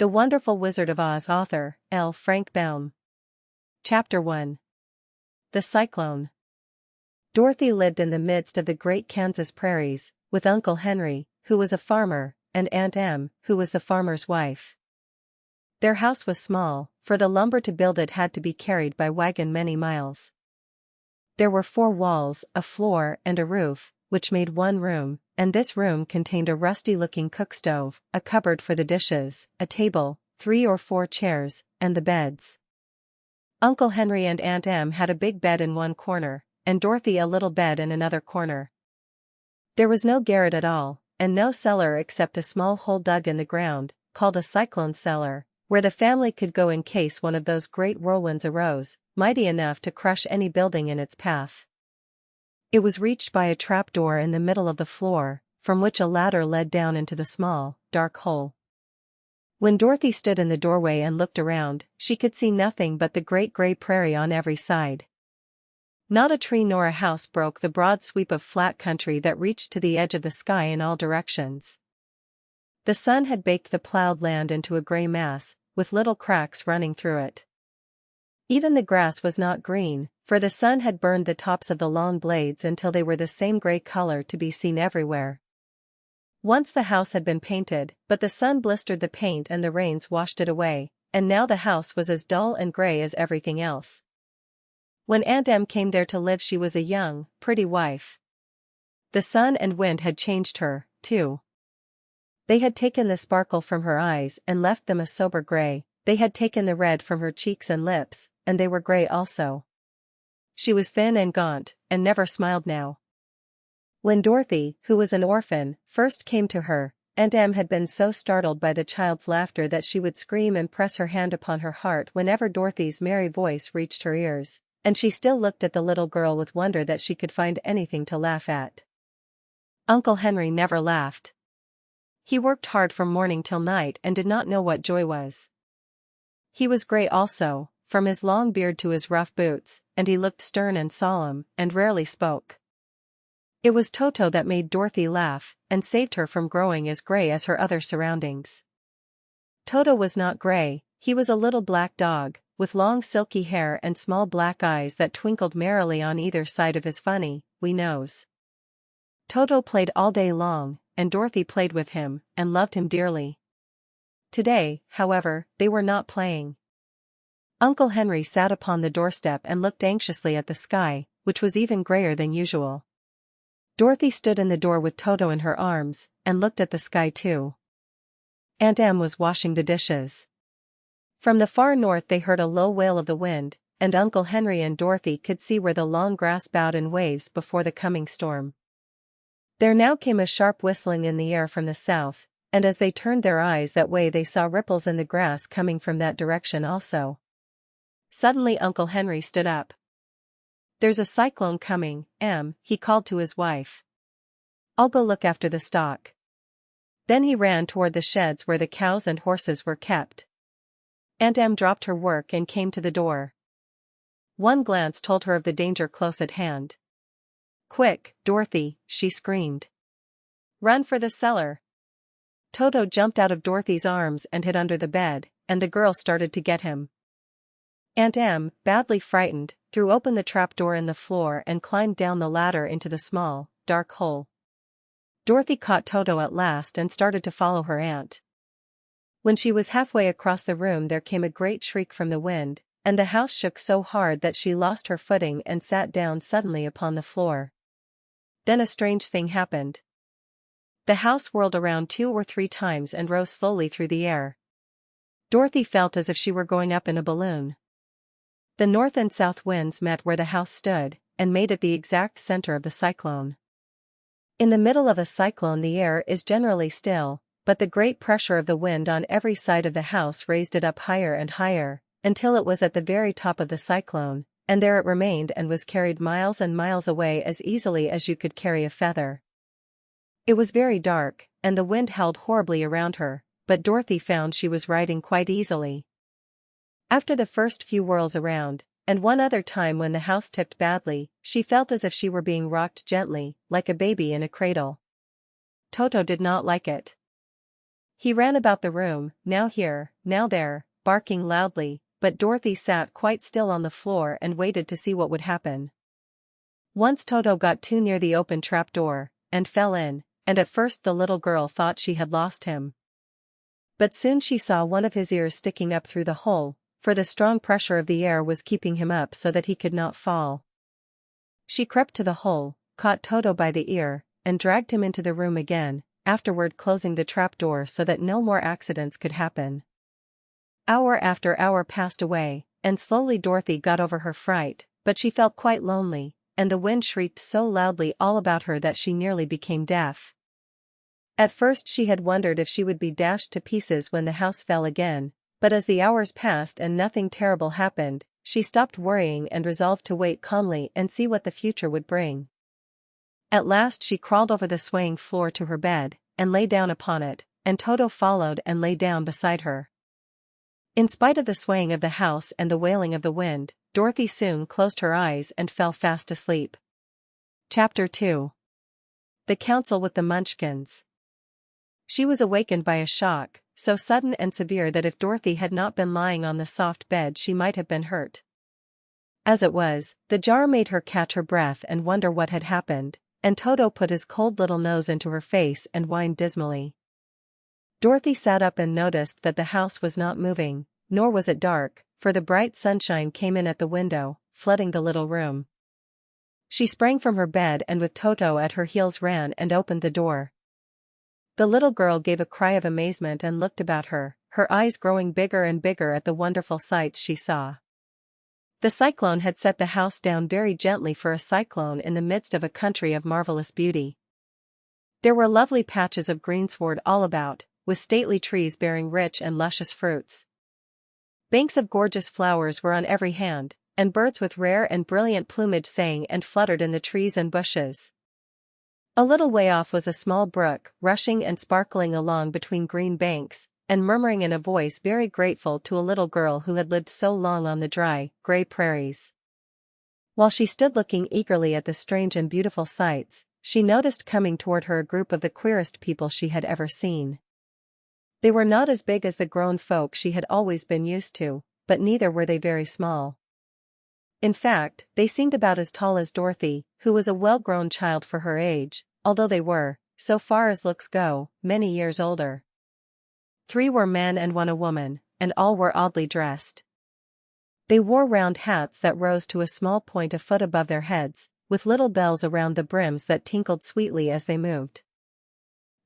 The Wonderful Wizard of Oz. Author, L. Frank Baum. Chapter 1. The Cyclone. Dorothy lived in the midst of the great Kansas prairies, with Uncle Henry, who was a farmer, and Aunt Em, who was the farmer's wife. Their house was small, for the lumber to build it had to be carried by wagon many miles. There were 4 walls, a floor, and a roof, which made one room, and this room contained a rusty-looking cook stove, a cupboard for the dishes, a table, 3 or 4 chairs, and the beds. Uncle Henry and Aunt Em had a big bed in one corner, and Dorothy a little bed in another corner. There was no garret at all, and no cellar except a small hole dug in the ground, called a cyclone cellar, where the family could go in case one of those great whirlwinds arose, mighty enough to crush any building in its path. It was reached by a trapdoor in the middle of the floor, from which a ladder led down into the small, dark hole. When Dorothy stood in the doorway and looked around, she could see nothing but the great gray prairie on every side. Not a tree nor a house broke the broad sweep of flat country that reached to the edge of the sky in all directions. The sun had baked the plowed land into a gray mass, with little cracks running through it. Even the grass was not green, for the sun had burned the tops of the long blades until they were the same gray color to be seen everywhere. Once the house had been painted, but the sun blistered the paint and the rains washed it away, and now the house was as dull and gray as everything else. When Aunt Em came there to live, she was a young, pretty wife. The sun and wind had changed her, too. They had taken the sparkle from her eyes and left them a sober gray. They had taken the red from her cheeks and lips, and they were gray also. She was thin and gaunt, and never smiled now. When Dorothy, who was an orphan, first came to her, Aunt Em had been so startled by the child's laughter that she would scream and press her hand upon her heart whenever Dorothy's merry voice reached her ears, and she still looked at the little girl with wonder that she could find anything to laugh at. Uncle Henry never laughed. He worked hard from morning till night and did not know what joy was. He was gray also, from his long beard to his rough boots, and he looked stern and solemn, and rarely spoke. It was Toto that made Dorothy laugh, and saved her from growing as gray as her other surroundings. Toto was not gray, he was a little black dog, with long silky hair and small black eyes that twinkled merrily on either side of his funny, wee nose. Toto played all day long, and Dorothy played with him, and loved him dearly. Today, however, they were not playing. Uncle Henry sat upon the doorstep and looked anxiously at the sky, which was even grayer than usual. Dorothy stood in the door with Toto in her arms, and looked at the sky too. Aunt Em was washing the dishes. From the far north they heard a low wail of the wind, and Uncle Henry and Dorothy could see where the long grass bowed in waves before the coming storm. There now came a sharp whistling in the air from the south, and as they turned their eyes that way they saw ripples in the grass coming from that direction also. Suddenly Uncle Henry stood up. "There's a cyclone coming, Em," he called to his wife. "I'll go look after the stock." Then he ran toward the sheds where the cows and horses were kept. Aunt Em dropped her work and came to the door. One glance told her of the danger close at hand. "Quick, Dorothy," she screamed. "Run for the cellar." Toto jumped out of Dorothy's arms and hid under the bed, and the girl started to get him. Aunt Em, badly frightened, threw open the trapdoor in the floor and climbed down the ladder into the small, dark hole. Dorothy caught Toto at last and started to follow her aunt. When she was halfway across the room there came a great shriek from the wind, and the house shook so hard that she lost her footing and sat down suddenly upon the floor. Then a strange thing happened. The house whirled around 2 or 3 times and rose slowly through the air. Dorothy felt as if she were going up in a balloon. The north and south winds met where the house stood, and made it the exact center of the cyclone. In the middle of a cyclone the air is generally still, but the great pressure of the wind on every side of the house raised it up higher and higher, until it was at the very top of the cyclone, and there it remained and was carried miles and miles away as easily as you could carry a feather. It was very dark, and the wind howled horribly around her, but Dorothy found she was riding quite easily. After the first few whirls around, and one other time when the house tipped badly, she felt as if she were being rocked gently, like a baby in a cradle. Toto did not like it. He ran about the room, now here, now there, barking loudly, but Dorothy sat quite still on the floor and waited to see what would happen. Once Toto got too near the open trapdoor, and fell in, and at first the little girl thought she had lost him. But soon she saw one of his ears sticking up through the hole, for the strong pressure of the air was keeping him up so that he could not fall. She crept to the hole, caught Toto by the ear, and dragged him into the room again, afterward closing the trapdoor so that no more accidents could happen. Hour after hour passed away, and slowly Dorothy got over her fright, but she felt quite lonely, and the wind shrieked so loudly all about her that she nearly became deaf. At first she had wondered if she would be dashed to pieces when the house fell again, but as the hours passed and nothing terrible happened, she stopped worrying and resolved to wait calmly and see what the future would bring. At last she crawled over the swaying floor to her bed, and lay down upon it, and Toto followed and lay down beside her. In spite of the swaying of the house and the wailing of the wind, Dorothy soon closed her eyes and fell fast asleep. Chapter 2. The Council with the Munchkins. She was awakened by a shock, so sudden and severe that if Dorothy had not been lying on the soft bed she might have been hurt. As it was, the jar made her catch her breath and wonder what had happened, and Toto put his cold little nose into her face and whined dismally. Dorothy sat up and noticed that the house was not moving, nor was it dark, for the bright sunshine came in at the window, flooding the little room. She sprang from her bed and with Toto at her heels ran and opened the door. The little girl gave a cry of amazement and looked about her, her eyes growing bigger and bigger at the wonderful sights she saw. The cyclone had set the house down very gently for a cyclone in the midst of a country of marvelous beauty. There were lovely patches of greensward all about, with stately trees bearing rich and luscious fruits. Banks of gorgeous flowers were on every hand, and birds with rare and brilliant plumage sang and fluttered in the trees and bushes. A little way off was a small brook, rushing and sparkling along between green banks, and murmuring in a voice very grateful to a little girl who had lived so long on the dry, gray prairies. While she stood looking eagerly at the strange and beautiful sights, she noticed coming toward her a group of the queerest people she had ever seen. They were not as big as the grown folk she had always been used to, but neither were they very small. In fact, they seemed about as tall as Dorothy, who was a well-grown child for her age, although they were, so far as looks go, many years older. 3 were men and 1 a woman, and all were oddly dressed. They wore round hats that rose to a small point a foot above their heads, with little bells around the brims that tinkled sweetly as they moved.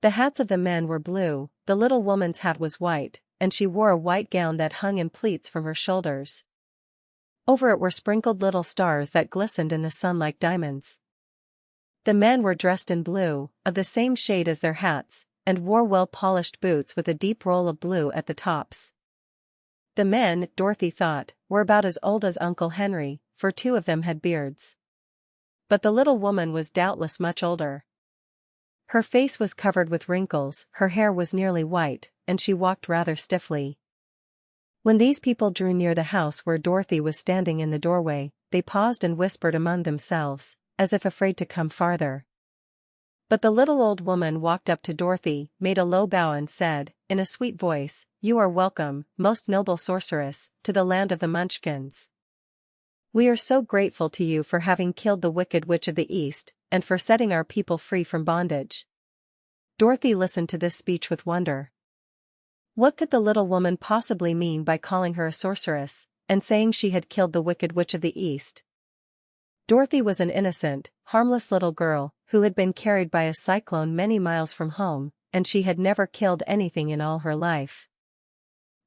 The hats of the men were blue, the little woman's hat was white, and she wore a white gown that hung in pleats from her shoulders. Over it were sprinkled little stars that glistened in the sun like diamonds. The men were dressed in blue, of the same shade as their hats, and wore well-polished boots with a deep roll of blue at the tops. The men, Dorothy thought, were about as old as Uncle Henry, for 2 of them had beards. But the little woman was doubtless much older. Her face was covered with wrinkles, her hair was nearly white, and she walked rather stiffly. When these people drew near the house where Dorothy was standing in the doorway, they paused and whispered among themselves, as if afraid to come farther. But the little old woman walked up to Dorothy, made a low bow and said, in a sweet voice, "You are welcome, most noble sorceress, to the land of the Munchkins. We are so grateful to you for having killed the wicked witch of the East, and for setting our people free from bondage." Dorothy listened to this speech with wonder. What could the little woman possibly mean by calling her a sorceress, and saying she had killed the wicked witch of the East? Dorothy was an innocent, harmless little girl, who had been carried by a cyclone many miles from home, and she had never killed anything in all her life.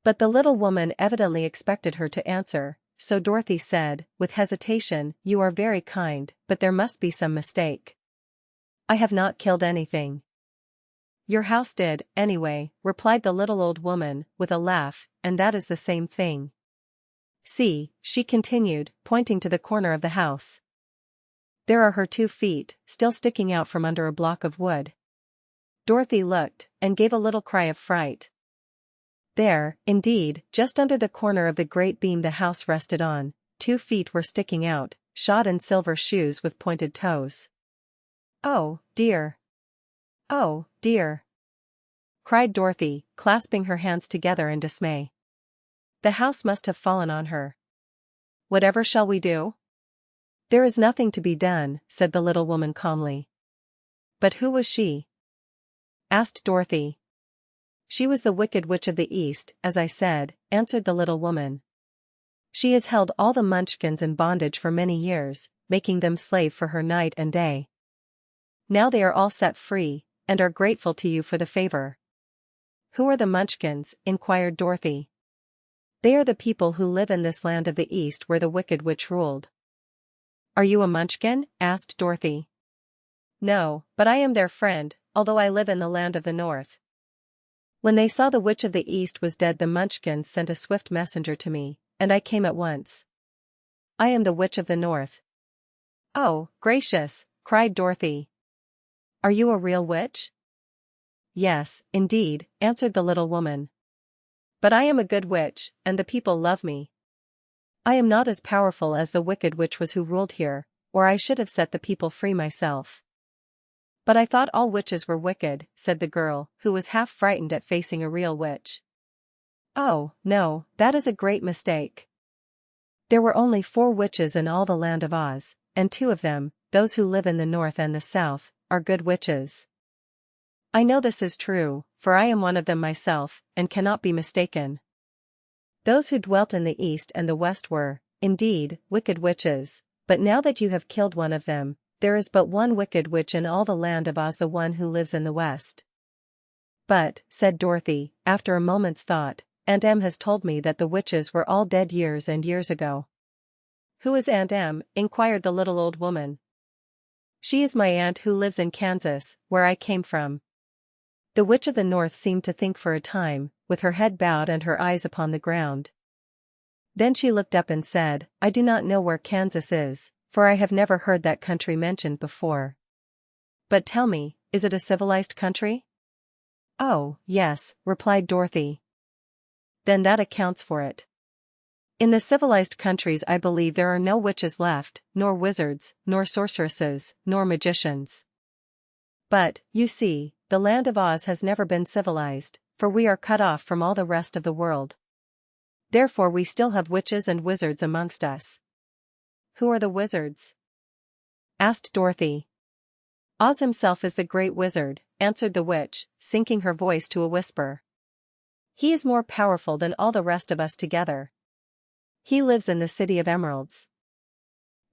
But the little woman evidently expected her to answer, so Dorothy said, with hesitation, "You are very kind, but there must be some mistake. I have not killed anything." "Your house did, anyway," replied the little old woman, with a laugh, "and that is the same thing. See," she continued, pointing to the corner of the house. "There are her 2 feet, still sticking out from under a block of wood." Dorothy looked, and gave a little cry of fright. There, indeed, just under the corner of the great beam the house rested on, 2 feet were sticking out, shod in silver shoes with pointed toes. "Oh, dear! Oh, dear!" cried Dorothy, clasping her hands together in dismay. The house must have fallen on her. Whatever shall we do? There is nothing to be done, said the little woman calmly. But who was she? Asked Dorothy. She was the Wicked Witch of the East, as I said, answered the little woman. She has held all the Munchkins in bondage for many years, making them slave for her night and day. Now they are all set free, and are grateful to you for the favor. Who are the Munchkins? Inquired Dorothy. They are the people who live in this land of the East where the Wicked Witch ruled. Are you a Munchkin? Asked Dorothy. No, but I am their friend, although I live in the land of the North. When they saw the Witch of the East was dead, the Munchkins sent a swift messenger to me, and I came at once. I am the Witch of the North. Oh, gracious, cried Dorothy. Are you a real witch? Yes, indeed, answered the little woman. But I am a good witch, and the people love me. I am not as powerful as the Wicked Witch was who ruled here, or I should have set the people free myself. But I thought all witches were wicked, said the girl, who was half frightened at facing a real witch. Oh, no, that is a great mistake. There were only 4 witches in all the land of Oz, and 2 of them, those who live in the North and the South, are good witches. I know this is true, for I am one of them myself, and cannot be mistaken. Those who dwelt in the East and the West were, indeed, wicked witches, but now that you have killed one of them, there is but one wicked witch in all the land of Oz, the one who lives in the West. But, said Dorothy, after a moment's thought, Aunt Em has told me that the witches were all dead years and years ago. Who is Aunt Em? Inquired the little old woman. She is my aunt who lives in Kansas, where I came from. The Witch of the North seemed to think for a time, with her head bowed and her eyes upon the ground. Then she looked up and said, I do not know where Kansas is, for I have never heard that country mentioned before. But tell me, is it a civilized country? Oh, yes, replied Dorothy. Then that accounts for it. In the civilized countries I believe there are no witches left, nor wizards, nor sorceresses, nor magicians. But, you see, the land of Oz has never been civilized, for we are cut off from all the rest of the world. Therefore we still have witches and wizards amongst us. Who are the wizards? Asked Dorothy. Oz himself is the great wizard, answered the witch, sinking her voice to a whisper. He is more powerful than all the rest of us together. He lives in the City of Emeralds.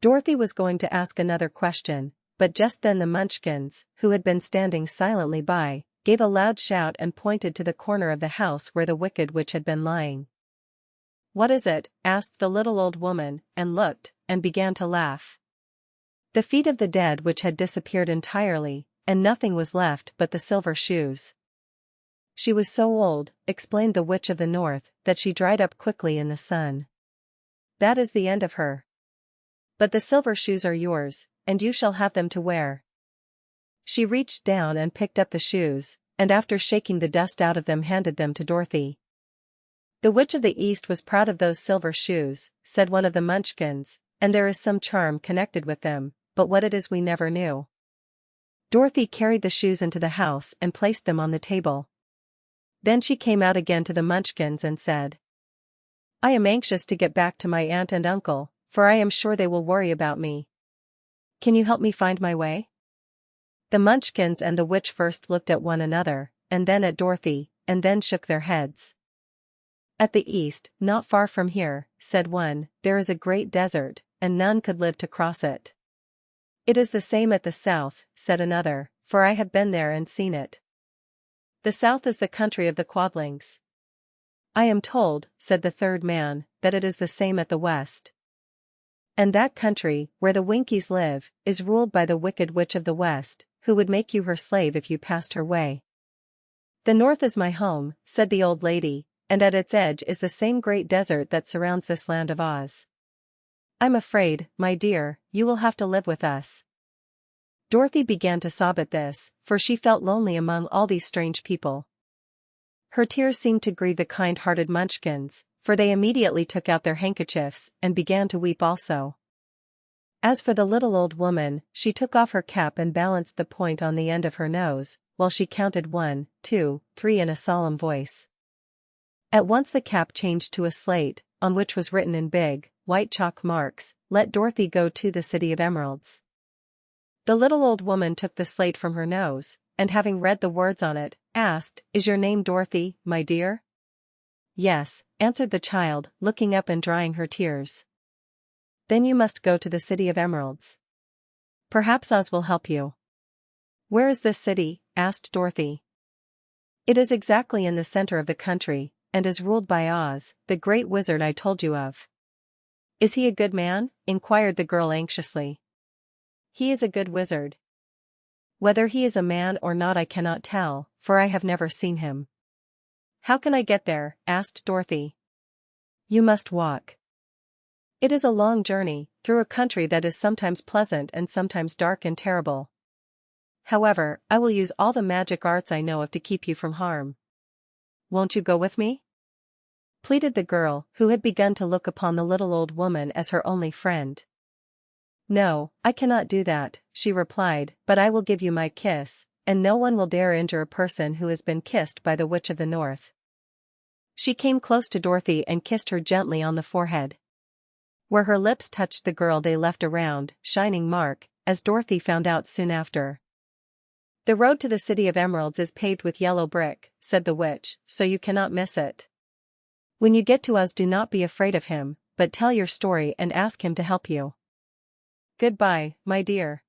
Dorothy was going to ask another question, but just then the Munchkins, who had been standing silently by, gave a loud shout and pointed to the corner of the house where the Wicked Witch had been lying. What is it? Asked the little old woman, and looked, and began to laugh. The feet of the dead witch had disappeared entirely, and nothing was left but the silver shoes. She was so old, explained the Witch of the North, that she dried up quickly in the sun. That is the end of her. But the silver shoes are yours, and you shall have them to wear. She reached down and picked up the shoes, and after shaking the dust out of them handed them to Dorothy. The Witch of the East was proud of those silver shoes, said one of the Munchkins, and there is some charm connected with them, but what it is we never knew. Dorothy carried the shoes into the house and placed them on the table. Then she came out again to the Munchkins and said, I am anxious to get back to my aunt and uncle, for I am sure they will worry about me. Can you help me find my way? The Munchkins and the witch first looked at one another, and then at Dorothy, and then shook their heads. At the east, not far from here, said one, there is a great desert, and none could live to cross it. It is the same at the south, said another, for I have been there and seen it. The south is the country of the Quadlings. I am told, said the third man, that it is the same at the west. And that country, where the Winkies live, is ruled by the Wicked Witch of the West, who would make you her slave if you passed her way. The north is my home, said the old lady, and at its edge is the same great desert that surrounds this land of Oz. I'm afraid, my dear, you will have to live with us. Dorothy began to sob at this, for she felt lonely among all these strange people. Her tears seemed to grieve the kind-hearted Munchkins, for they immediately took out their handkerchiefs and began to weep also. As for the little old woman, she took off her cap and balanced the point on the end of her nose, while she counted 1, 2, 3 in a solemn voice. At once the cap changed to a slate, on which was written in big, white chalk marks, "Let Dorothy go to the City of Emeralds." The little old woman took the slate from her nose, and having read the words on it, asked, "Is your name Dorothy, my dear?" "Yes," answered the child, looking up and drying her tears. "Then you must go to the City of Emeralds. Perhaps Oz will help you." "Where is this city?" asked Dorothy. "It is exactly in the center of the country, and is ruled by Oz, the great wizard I told you of." "Is he a good man?" inquired the girl anxiously. "He is a good wizard. Whether he is a man or not I cannot tell, for I have never seen him." "How can I get there?" asked Dorothy. "You must walk. It is a long journey, through a country that is sometimes pleasant and sometimes dark and terrible. However, I will use all the magic arts I know of to keep you from harm. Won't you go with me?" pleaded the girl, who had begun to look upon the little old woman as her only friend. "No, I cannot do that," she replied, "but I will give you my kiss, and no one will dare injure a person who has been kissed by the Witch of the North." She came close to Dorothy and kissed her gently on the forehead. Where her lips touched the girl they left a round, shining mark, as Dorothy found out soon after. "The road to the City of Emeralds is paved with yellow brick," said the witch, "so you cannot miss it. When you get to Oz, do not be afraid of him, but tell your story and ask him to help you. Goodbye, my dear."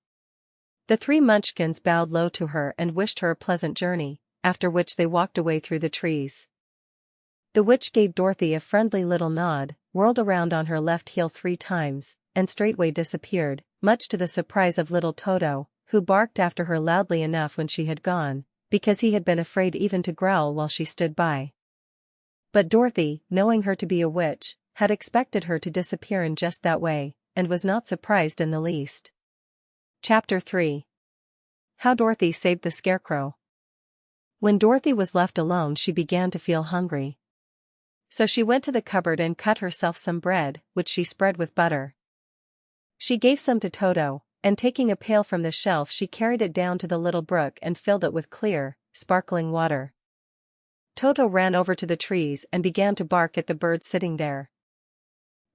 The 3 Munchkins bowed low to her and wished her a pleasant journey, after which they walked away through the trees. The witch gave Dorothy a friendly little nod, whirled around on her left heel 3 times, and straightway disappeared, much to the surprise of little Toto, who barked after her loudly enough when she had gone, because he had been afraid even to growl while she stood by. But Dorothy, knowing her to be a witch, had expected her to disappear in just that way, and was not surprised in the least. Chapter 3. How Dorothy Saved the Scarecrow. When Dorothy was left alone, she began to feel hungry. So she went to the cupboard and cut herself some bread, which she spread with butter. She gave some to Toto, and taking a pail from the shelf she carried it down to the little brook and filled it with clear, sparkling water. Toto ran over to the trees and began to bark at the bird sitting there.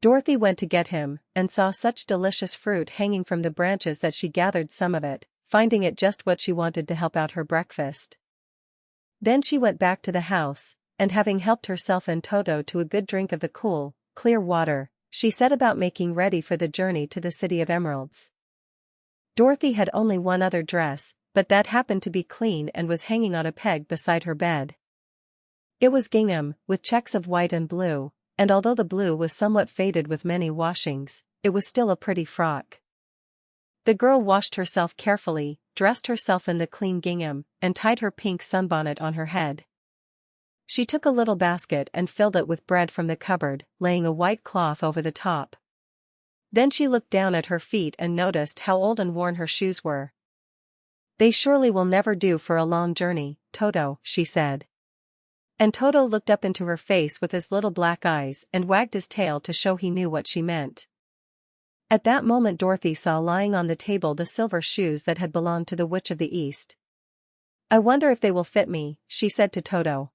Dorothy went to get him, and saw such delicious fruit hanging from the branches that she gathered some of it, finding it just what she wanted to help out her breakfast. Then she went back to the house, and having helped herself and Toto to a good drink of the cool, clear water, she set about making ready for the journey to the City of Emeralds. Dorothy had only one other dress, but that happened to be clean and was hanging on a peg beside her bed. It was gingham, with checks of white and blue, and although the blue was somewhat faded with many washings, it was still a pretty frock. The girl washed herself carefully, dressed herself in the clean gingham, and tied her pink sunbonnet on her head. She took a little basket and filled it with bread from the cupboard, laying a white cloth over the top. Then she looked down at her feet and noticed how old and worn her shoes were. "They surely will never do for a long journey, Toto," she said. And Toto looked up into her face with his little black eyes and wagged his tail to show he knew what she meant. At that moment Dorothy saw lying on the table the silver shoes that had belonged to the Witch of the East. "I wonder if they will fit me," she said to Toto.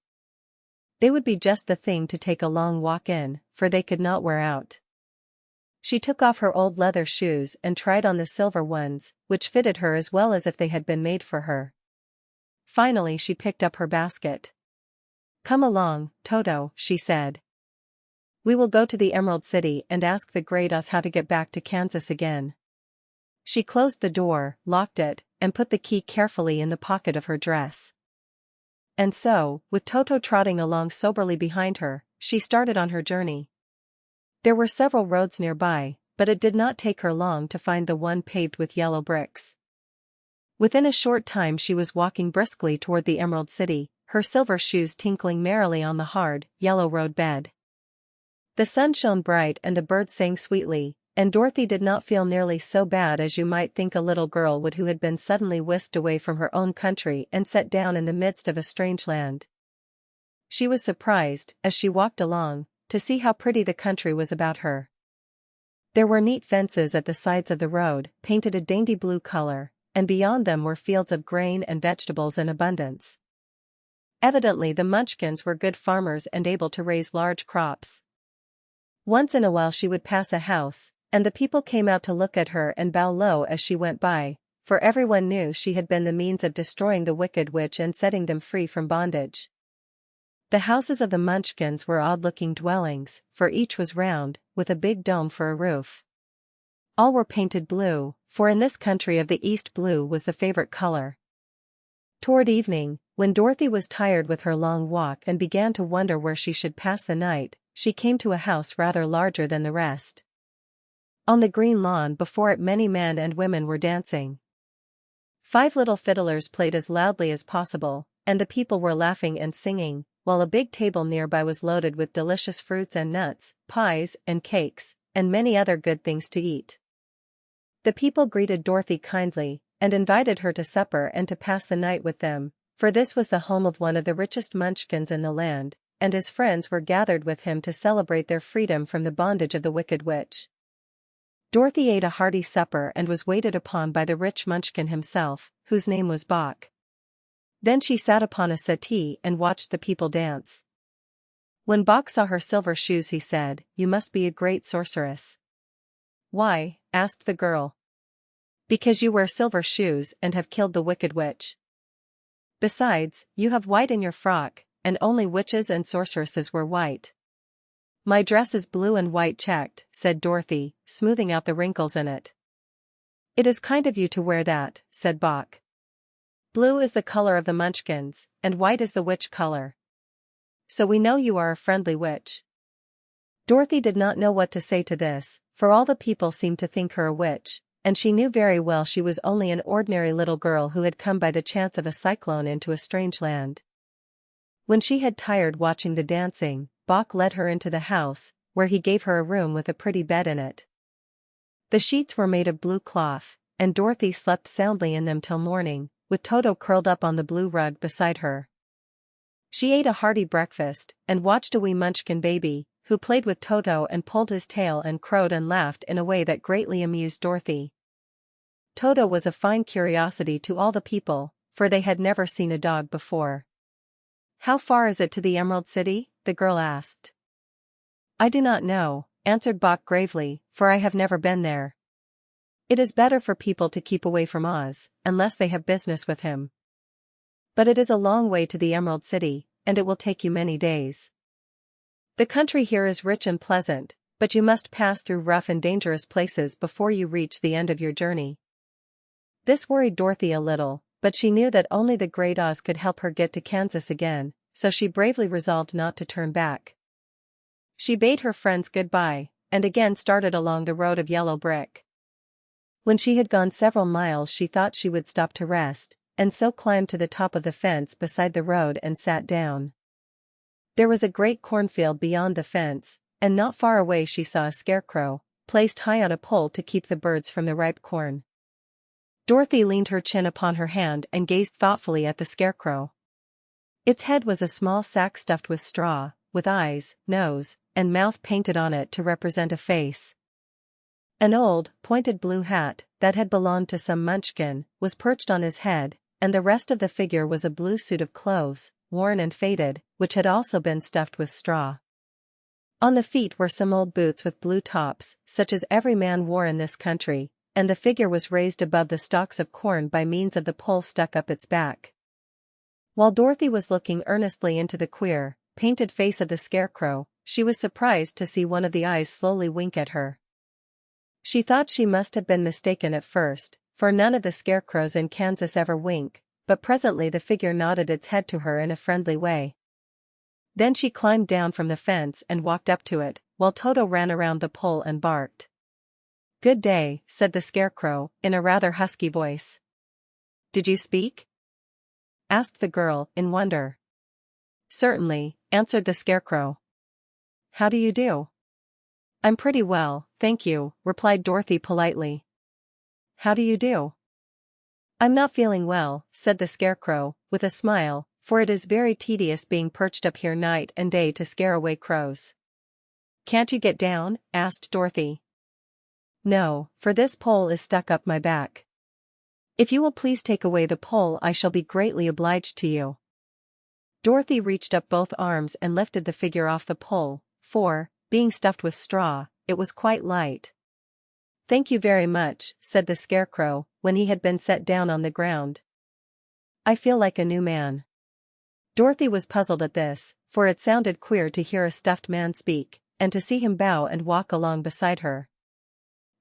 "They would be just the thing to take a long walk in, for they could not wear out." She took off her old leather shoes and tried on the silver ones, which fitted her as well as if they had been made for her. Finally she picked up her basket. "Come along, Toto," she said. "We will go to the Emerald City and ask the Great Oz how to get back to Kansas again." She closed the door, locked it, and put the key carefully in the pocket of her dress. And so, with Toto trotting along soberly behind her, she started on her journey. There were several roads nearby, but it did not take her long to find the one paved with yellow bricks. Within a short time she was walking briskly toward the Emerald City, her silver shoes tinkling merrily on the hard, yellow road bed. The sun shone bright and the birds sang sweetly, and Dorothy did not feel nearly so bad as you might think a little girl would who had been suddenly whisked away from her own country and set down in the midst of a strange land. She was surprised, as she walked along, to see how pretty the country was about her. There were neat fences at the sides of the road, painted a dainty blue color, and beyond them were fields of grain and vegetables in abundance. Evidently the Munchkins were good farmers and able to raise large crops. Once in a while she would pass a house, and the people came out to look at her and bow low as she went by, for everyone knew she had been the means of destroying the wicked witch and setting them free from bondage. The houses of the Munchkins were odd-looking dwellings, for each was round, with a big dome for a roof. All were painted blue, for in this country of the East blue was the favorite color. Toward evening, when Dorothy was tired with her long walk and began to wonder where she should pass the night, she came to a house rather larger than the rest. On the green lawn before it many men and women were dancing. 5 little fiddlers played as loudly as possible, and the people were laughing and singing, while a big table nearby was loaded with delicious fruits and nuts, pies and cakes, and many other good things to eat. The people greeted Dorothy kindly, and invited her to supper and to pass the night with them, for this was the home of one of the richest Munchkins in the land, and his friends were gathered with him to celebrate their freedom from the bondage of the wicked witch. Dorothy ate a hearty supper and was waited upon by the rich Munchkin himself, whose name was Baum. Then she sat upon a settee and watched the people dance. When Baum saw her silver shoes he said, "You must be a great sorceress." "Why?" asked the girl. "Because you wear silver shoes and have killed the wicked witch. Besides, you have white in your frock, and only witches and sorceresses wear white." "My dress is blue and white checked," said Dorothy, smoothing out the wrinkles in it. "It is kind of you to wear that," said Baum. "Blue is the color of the Munchkins, and white is the witch color. So we know you are a friendly witch." Dorothy did not know what to say to this, for all the people seemed to think her a witch, and she knew very well she was only an ordinary little girl who had come by the chance of a cyclone into a strange land. When she had tired watching the dancing, Baum led her into the house, where he gave her a room with a pretty bed in it. The sheets were made of blue cloth, and Dorothy slept soundly in them till morning, with Toto curled up on the blue rug beside her. She ate a hearty breakfast, and watched a wee Munchkin baby, who played with Toto and pulled his tail and crowed and laughed in a way that greatly amused Dorothy. Toto was a fine curiosity to all the people, for they had never seen a dog before. "How far is it to the Emerald City?" the girl asked. "I do not know," answered Baum gravely, "for I have never been there. It is better for people to keep away from Oz, unless they have business with him. But it is a long way to the Emerald City, and it will take you many days. The country here is rich and pleasant, but you must pass through rough and dangerous places before you reach the end of your journey." This worried Dorothy a little, but she knew that only the great Oz could help her get to Kansas again, so she bravely resolved not to turn back. She bade her friends goodbye, and again started along the road of yellow brick. When she had gone several miles she thought she would stop to rest, and so climbed to the top of the fence beside the road and sat down. There was a great cornfield beyond the fence, and not far away she saw a scarecrow, placed high on a pole to keep the birds from the ripe corn. Dorothy leaned her chin upon her hand and gazed thoughtfully at the scarecrow. Its head was a small sack stuffed with straw, with eyes, nose, and mouth painted on it to represent a face. An old, pointed blue hat, that had belonged to some Munchkin, was perched on his head, and the rest of the figure was a blue suit of clothes, worn and faded, which had also been stuffed with straw. On the feet were some old boots with blue tops, such as every man wore in this country, and the figure was raised above the stalks of corn by means of the pole stuck up its back. While Dorothy was looking earnestly into the queer, painted face of the scarecrow, she was surprised to see one of the eyes slowly wink at her. She thought she must have been mistaken at first, for none of the scarecrows in Kansas ever wink, but presently the figure nodded its head to her in a friendly way. Then she climbed down from the fence and walked up to it, while Toto ran around the pole and barked. "Good day," said the scarecrow, in a rather husky voice. "Did you speak?" asked the girl, in wonder. "Certainly," answered the scarecrow. "How do you do?" "I'm pretty well, thank you," replied Dorothy politely. "How do you do?" "I'm not feeling well," said the scarecrow, with a smile, "for it is very tedious being perched up here night and day to scare away crows." "Can't you get down?" asked Dorothy. "No, for this pole is stuck up my back." If you will please take away the pole, I shall be greatly obliged to you. Dorothy reached up both arms and lifted the figure off the pole, for, being stuffed with straw, it was quite light. Thank you very much, said the Scarecrow, when he had been set down on the ground. I feel like a new man. Dorothy was puzzled at this, for it sounded queer to hear a stuffed man speak, and to see him bow and walk along beside her.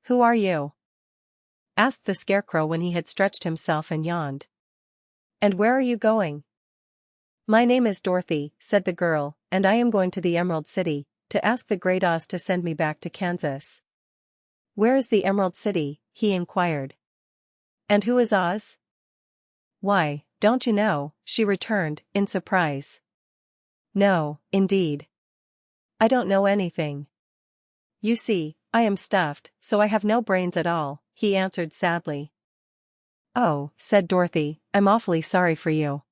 Who are you? Asked the Scarecrow when he had stretched himself and yawned. And where are you going? My name is Dorothy, said the girl, and I am going to the Emerald City, to ask the Great Oz to send me back to Kansas. Where is the Emerald City? He inquired. And who is Oz? Why, don't you know? She returned, in surprise. No, indeed. I don't know anything. You see, I am stuffed, so I have no brains at all, he answered sadly. Oh, said Dorothy, I'm awfully sorry for you.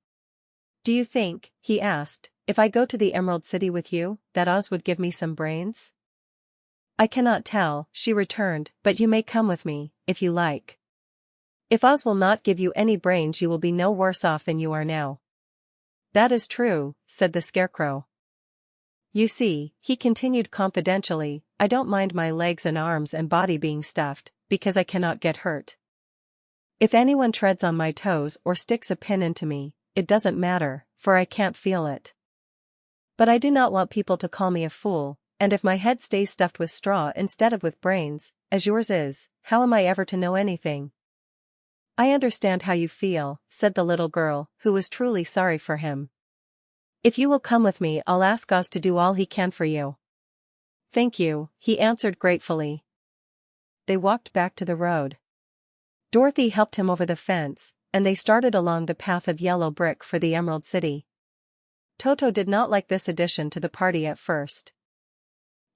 Do you think, he asked, if I go to the Emerald City with you, that Oz would give me some brains? I cannot tell, she returned, but you may come with me, if you like. If Oz will not give you any brains, you will be no worse off than you are now. That is true, said the Scarecrow. You see, he continued confidentially, I don't mind my legs and arms and body being stuffed, because I cannot get hurt. If anyone treads on my toes or sticks a pin into me, it doesn't matter, for I can't feel it. But I do not want people to call me a fool, and if my head stays stuffed with straw instead of with brains, as yours is, how am I ever to know anything? I understand how you feel, said the little girl, who was truly sorry for him. If you will come with me, I'll ask Oz to do all he can for you. Thank you, he answered gratefully. They walked back to the road. Dorothy helped him over the fence, and they started along the path of yellow brick for the Emerald City. Toto did not like this addition to the party at first.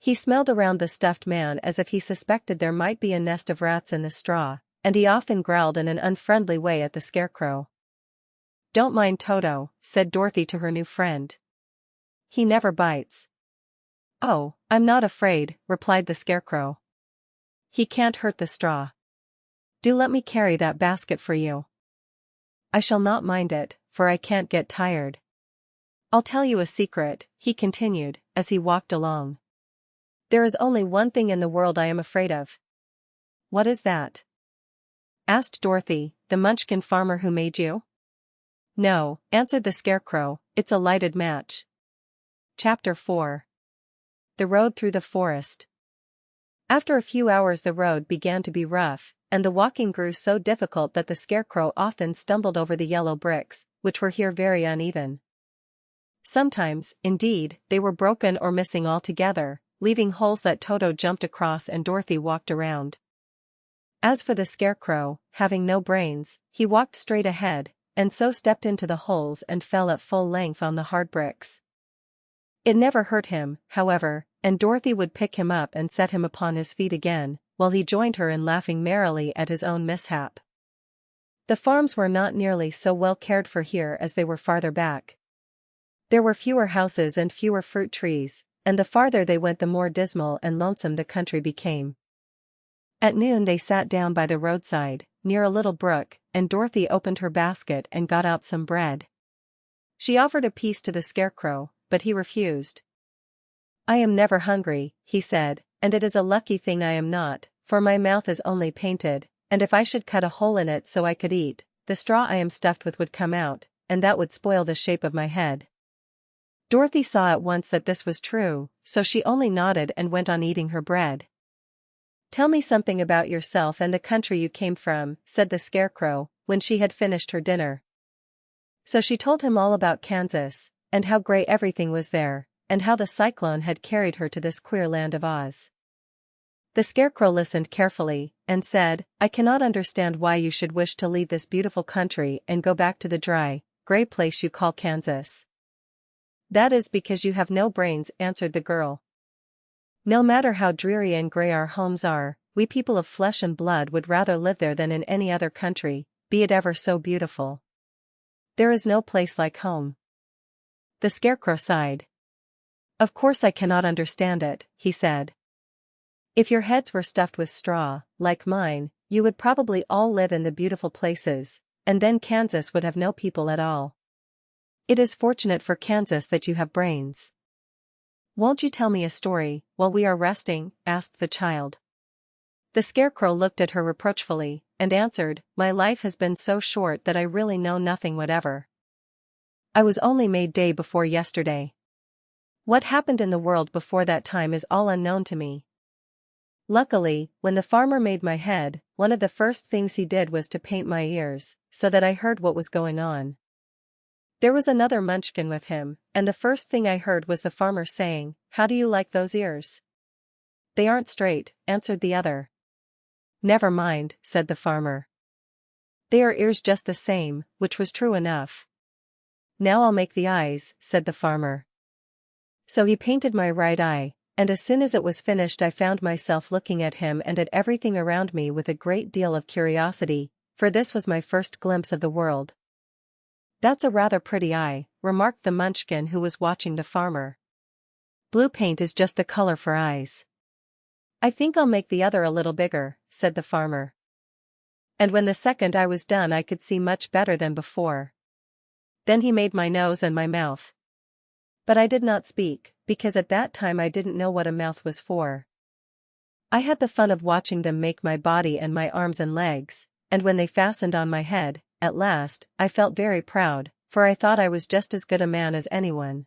He smelled around the stuffed man as if he suspected there might be a nest of rats in the straw, and he often growled in an unfriendly way at the Scarecrow. Don't mind Toto, said Dorothy to her new friend. He never bites. Oh, I'm not afraid, replied the Scarecrow. He can't hurt the straw. Do let me carry that basket for you. I shall not mind it, for I can't get tired. I'll tell you a secret, he continued, as he walked along. There is only one thing in the world I am afraid of. What is that? Asked Dorothy, the Munchkin farmer who made you? No, answered the Scarecrow, it's a lighted match. Chapter 4. The Road Through the Forest. After a few hours the road began to be rough, and the walking grew so difficult that the Scarecrow often stumbled over the yellow bricks, which were here very uneven. Sometimes, indeed, they were broken or missing altogether, leaving holes that Toto jumped across and Dorothy walked around. As for the Scarecrow, having no brains, he walked straight ahead, and so stepped into the holes and fell at full length on the hard bricks. It never hurt him, however, and Dorothy would pick him up and set him upon his feet again, while he joined her in laughing merrily at his own mishap. The farms were not nearly so well cared for here as they were farther back. There were fewer houses and fewer fruit trees, and the farther they went the more dismal and lonesome the country became. At noon they sat down by the roadside, near a little brook, and Dorothy opened her basket and got out some bread. She offered a piece to the Scarecrow, but he refused. I am never hungry, he said, and it is a lucky thing I am not, for my mouth is only painted, and if I should cut a hole in it so I could eat, the straw I am stuffed with would come out, and that would spoil the shape of my head. Dorothy saw at once that this was true, so she only nodded and went on eating her bread. Tell me something about yourself and the country you came from, said the Scarecrow, when she had finished her dinner. So she told him all about Kansas, and how gray everything was there, and how the cyclone had carried her to this queer land of Oz. The Scarecrow listened carefully, and said, I cannot understand why you should wish to leave this beautiful country and go back to the dry, gray place you call Kansas. That is because you have no brains, answered the girl. No matter how dreary and gray our homes are, we people of flesh and blood would rather live there than in any other country, be it ever so beautiful. There is no place like home. The Scarecrow sighed. Of course I cannot understand it, he said. If your heads were stuffed with straw, like mine, you would probably all live in the beautiful places, and then Kansas would have no people at all. It is fortunate for Kansas that you have brains. Won't you tell me a story, while we are resting? Asked the child. The Scarecrow looked at her reproachfully, and answered, My life has been so short that I really know nothing whatever. I was only made day before yesterday. What happened in the world before that time is all unknown to me. Luckily, when the farmer made my head, one of the first things he did was to paint my ears, so that I heard what was going on. There was another Munchkin with him, and the first thing I heard was the farmer saying, How do you like those ears? They aren't straight, answered the other. Never mind, said the farmer. They are ears just the same, which was true enough. Now I'll make the eyes, said the farmer. So he painted my right eye, and as soon as it was finished I found myself looking at him and at everything around me with a great deal of curiosity, for this was my first glimpse of the world. That's a rather pretty eye, remarked the Munchkin who was watching the farmer. Blue paint is just the color for eyes. I think I'll make the other a little bigger, said the farmer. And when the second eye was done I could see much better than before. Then he made my nose and my mouth. But I did not speak, because at that time I didn't know what a mouth was for. I had the fun of watching them make my body and my arms and legs, and when they fastened on my head, at last, I felt very proud, for I thought I was just as good a man as anyone.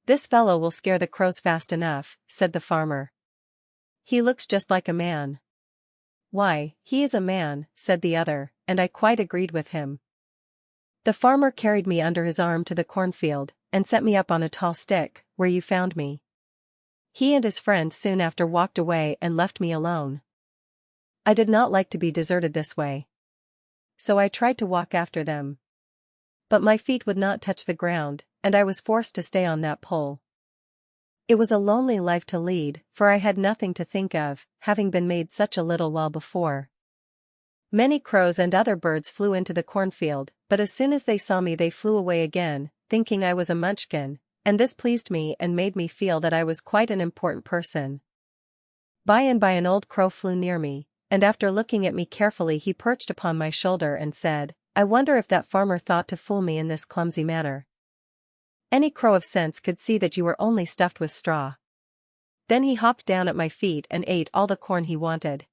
This fellow will scare the crows fast enough, said the farmer. He looks just like a man. Why, he is a man, said the other, and I quite agreed with him. The farmer carried me under his arm to the cornfield, and set me up on a tall stick, where you found me. He and his friend soon after walked away and left me alone. I did not like to be deserted this way. So I tried to walk after them. But my feet would not touch the ground, and I was forced to stay on that pole. It was a lonely life to lead, for I had nothing to think of, having been made such a little while before. Many crows and other birds flew into the cornfield, but as soon as they saw me they flew away again, thinking I was a Munchkin, and this pleased me and made me feel that I was quite an important person. By and by an old crow flew near me, and after looking at me carefully he perched upon my shoulder and said, I wonder if that farmer thought to fool me in this clumsy manner. Any crow of sense could see that you were only stuffed with straw. Then he hopped down at my feet and ate all the corn he wanted.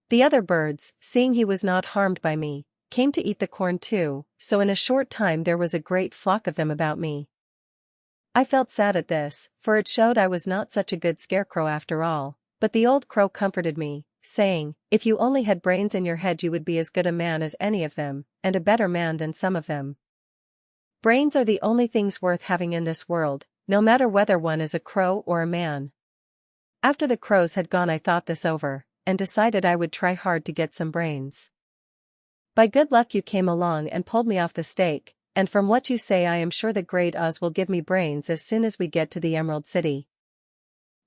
The other birds, seeing he was not harmed by me, came to eat the corn too, so in a short time there was a great flock of them about me. I felt sad at this, for it showed I was not such a good scarecrow after all, but the old crow comforted me, saying, If you only had brains in your head you would be as good a man as any of them, and a better man than some of them. Brains are the only things worth having in this world, no matter whether one is a crow or a man. After the crows had gone I thought this over, and decided I would try hard to get some brains. By good luck you came along and pulled me off the stake, and from what you say I am sure the great Oz will give me brains as soon as we get to the Emerald City.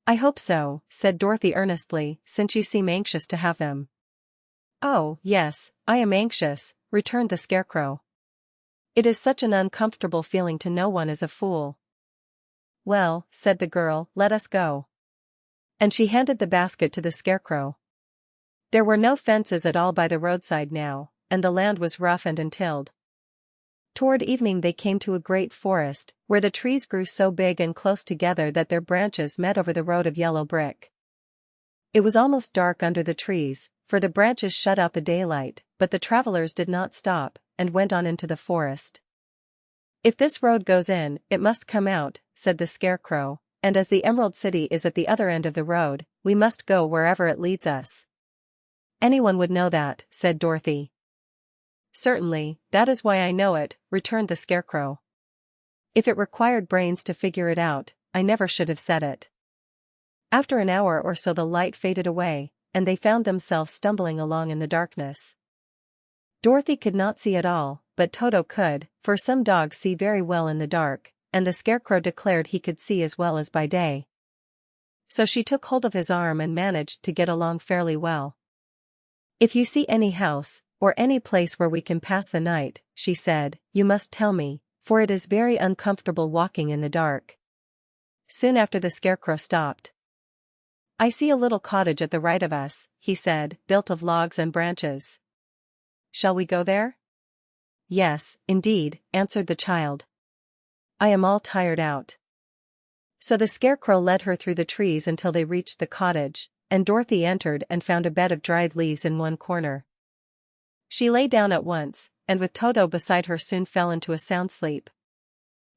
I hope so, said Dorothy earnestly, since you seem anxious to have them. Oh, yes, I am anxious, returned the Scarecrow. It is such an uncomfortable feeling to know one is a fool. Well, said the girl, let us go. And she handed the basket to the Scarecrow. There were no fences at all by the roadside now, and the land was rough and untilled. Toward evening they came to a great forest, where the trees grew so big and close together that their branches met over the road of yellow brick. It was almost dark under the trees, for the branches shut out the daylight, but the travelers did not stop, and went on into the forest. If this road goes in, it must come out, said the Scarecrow, and as the Emerald City is at the other end of the road, we must go wherever it leads us. Anyone would know that, said Dorothy. Certainly, that is why I know it, returned the Scarecrow. If it required brains to figure it out, I never should have said it. After an hour or so the light faded away, and they found themselves stumbling along in the darkness. Dorothy could not see at all, but Toto could, for some dogs see very well in the dark, and the Scarecrow declared he could see as well as by day. So she took hold of his arm and managed to get along fairly well. If you see any house, or any place where we can pass the night, she said, you must tell me, for it is very uncomfortable walking in the dark. Soon after the Scarecrow stopped. I see a little cottage at the right of us, he said, built of logs and branches. Shall we go there? Yes, indeed, answered the child. I am all tired out. So the Scarecrow led her through the trees until they reached the cottage, and Dorothy entered and found a bed of dried leaves in one corner. She lay down at once, and with Toto beside her soon fell into a sound sleep.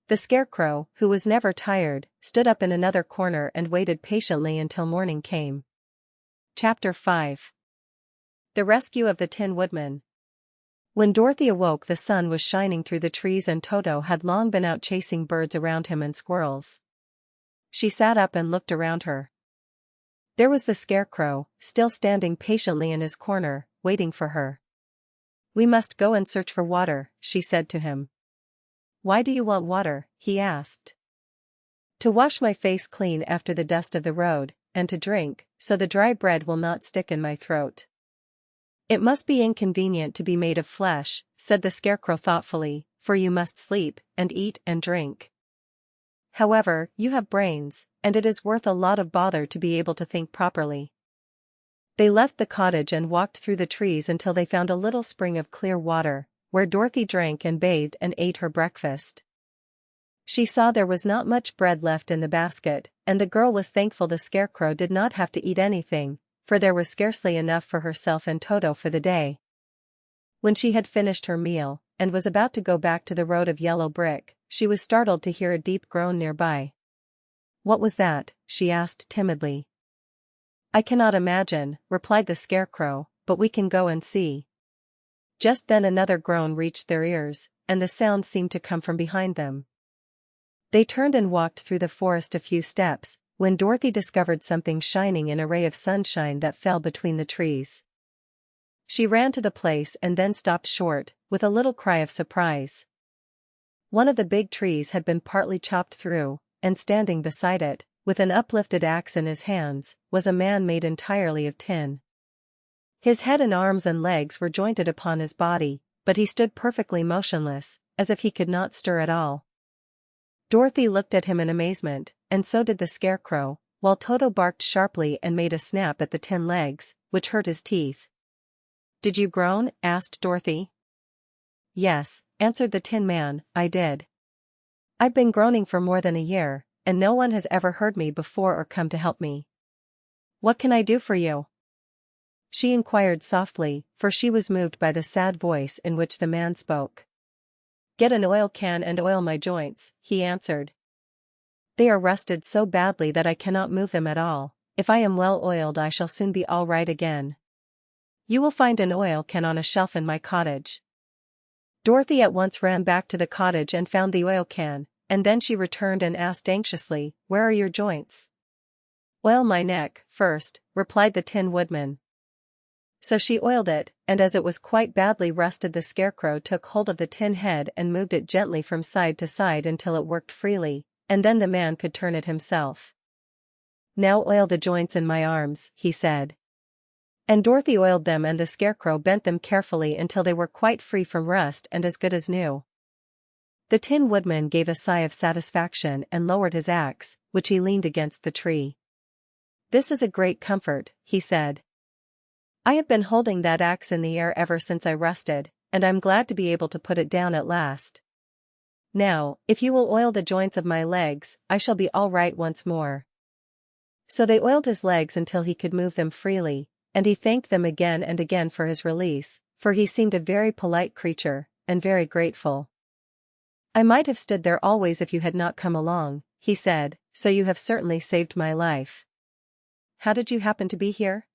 The Scarecrow, who was never tired, stood up in another corner and waited patiently until morning came. Chapter 5. The Rescue of the Tin Woodman. When Dorothy awoke, the sun was shining through the trees and Toto had long been out chasing birds around him and squirrels. She sat up and looked around her. There was the Scarecrow, still standing patiently in his corner, waiting for her. We must go and search for water, she said to him. Why do you want water? He asked. To wash my face clean after the dust of the road, and to drink, so the dry bread will not stick in my throat. It must be inconvenient to be made of flesh, said the Scarecrow thoughtfully, for you must sleep, and eat and drink. However, you have brains, and it is worth a lot of bother to be able to think properly. They left the cottage and walked through the trees until they found a little spring of clear water, where Dorothy drank and bathed and ate her breakfast. She saw there was not much bread left in the basket, and the girl was thankful the Scarecrow did not have to eat anything, for there was scarcely enough for herself and Toto for the day. When she had finished her meal, and was about to go back to the road of yellow brick, she was startled to hear a deep groan nearby. What was that? She asked timidly. I cannot imagine, replied the Scarecrow, but we can go and see. Just then another groan reached their ears, and the sound seemed to come from behind them. They turned and walked through the forest a few steps, when Dorothy discovered something shining in a ray of sunshine that fell between the trees. She ran to the place and then stopped short, with a little cry of surprise. One of the big trees had been partly chopped through, and standing beside it, with an uplifted axe in his hands, was a man made entirely of tin. His head and arms and legs were jointed upon his body, but he stood perfectly motionless, as if he could not stir at all. Dorothy looked at him in amazement, and so did the Scarecrow, while Toto barked sharply and made a snap at the tin legs, which hurt his teeth. Did you groan? Asked Dorothy. Yes, answered the Tin Man, I did. I've been groaning for more than a year, and no one has ever heard me before or come to help me. What can I do for you? She inquired softly, for she was moved by the sad voice in which the man spoke. Get an oil can and oil my joints, he answered. They are rusted so badly that I cannot move them at all. If I am well oiled I shall soon be all right again. You will find an oil can on a shelf in my cottage. Dorothy at once ran back to the cottage and found the oil can, and then she returned and asked anxiously, Where are your joints? Oil my neck, first, replied the Tin Woodman. So she oiled it, and as it was quite badly rusted the Scarecrow took hold of the tin head and moved it gently from side to side until it worked freely, and then the man could turn it himself. Now oil the joints in my arms, he said. And Dorothy oiled them and the Scarecrow bent them carefully until they were quite free from rust and as good as new. The Tin Woodman gave a sigh of satisfaction and lowered his axe, which he leaned against the tree. This is a great comfort, he said. I have been holding that axe in the air ever since I rusted, and I'm glad to be able to put it down at last. Now, if you will oil the joints of my legs, I shall be all right once more. So they oiled his legs until he could move them freely, and he thanked them again and again for his release, for he seemed a very polite creature, and very grateful. I might have stood there always if you had not come along, he said, so you have certainly saved my life. How did you happen to be here?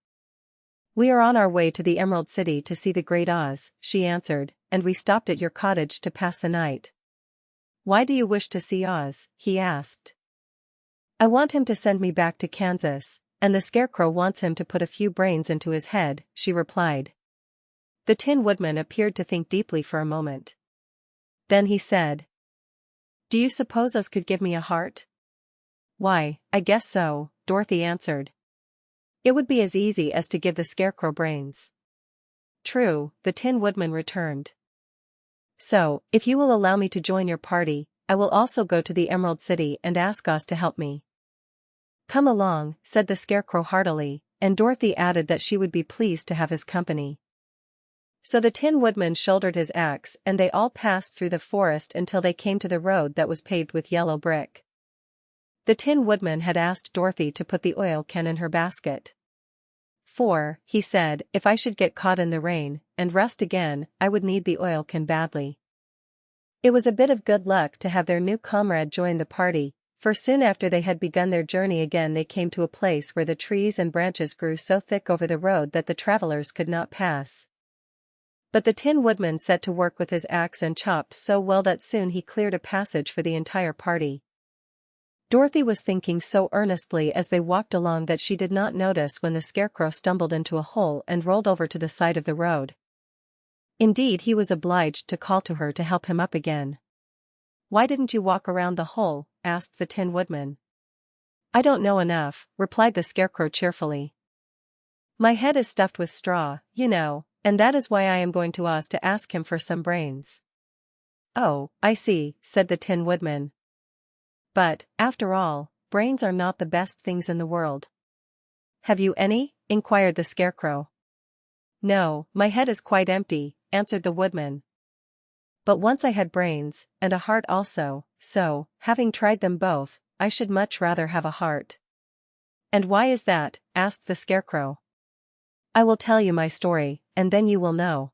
We are on our way to the Emerald City to see the Great Oz, she answered, and we stopped at your cottage to pass the night. Why do you wish to see Oz? He asked. I want him to send me back to Kansas, and the Scarecrow wants him to put a few brains into his head, she replied. The Tin Woodman appeared to think deeply for a moment. Then he said, Do you suppose Oz could give me a heart? Why, I guess so, Dorothy answered. It would be as easy as to give the Scarecrow brains. True, the Tin Woodman returned. So, if you will allow me to join your party, I will also go to the Emerald City and ask Oz to help me. "Come along," said the Scarecrow heartily, and Dorothy added that she would be pleased to have his company. So the Tin Woodman shouldered his axe and they all passed through the forest until they came to the road that was paved with yellow brick. The Tin Woodman had asked Dorothy to put the oil can in her basket. "For," he said, "if I should get caught in the rain and rust again, I would need the oil can badly." It was a bit of good luck to have their new comrade join the party, for soon after they had begun their journey again they came to a place where the trees and branches grew so thick over the road that the travelers could not pass. But the Tin Woodman set to work with his axe and chopped so well that soon he cleared a passage for the entire party. Dorothy was thinking so earnestly as they walked along that she did not notice when the Scarecrow stumbled into a hole and rolled over to the side of the road. Indeed, he was obliged to call to her to help him up again. "Why didn't you walk around the hole?" asked the Tin Woodman. "I don't know enough," replied the Scarecrow cheerfully. "My head is stuffed with straw, you know, and that is why I am going to Oz to ask him for some brains." "Oh, I see," said the Tin Woodman. "But, after all, brains are not the best things in the world." "Have you any?" inquired the Scarecrow. "No, my head is quite empty," answered the Woodman. "But once I had brains, and a heart also, so, having tried them both, I should much rather have a heart." "And why is that?" asked the Scarecrow. "I will tell you my story, and then you will know."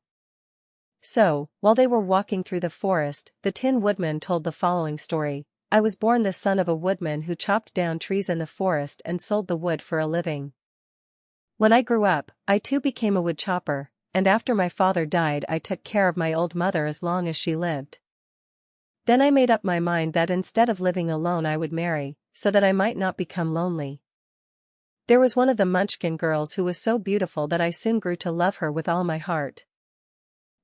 So, while they were walking through the forest, the Tin Woodman told the following story. "I was born the son of a woodman who chopped down trees in the forest and sold the wood for a living. When I grew up, I too became a wood chopper, and after my father died I took care of my old mother as long as she lived. Then I made up my mind that instead of living alone I would marry, so that I might not become lonely. There was one of the Munchkin girls who was so beautiful that I soon grew to love her with all my heart.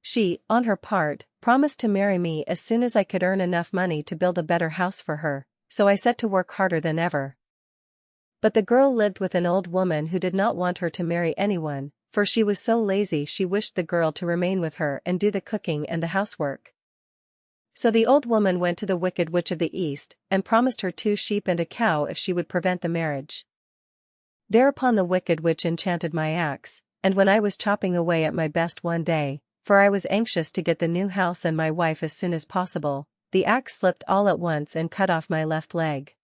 She, on her part, promised to marry me as soon as I could earn enough money to build a better house for her, so I set to work harder than ever. But the girl lived with an old woman who did not want her to marry anyone, for she was so lazy she wished the girl to remain with her and do the cooking and the housework. So the old woman went to the Wicked Witch of the East, and promised her 2 sheep and a cow if she would prevent the marriage. Thereupon the Wicked Witch enchanted my axe, and when I was chopping away at my best one day, for I was anxious to get the new house and my wife as soon as possible, the axe slipped all at once and cut off my left leg.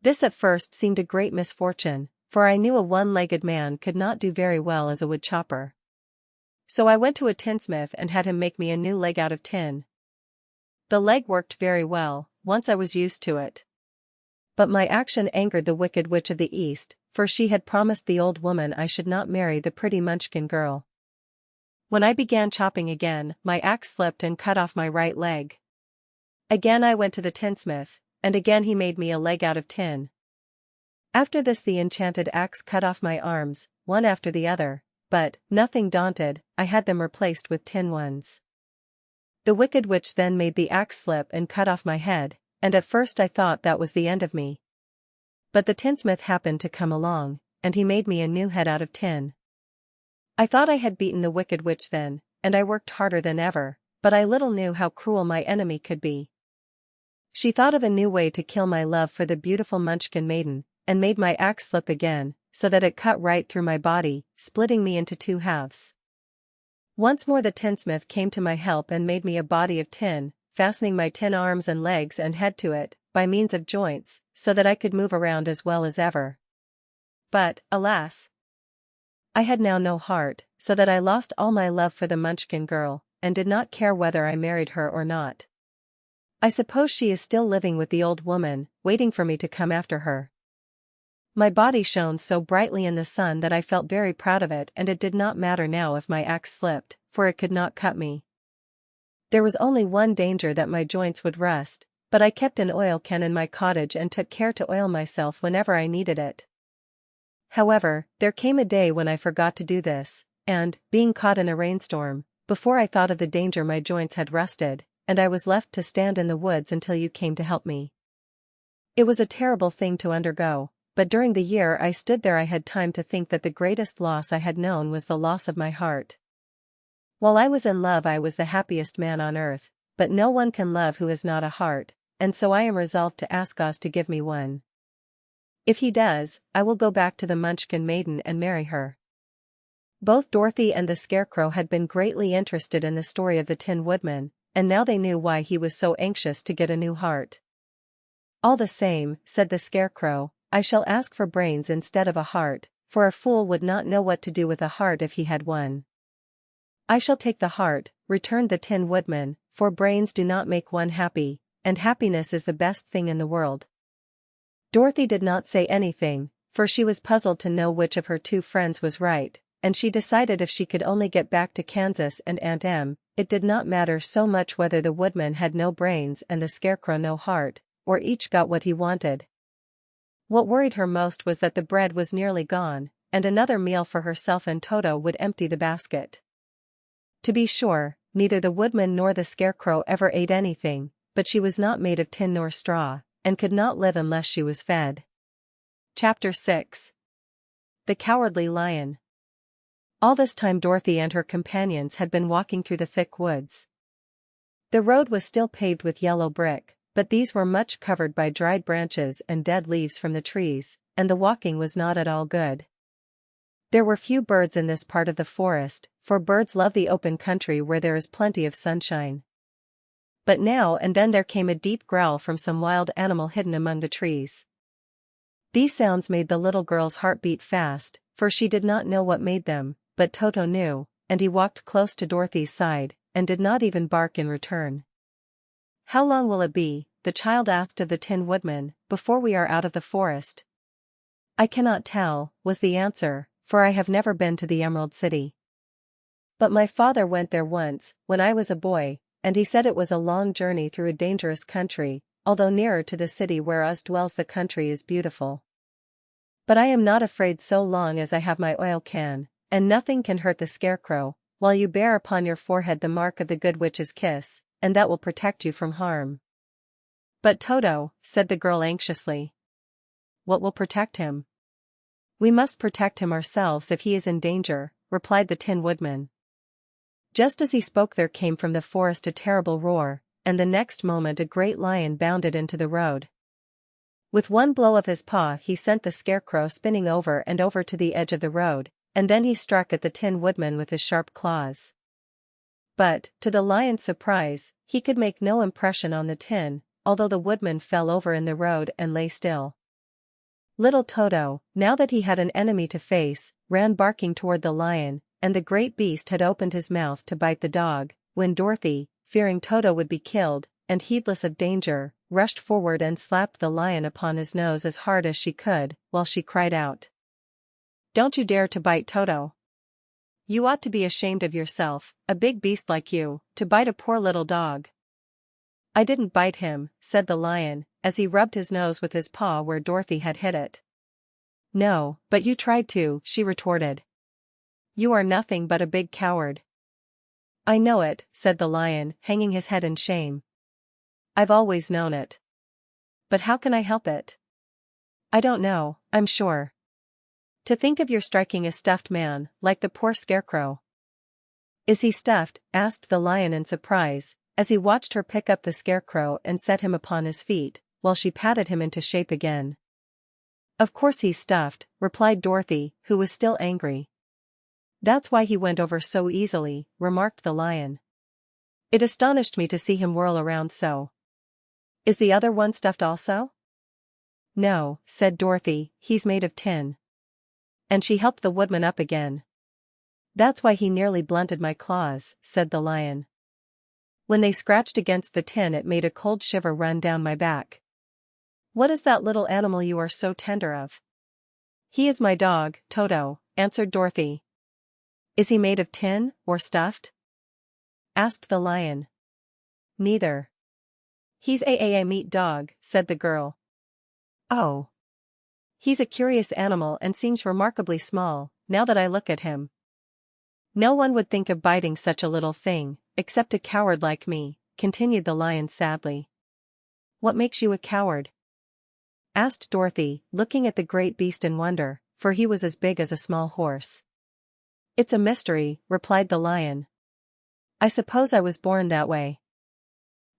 This at first seemed a great misfortune, for I knew a one-legged man could not do very well as a wood chopper. So I went to a tinsmith and had him make me a new leg out of tin. The leg worked very well, once I was used to it. But my action angered the Wicked Witch of the East, for she had promised the old woman I should not marry the pretty Munchkin girl. When I began chopping again, my axe slipped and cut off my right leg. Again I went to the tinsmith, and again he made me a leg out of tin. After this the enchanted axe cut off my arms, one after the other, but, nothing daunted, I had them replaced with tin ones. The Wicked Witch then made the axe slip and cut off my head, and at first I thought that was the end of me. But the tinsmith happened to come along, and he made me a new head out of tin. I thought I had beaten the Wicked Witch then, and I worked harder than ever, but I little knew how cruel my enemy could be. She thought of a new way to kill my love for the beautiful Munchkin maiden, and made my axe slip again, so that it cut right through my body, splitting me into 2 halves. Once more the tinsmith came to my help and made me a body of tin, fastening my tin arms and legs and head to it, by means of joints, so that I could move around as well as ever. But, alas! I had now no heart, so that I lost all my love for the Munchkin girl, and did not care whether I married her or not. I suppose she is still living with the old woman, waiting for me to come after her. My body shone so brightly in the sun that I felt very proud of it, and it did not matter now if my axe slipped, for it could not cut me. There was only one danger, that my joints would rust, but I kept an oil can in my cottage and took care to oil myself whenever I needed it. However, there came a day when I forgot to do this, and, being caught in a rainstorm, before I thought of the danger my joints had rusted, and I was left to stand in the woods until you came to help me. It was a terrible thing to undergo, but during the year I stood there I had time to think that the greatest loss I had known was the loss of my heart. While I was in love I was the happiest man on earth, but no one can love who has not a heart, and so I am resolved to ask Oz to give me one. If he does, I will go back to the Munchkin maiden and marry her. Both Dorothy and the Scarecrow had been greatly interested in the story of the Tin Woodman, and now they knew why he was so anxious to get a new heart. All the same, said the Scarecrow, I shall ask for brains instead of a heart, for a fool would not know what to do with a heart if he had one. I shall take the heart, returned the Tin Woodman, for brains do not make one happy, and happiness is the best thing in the world. Dorothy did not say anything, for she was puzzled to know which of her two friends was right, and she decided if she could only get back to Kansas and Aunt Em, it did not matter so much whether the Woodman had no brains and the Scarecrow no heart, or each got what he wanted. What worried her most was that the bread was nearly gone, and another meal for herself and Toto would empty the basket. To be sure, neither the Woodman nor the Scarecrow ever ate anything, but she was not made of tin nor straw, and could not live unless she was fed. Chapter 6. The Cowardly Lion. All this time Dorothy and her companions had been walking through the thick woods. The road was still paved with yellow brick, but these were much covered by dried branches and dead leaves from the trees, and the walking was not at all good. There were few birds in this part of the forest, for birds love the open country where there is plenty of sunshine. But now and then there came a deep growl from some wild animal hidden among the trees. These sounds made the little girl's heart beat fast, for she did not know what made them, but Toto knew, and he walked close to Dorothy's side, and did not even bark in return. How long will it be, the child asked of the Tin Woodman, before we are out of the forest? I cannot tell, was the answer, for I have never been to the Emerald City. But my father went there once, when I was a boy, and he said it was a long journey through a dangerous country, although nearer to the city whereas dwells the country is beautiful. But I am not afraid so long as I have my oil can, and nothing can hurt the Scarecrow, while you bear upon your forehead the mark of the Good Witch's kiss, and that will protect you from harm. But Toto, said the girl anxiously. What will protect him? We must protect him ourselves if he is in danger, replied the Tin Woodman. Just as he spoke there came from the forest a terrible roar, and the next moment a great lion bounded into the road. With one blow of his paw he sent the Scarecrow spinning over and over to the edge of the road, and then he struck at the Tin Woodman with his sharp claws. But, to the lion's surprise, he could make no impression on the tin, although the Woodman fell over in the road and lay still. Little Toto, now that he had an enemy to face, ran barking toward the lion, and the great beast had opened his mouth to bite the dog, when Dorothy, fearing Toto would be killed, and heedless of danger, rushed forward and slapped the lion upon his nose as hard as she could, while she cried out. Don't you dare to bite Toto. You ought to be ashamed of yourself, a big beast like you, to bite a poor little dog. I didn't bite him, said the lion, as he rubbed his nose with his paw where Dorothy had hit it. No, but you tried to, she retorted. You are nothing but a big coward. I know it, said the lion, hanging his head in shame. I've always known it. But how can I help it? I don't know, I'm sure. To think of your striking a stuffed man, like the poor Scarecrow. Is he stuffed? Asked the lion in surprise, as he watched her pick up the Scarecrow and set him upon his feet, while she patted him into shape again. Of course he's stuffed, replied Dorothy, who was still angry. That's why he went over so easily, remarked the lion. It astonished me to see him whirl around so. Is the other one stuffed also? No, said Dorothy, he's made of tin. And she helped the Woodman up again. That's why he nearly blunted my claws, said the lion. When they scratched against the tin it made a cold shiver run down my back. What is that little animal you are so tender of? He is my dog, Toto, answered Dorothy. Is he made of tin, or stuffed? Asked the lion. Neither. He's a meat dog, said the girl. Oh. He's a curious animal and seems remarkably small, now that I look at him. No one would think of biting such a little thing, except a coward like me, continued the lion sadly. What makes you a coward? Asked Dorothy, looking at the great beast in wonder, for he was as big as a small horse. It's a mystery, replied the lion. I suppose I was born that way.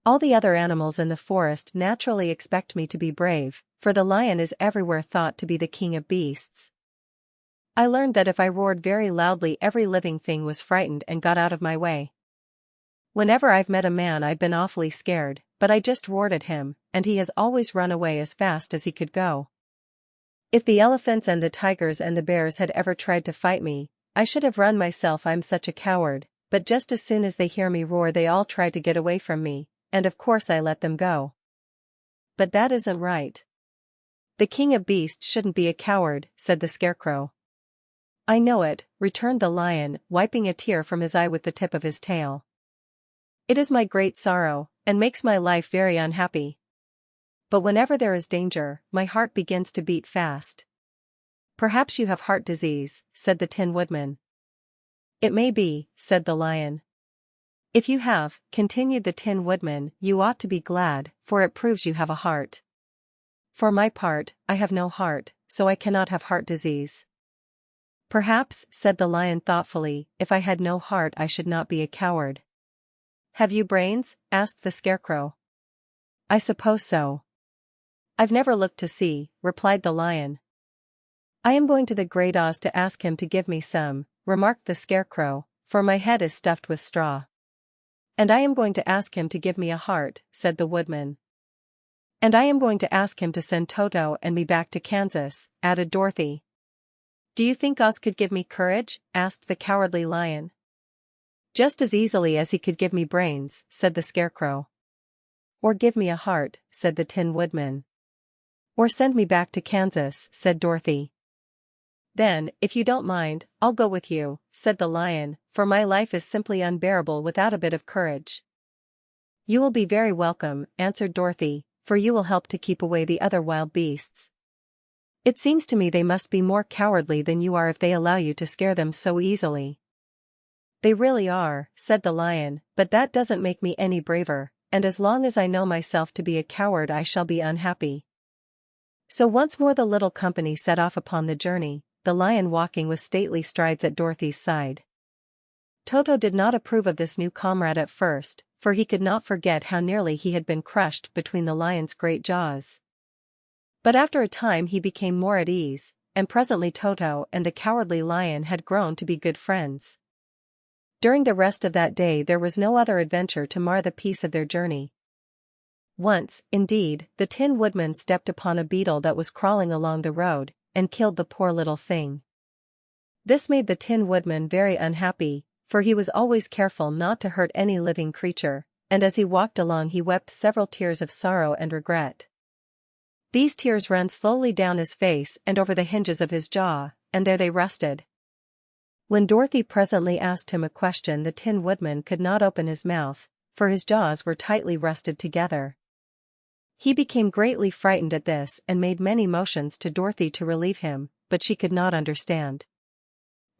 All the other animals in the forest naturally expect me to be brave, for the lion is everywhere thought to be the king of beasts. I learned that if I roared very loudly every living thing was frightened and got out of my way. Whenever I've met a man I've been awfully scared, but I just roared at him, and he has always run away as fast as he could go. If the elephants and the tigers and the bears had ever tried to fight me, I should have run myself. I'm such a coward, but just as soon as they hear me roar they all try to get away from me, and of course I let them go. But that isn't right. The king of beasts shouldn't be a coward, said the Scarecrow. I know it, returned the lion, wiping a tear from his eye with the tip of his tail. It is my great sorrow, and makes my life very unhappy. But whenever there is danger, my heart begins to beat fast. Perhaps you have heart disease, said the Tin Woodman. It may be, said the lion. If you have, continued the Tin Woodman, you ought to be glad, for it proves you have a heart. For my part, I have no heart, so I cannot have heart disease. Perhaps, said the lion thoughtfully, if I had no heart I should not be a coward. Have you brains? Asked the Scarecrow. I suppose so. I've never looked to see, replied the lion. I am going to the Great Oz to ask him to give me some, remarked the Scarecrow, for my head is stuffed with straw. And I am going to ask him to give me a heart, said the Woodman. And I am going to ask him to send Toto and me back to Kansas, added Dorothy. Do you think Oz could give me courage? Asked the Cowardly Lion. Just as easily as he could give me brains, said the Scarecrow. Or give me a heart, said the Tin Woodman. Or send me back to Kansas, said Dorothy. Then, if you don't mind, I'll go with you, said the lion, for my life is simply unbearable without a bit of courage. You will be very welcome, answered Dorothy, for you will help to keep away the other wild beasts. It seems to me they must be more cowardly than you are if they allow you to scare them so easily. They really are, said the lion, but that doesn't make me any braver, and as long as I know myself to be a coward I shall be unhappy. So once more the little company set off upon the journey, the lion walking with stately strides at Dorothy's side. Toto did not approve of this new comrade at first, for he could not forget how nearly he had been crushed between the lion's great jaws. But after a time he became more at ease, and presently Toto and the Cowardly Lion had grown to be good friends. During the rest of that day there was no other adventure to mar the peace of their journey. Once, indeed, the Tin Woodman stepped upon a beetle that was crawling along the road, and killed the poor little thing. This made the Tin Woodman very unhappy, for he was always careful not to hurt any living creature, and as he walked along he wept several tears of sorrow and regret. These tears ran slowly down his face and over the hinges of his jaw, and there they rested. When Dorothy presently asked him a question the Tin Woodman could not open his mouth, for his jaws were tightly rusted together. He became greatly frightened at this and made many motions to Dorothy to relieve him, but she could not understand.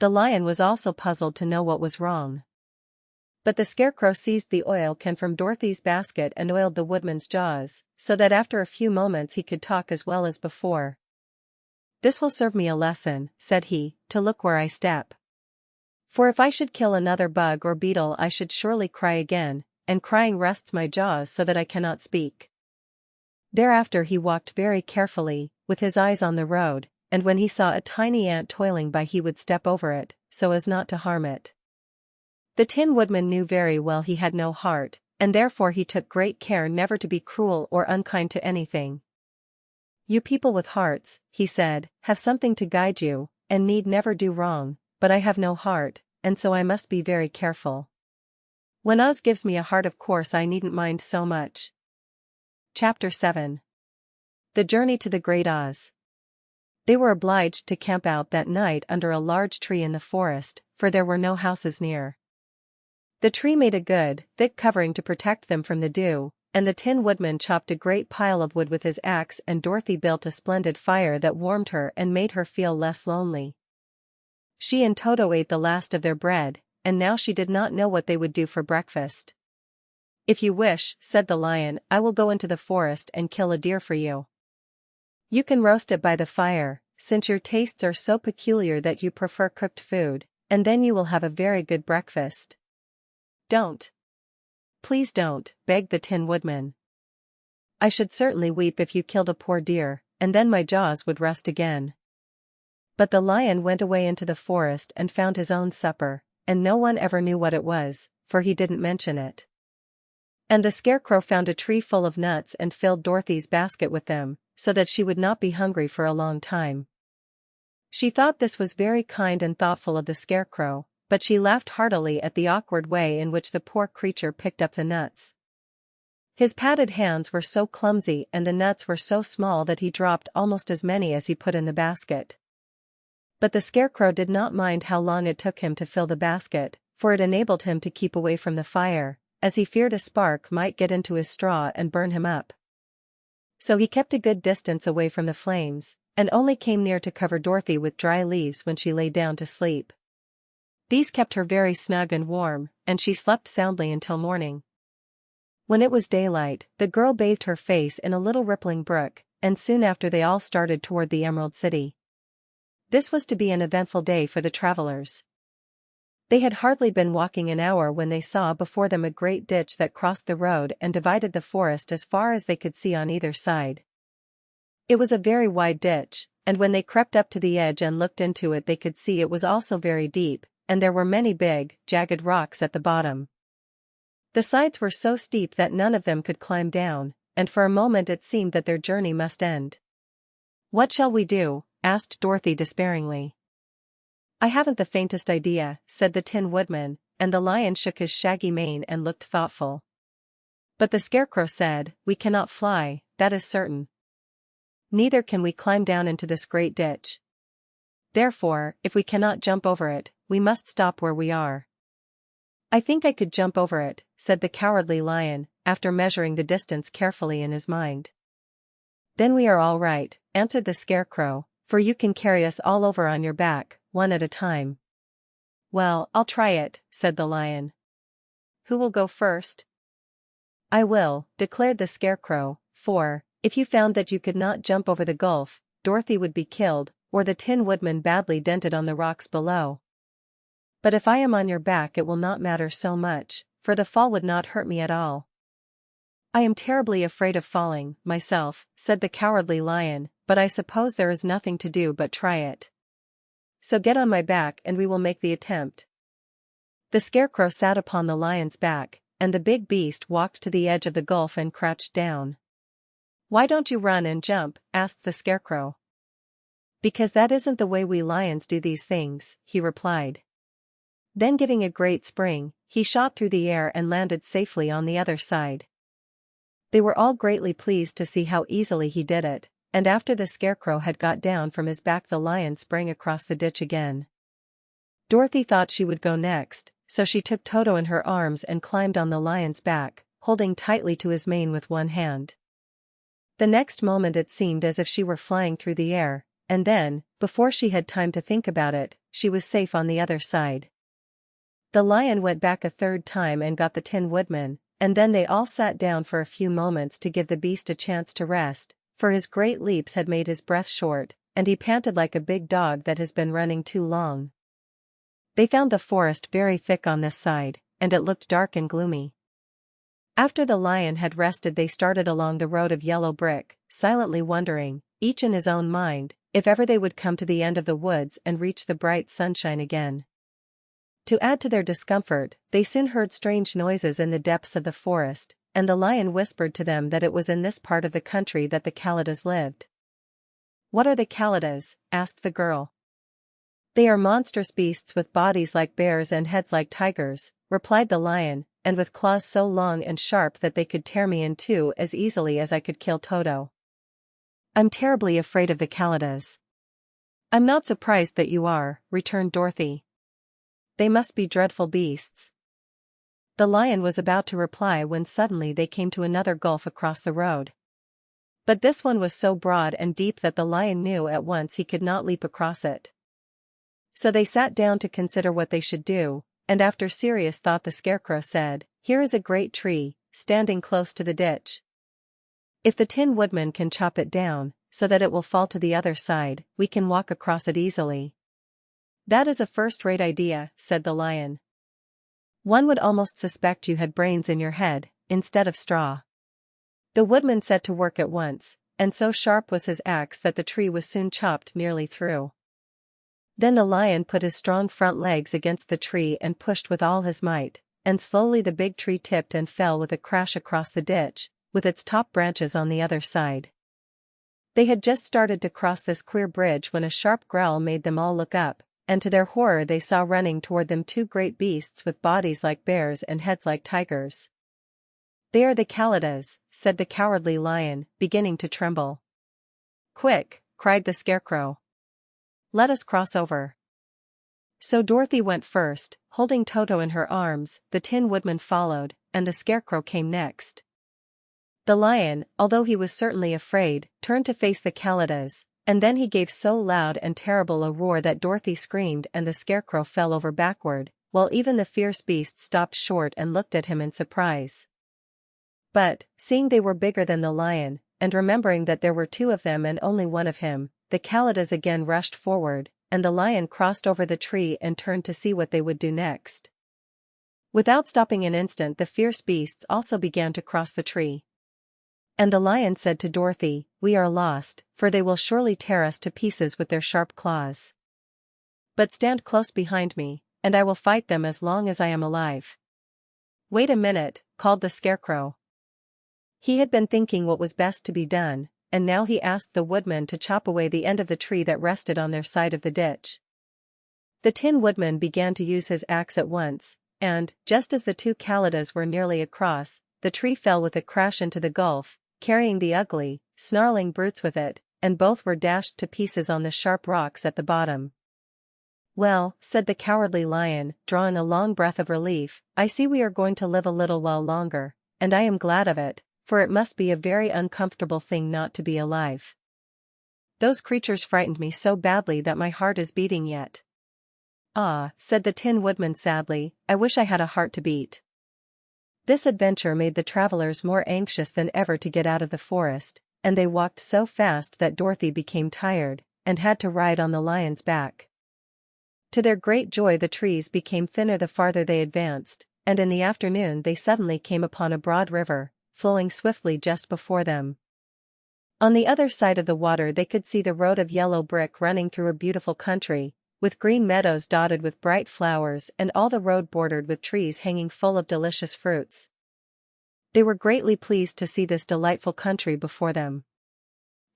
The lion was also puzzled to know what was wrong. But the Scarecrow seized the oil can from Dorothy's basket and oiled the Woodman's jaws, so that after a few moments he could talk as well as before. This will serve me a lesson, said he, to look where I step. For if I should kill another bug or beetle I should surely cry again, and crying rests my jaws so that I cannot speak. Thereafter he walked very carefully, with his eyes on the road, and when he saw a tiny ant toiling by he would step over it, so as not to harm it. The Tin Woodman knew very well he had no heart, and therefore he took great care never to be cruel or unkind to anything. You people with hearts, he said, have something to guide you, and need never do wrong, but I have no heart, and so I must be very careful. When Oz gives me a heart of course I needn't mind so much. Chapter 7. The Journey to the Great Oz. They were obliged to camp out that night under a large tree in the forest, for there were no houses near. The tree made a good, thick covering to protect them from the dew, and the Tin Woodman chopped a great pile of wood with his axe and Dorothy built a splendid fire that warmed her and made her feel less lonely. She and Toto ate the last of their bread, and now she did not know what they would do for breakfast. If you wish, said the lion, I will go into the forest and kill a deer for you. You can roast it by the fire, since your tastes are so peculiar that you prefer cooked food, and then you will have a very good breakfast. Don't. Please don't, begged the Tin Woodman. I should certainly weep if you killed a poor deer, and then my jaws would rest again. But the lion went away into the forest and found his own supper, and no one ever knew what it was, for he didn't mention it. And the Scarecrow found a tree full of nuts and filled Dorothy's basket with them, so that she would not be hungry for a long time. She thought this was very kind and thoughtful of the Scarecrow, but she laughed heartily at the awkward way in which the poor creature picked up the nuts. His padded hands were so clumsy and the nuts were so small that he dropped almost as many as he put in the basket. But the Scarecrow did not mind how long it took him to fill the basket, for it enabled him to keep away from the fire, as he feared a spark might get into his straw and burn him up. So he kept a good distance away from the flames, and only came near to cover Dorothy with dry leaves when she lay down to sleep. These kept her very snug and warm, and she slept soundly until morning. When it was daylight, the girl bathed her face in a little rippling brook, and soon after they all started toward the Emerald City. This was to be an eventful day for the travelers. They had hardly been walking an hour when they saw before them a great ditch that crossed the road and divided the forest as far as they could see on either side. It was a very wide ditch, and when they crept up to the edge and looked into it they could see it was also very deep, and there were many big, jagged rocks at the bottom. The sides were so steep that none of them could climb down, and for a moment it seemed that their journey must end. "What shall we do?" asked Dorothy despairingly. "I haven't the faintest idea," said the Tin Woodman, and the lion shook his shaggy mane and looked thoughtful. But the Scarecrow said, "We cannot fly, that is certain. Neither can we climb down into this great ditch. Therefore, if we cannot jump over it, we must stop where we are." "I think I could jump over it," said the Cowardly Lion, after measuring the distance carefully in his mind. "Then we are all right," answered the Scarecrow, "for you can carry us all over on your back, one at a time." "Well, I'll try it," said the lion. "Who will go first?" "I will," declared the Scarecrow, "for, if you found that you could not jump over the gulf, Dorothy would be killed, or the Tin Woodman badly dented on the rocks below. But if I am on your back it will not matter so much, for the fall would not hurt me at all." "I am terribly afraid of falling, myself," said the Cowardly Lion, "but I suppose there is nothing to do but try it. So get on my back and we will make the attempt." The Scarecrow sat upon the lion's back, and the big beast walked to the edge of the gulf and crouched down. "Why don't you run and jump?" asked the Scarecrow. "Because that isn't the way we lions do these things," he replied. Then giving a great spring, he shot through the air and landed safely on the other side. They were all greatly pleased to see how easily he did it, and after the Scarecrow had got down from his back the lion sprang across the ditch again. Dorothy thought she would go next, so she took Toto in her arms and climbed on the lion's back, holding tightly to his mane with one hand. The next moment it seemed as if she were flying through the air, and then, before she had time to think about it, she was safe on the other side. The lion went back a third time and got the Tin Woodman, and then they all sat down for a few moments to give the beast a chance to rest, for his great leaps had made his breath short, and he panted like a big dog that has been running too long. They found the forest very thick on this side, and it looked dark and gloomy. After the lion had rested they started along the road of yellow brick, silently wondering, each in his own mind, if ever they would come to the end of the woods and reach the bright sunshine again. To add to their discomfort, they soon heard strange noises in the depths of the forest, and the lion whispered to them that it was in this part of the country that the Kalidas lived. "What are the Kalidas?" asked the girl. "They are monstrous beasts with bodies like bears and heads like tigers," replied the lion, "and with claws so long and sharp that they could tear me in two as easily as I could kill Toto. I'm terribly afraid of the Kalidas." "I'm not surprised that you are," returned Dorothy. "They must be dreadful beasts." The lion was about to reply when suddenly they came to another gulf across the road. But this one was so broad and deep that the lion knew at once he could not leap across it. So they sat down to consider what they should do, and after serious thought the Scarecrow said, "Here is a great tree, standing close to the ditch. If the Tin Woodman can chop it down, so that it will fall to the other side, we can walk across it easily." "That is a first-rate idea," said the lion. "One would almost suspect you had brains in your head, instead of straw." The Woodman set to work at once, and so sharp was his axe that the tree was soon chopped nearly through. Then the lion put his strong front legs against the tree and pushed with all his might, and slowly the big tree tipped and fell with a crash across the ditch, with its top branches on the other side. They had just started to cross this queer bridge when a sharp growl made them all look up, and to their horror they saw running toward them two great beasts with bodies like bears and heads like tigers. "They are the Kalidas," said the Cowardly Lion, beginning to tremble. "Quick!" cried the Scarecrow. "Let us cross over." So Dorothy went first, holding Toto in her arms, the Tin Woodman followed, and the Scarecrow came next. The lion, although he was certainly afraid, turned to face the Kalidas, and then he gave so loud and terrible a roar that Dorothy screamed and the Scarecrow fell over backward, while even the fierce beast stopped short and looked at him in surprise. But, seeing they were bigger than the lion, and remembering that there were two of them and only one of him, the Kalidas again rushed forward, and the lion crossed over the tree and turned to see what they would do next. Without stopping an instant, the fierce beasts also began to cross the tree. And the lion said to Dorothy, "We are lost, for they will surely tear us to pieces with their sharp claws. But stand close behind me, and I will fight them as long as I am alive." "Wait a minute," called the Scarecrow. He had been thinking what was best to be done, and now he asked the Woodman to chop away the end of the tree that rested on their side of the ditch. The Tin Woodman began to use his axe at once, and, just as the two Kalidas were nearly across, the tree fell with a crash into the gulf, carrying the ugly, snarling brutes with it, and both were dashed to pieces on the sharp rocks at the bottom. "Well," said the Cowardly Lion, drawing a long breath of relief, "I see we are going to live a little while longer, and I am glad of it, for it must be a very uncomfortable thing not to be alive. Those creatures frightened me so badly that my heart is beating yet." "Ah," said the Tin Woodman sadly, "I wish I had a heart to beat." This adventure made the travelers more anxious than ever to get out of the forest, and they walked so fast that Dorothy became tired, and had to ride on the lion's back. To their great joy the trees became thinner the farther they advanced, and in the afternoon they suddenly came upon a broad river, flowing swiftly just before them. On the other side of the water they could see the road of yellow brick running through a beautiful country, with green meadows dotted with bright flowers and all the road bordered with trees hanging full of delicious fruits. They were greatly pleased to see this delightful country before them.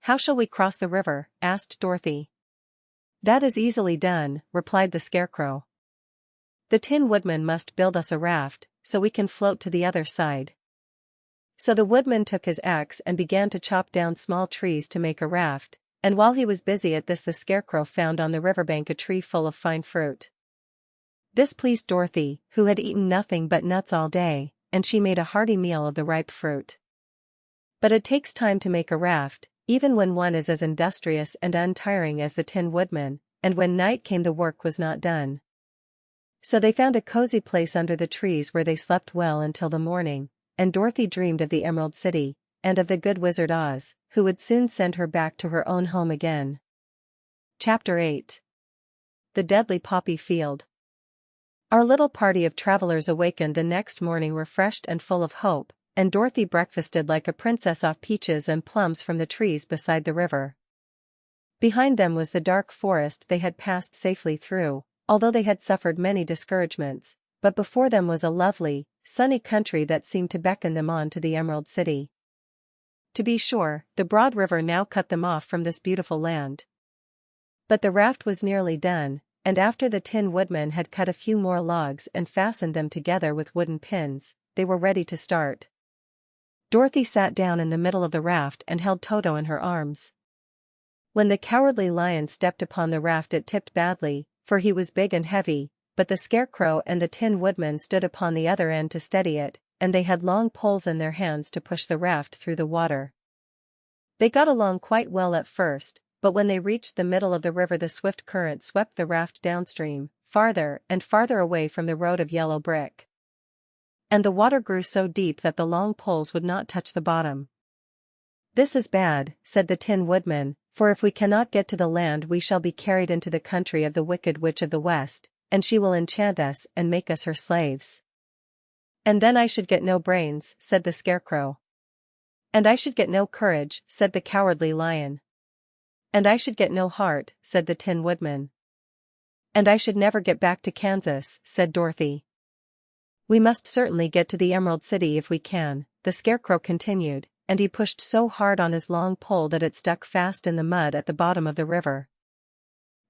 "How shall we cross the river?" asked Dorothy. "That is easily done," replied the Scarecrow. "The Tin Woodman must build us a raft, so we can float to the other side." So the Woodman took his axe and began to chop down small trees to make a raft, and while he was busy at this the Scarecrow found on the riverbank a tree full of fine fruit. This pleased Dorothy, who had eaten nothing but nuts all day, and she made a hearty meal of the ripe fruit. But it takes time to make a raft, even when one is as industrious and untiring as the Tin Woodman, and when night came the work was not done. So they found a cozy place under the trees where they slept well until the morning, and Dorothy dreamed of the Emerald City, and of the good Wizard Oz, who would soon send her back to her own home again. Chapter 8. The Deadly Poppy Field. Our little party of travelers awakened the next morning refreshed and full of hope, and Dorothy breakfasted like a princess off peaches and plums from the trees beside the river. Behind them was the dark forest they had passed safely through, although they had suffered many discouragements, but before them was a lovely, sunny country that seemed to beckon them on to the Emerald City. To be sure, the broad river now cut them off from this beautiful land. But the raft was nearly done, and after the Tin Woodman had cut a few more logs and fastened them together with wooden pins, they were ready to start. Dorothy sat down in the middle of the raft and held Toto in her arms. When the Cowardly Lion stepped upon the raft it tipped badly, for he was big and heavy, but the Scarecrow and the Tin Woodman stood upon the other end to steady it, and they had long poles in their hands to push the raft through the water. They got along quite well at first, but when they reached the middle of the river the swift current swept the raft downstream, farther and farther away from the road of yellow brick. And the water grew so deep that the long poles would not touch the bottom. "This is bad," said the Tin Woodman, "for if we cannot get to the land we shall be carried into the country of the Wicked Witch of the West, and she will enchant us and make us her slaves." "And then I should get no brains," said the Scarecrow. "And I should get no courage," said the Cowardly Lion. "And I should get no heart," said the Tin Woodman. "And I should never get back to Kansas," said Dorothy. "We must certainly get to the Emerald City if we can," the Scarecrow continued, and he pushed so hard on his long pole that it stuck fast in the mud at the bottom of the river.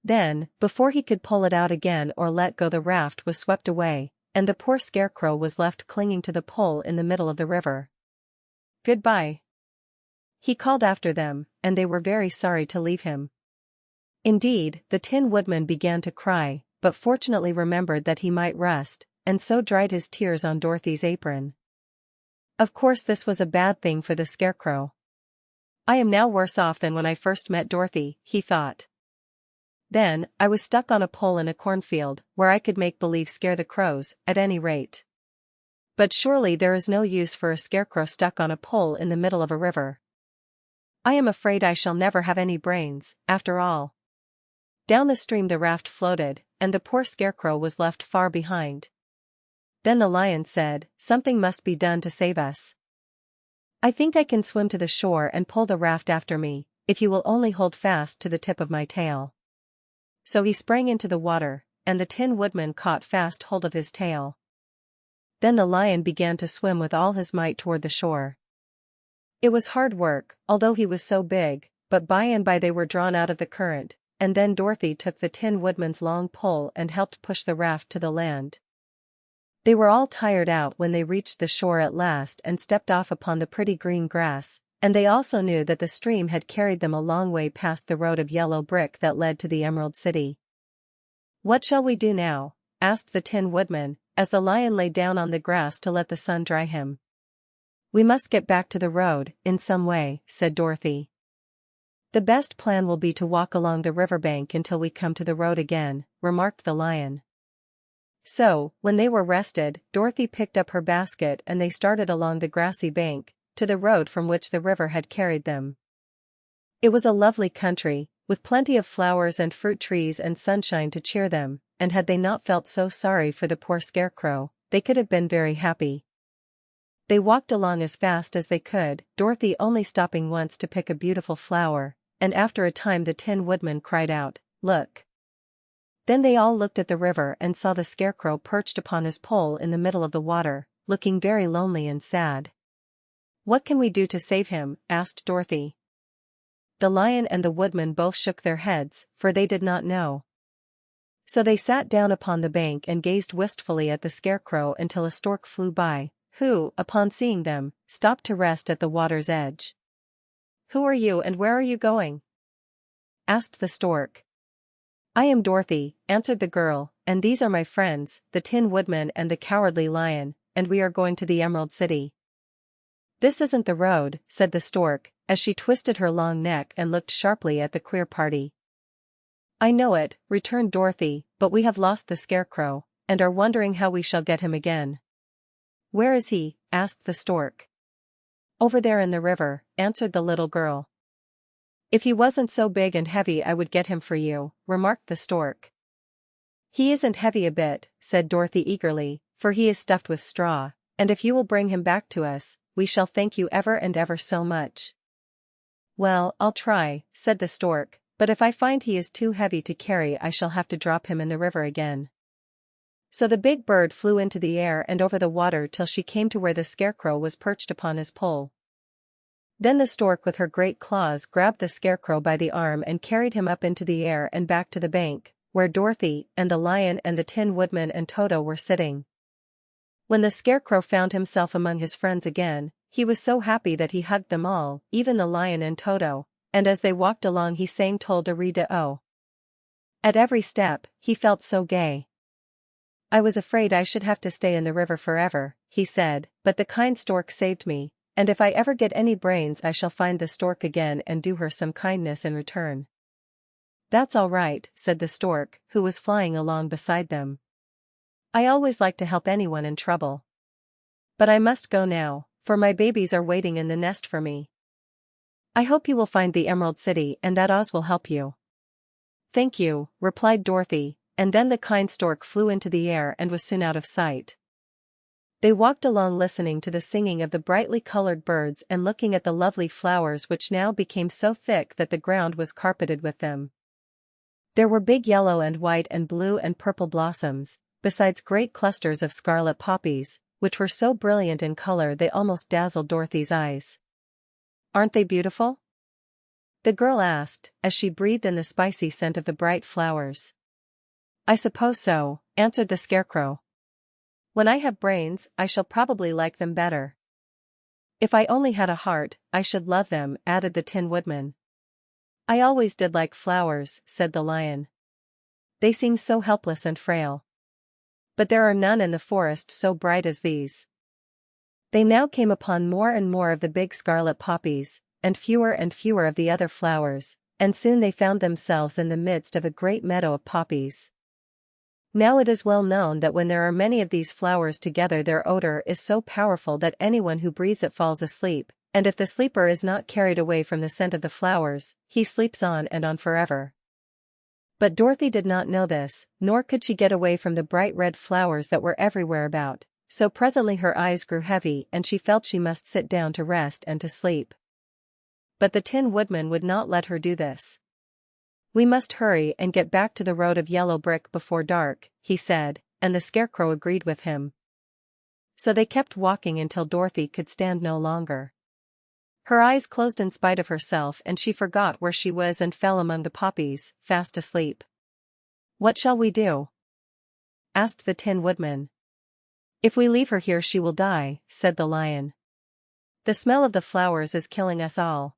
Then, before he could pull it out again or let go, the raft was swept away, and the poor Scarecrow was left clinging to the pole in the middle of the river. "Goodbye," he called after them, and they were very sorry to leave him. Indeed, the Tin Woodman began to cry, but fortunately remembered that he might rest, and so dried his tears on Dorothy's apron. Of course this was a bad thing for the Scarecrow. "I am now worse off than when I first met Dorothy," he thought. "Then, I was stuck on a pole in a cornfield, where I could make believe scare the crows, at any rate. But surely there is no use for a Scarecrow stuck on a pole in the middle of a river. I am afraid I shall never have any brains, after all." Down the stream the raft floated, and the poor Scarecrow was left far behind. Then the Lion said, "Something must be done to save us. I think I can swim to the shore and pull the raft after me, if you will only hold fast to the tip of my tail." So he sprang into the water, and the Tin Woodman caught fast hold of his tail. Then the Lion began to swim with all his might toward the shore. It was hard work, although he was so big, but by and by they were drawn out of the current, and then Dorothy took the Tin Woodman's long pole and helped push the raft to the land. They were all tired out when they reached the shore at last and stepped off upon the pretty green grass, and they also knew that the stream had carried them a long way past the road of yellow brick that led to the Emerald City. "What shall we do now?" asked the Tin Woodman, as the Lion lay down on the grass to let the sun dry him. "We must get back to the road, in some way," said Dorothy. "The best plan will be to walk along the riverbank until we come to the road again," remarked the Lion. So, when they were rested, Dorothy picked up her basket and they started along the grassy bank, to the road from which the river had carried them. It was a lovely country, with plenty of flowers and fruit trees and sunshine to cheer them, and had they not felt so sorry for the poor Scarecrow, they could have been very happy. They walked along as fast as they could, Dorothy only stopping once to pick a beautiful flower, and after a time the Tin Woodman cried out, "Look!" Then they all looked at the river and saw the Scarecrow perched upon his pole in the middle of the water, looking very lonely and sad. "What can we do to save him?" asked Dorothy. The Lion and the Woodman both shook their heads, for they did not know. So they sat down upon the bank and gazed wistfully at the Scarecrow until a stork flew by, who, upon seeing them, stopped to rest at the water's edge. "Who are you and where are you going?" asked the stork. "I am Dorothy," answered the girl, "and these are my friends, the Tin Woodman and the Cowardly Lion, and we are going to the Emerald City." "This isn't the road," said the stork, as she twisted her long neck and looked sharply at the queer party. "I know it," returned Dorothy, "but we have lost the Scarecrow, and are wondering how we shall get him again." "Where is he?" asked the stork. "Over there in the river," answered the little girl. "If he wasn't so big and heavy I would get him for you," remarked the stork. "He isn't heavy a bit," said Dorothy eagerly, "for he is stuffed with straw, and if you will bring him back to us, we shall thank you ever and ever so much." "Well, I'll try," said the stork, "but if I find he is too heavy to carry I shall have to drop him in the river again." So the big bird flew into the air and over the water till she came to where the Scarecrow was perched upon his pole. Then the stork with her great claws grabbed the Scarecrow by the arm and carried him up into the air and back to the bank, where Dorothy and the Lion and the Tin Woodman and Toto were sitting. When the Scarecrow found himself among his friends again, he was so happy that he hugged them all, even the Lion and Toto, and as they walked along he sang "Tol-de-ree-de-o." At every step, he felt so gay. "I was afraid I should have to stay in the river forever," he said, "but the kind stork saved me, and if I ever get any brains I shall find the stork again and do her some kindness in return." "That's all right," said the stork, who was flying along beside them. "I always like to help anyone in trouble. But I must go now, for my babies are waiting in the nest for me. I hope you will find the Emerald City and that Oz will help you." "Thank you," replied Dorothy, and then the kind stork flew into the air and was soon out of sight. They walked along listening to the singing of the brightly colored birds and looking at the lovely flowers which now became so thick that the ground was carpeted with them. There were big yellow and white and blue and purple blossoms, besides great clusters of scarlet poppies, which were so brilliant in color they almost dazzled Dorothy's eyes. "Aren't they beautiful?" the girl asked, as she breathed in the spicy scent of the bright flowers. "I suppose so," answered the Scarecrow. "When I have brains, I shall probably like them better." "If I only had a heart, I should love them," added the Tin Woodman. "I always did like flowers," said the Lion. "They seem so helpless and frail. But there are none in the forest so bright as these." They now came upon more and more of the big scarlet poppies, and fewer of the other flowers, and soon they found themselves in the midst of a great meadow of poppies. Now it is well known that when there are many of these flowers together their odor is so powerful that anyone who breathes it falls asleep, and if the sleeper is not carried away from the scent of the flowers, he sleeps on and on forever. But Dorothy did not know this, nor could she get away from the bright red flowers that were everywhere about, so presently her eyes grew heavy and she felt she must sit down to rest and to sleep. But the Tin Woodman would not let her do this. "We must hurry and get back to the road of yellow brick before dark," he said, and the Scarecrow agreed with him. So they kept walking until Dorothy could stand no longer. Her eyes closed in spite of herself and she forgot where she was and fell among the poppies, fast asleep. "What shall we do?" asked the Tin Woodman. "If we leave her here she will die," said the Lion. "The smell of the flowers is killing us all.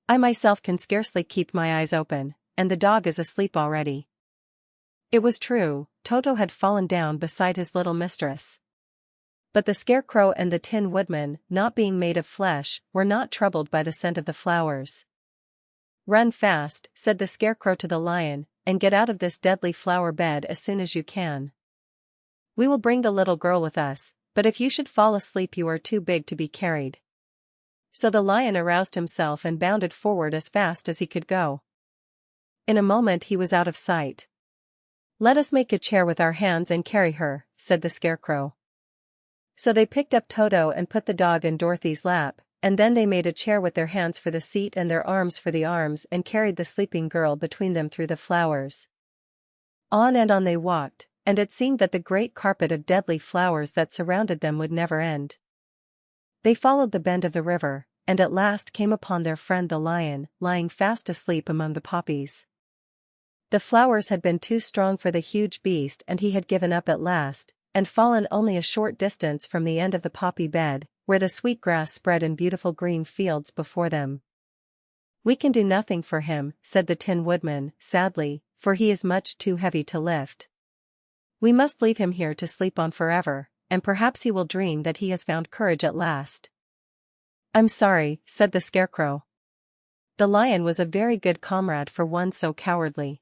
I myself can scarcely keep my eyes open, and the dog is asleep already." It was true, Toto had fallen down beside his little mistress. But the Scarecrow and the Tin Woodman, not being made of flesh, were not troubled by the scent of the flowers. "Run fast," said the Scarecrow to the Lion, "and get out of this deadly flower bed as soon as you can. We will bring the little girl with us, but if you should fall asleep you are too big to be carried." So the Lion aroused himself and bounded forward as fast as he could go. In a moment he was out of sight. "Let us make a chair with our hands and carry her," said the Scarecrow. So they picked up Toto and put the dog in Dorothy's lap, and then they made a chair with their hands for the seat and their arms for the arms and carried the sleeping girl between them through the flowers. On and on they walked, and it seemed that the great carpet of deadly flowers that surrounded them would never end. They followed the bend of the river, and at last came upon their friend the Lion, lying fast asleep among the poppies. The flowers had been too strong for the huge beast and he had given up at last, and fallen only a short distance from the end of the poppy bed, where the sweet grass spread in beautiful green fields before them. "We can do nothing for him," said the Tin Woodman, sadly, "for he is much too heavy to lift. We must leave him here to sleep on forever, and perhaps he will dream that he has found courage at last." "I'm sorry," said the Scarecrow. The Lion was a very good comrade for one so cowardly.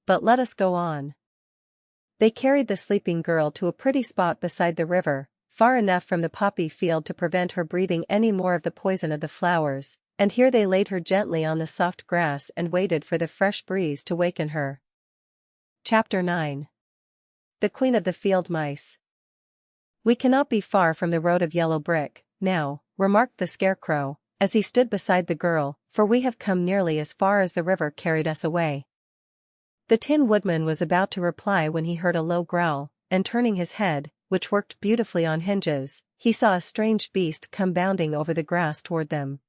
"But let us go on." They carried the sleeping girl to a pretty spot beside the river, far enough from the poppy field to prevent her breathing any more of the poison of the flowers, and here they laid her gently on the soft grass and waited for the fresh breeze to waken her. Chapter 9. The Queen of the Field Mice. "We cannot be far from the road of yellow brick, now," remarked the Scarecrow, as he stood beside the girl, "for we have come nearly as far as the river carried us away." The Tin Woodman was about to reply when he heard a low growl, and turning his head, which worked beautifully on hinges, he saw a strange beast come bounding over the grass toward them.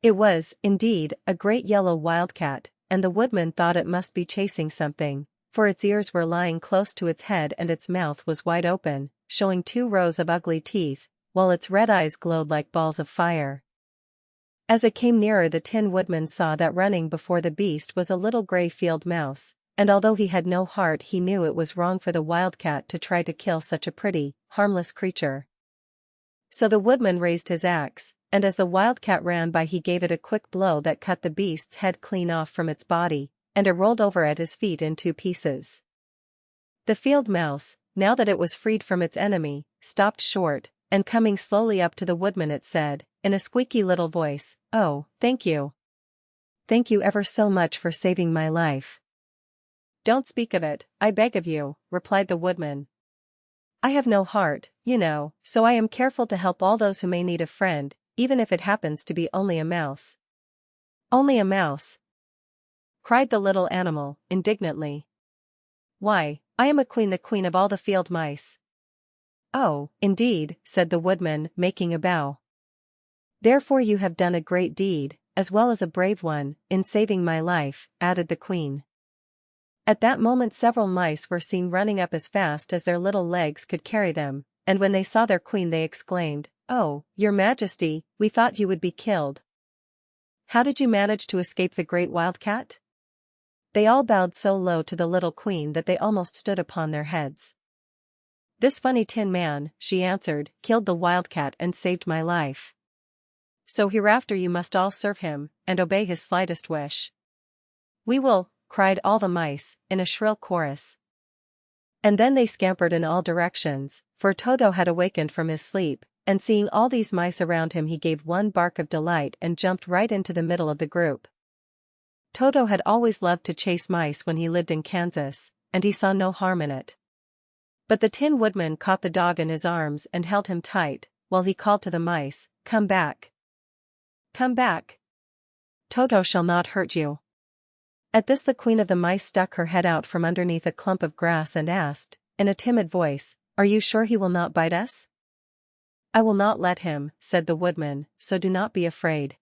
It was, indeed, a great yellow wildcat, and the Woodman thought it must be chasing something, for its ears were lying close to its head and its mouth was wide open, showing 2 rows of ugly teeth, while its red eyes glowed like balls of fire. As it came nearer the Tin Woodman saw that running before the beast was a little gray field mouse, and although he had no heart he knew it was wrong for the wildcat to try to kill such a pretty, harmless creature. So the Woodman raised his axe, and as the wildcat ran by he gave it a quick blow that cut the beast's head clean off from its body, and it rolled over at his feet in 2 pieces. The field mouse, now that it was freed from its enemy, stopped short, and coming slowly up to the Woodman it said, in a squeaky little voice, "Oh, thank you. Thank you ever so much for saving my life." "Don't speak of it, I beg of you," replied the Woodman. I have no heart, you know, so I am careful to help all those who may need a friend, even if it happens to be only a mouse." "Only a mouse?" cried the little animal, indignantly. "Why, I am a queen, the queen of all the field mice." "Oh, indeed," said the woodman, making a bow. "Therefore you have done a great deed, as well as a brave one, in saving my life," added the queen. At that moment several mice were seen running up as fast as their little legs could carry them, and when they saw their queen they exclaimed, "Oh, your majesty, we thought you would be killed. How did you manage to escape the great wildcat?" They all bowed so low to the little queen that they almost stood upon their heads. "This funny Tin Man," she answered, "killed the wildcat and saved my life. So hereafter you must all serve him, and obey his slightest wish." "We will," cried all the mice, in a shrill chorus. And then they scampered in all directions, for Toto had awakened from his sleep, and seeing all these mice around him he gave one bark of delight and jumped right into the middle of the group. Toto had always loved to chase mice when he lived in Kansas, and he saw no harm in it. But the Tin Woodman caught the dog in his arms and held him tight, while he called to the mice, "Come back! Come back! Toto shall not hurt you." At this the queen of the mice stuck her head out from underneath a clump of grass and asked, in a timid voice, "Are you sure he will not bite us?" "I will not let him," said the woodman, "so do not be afraid."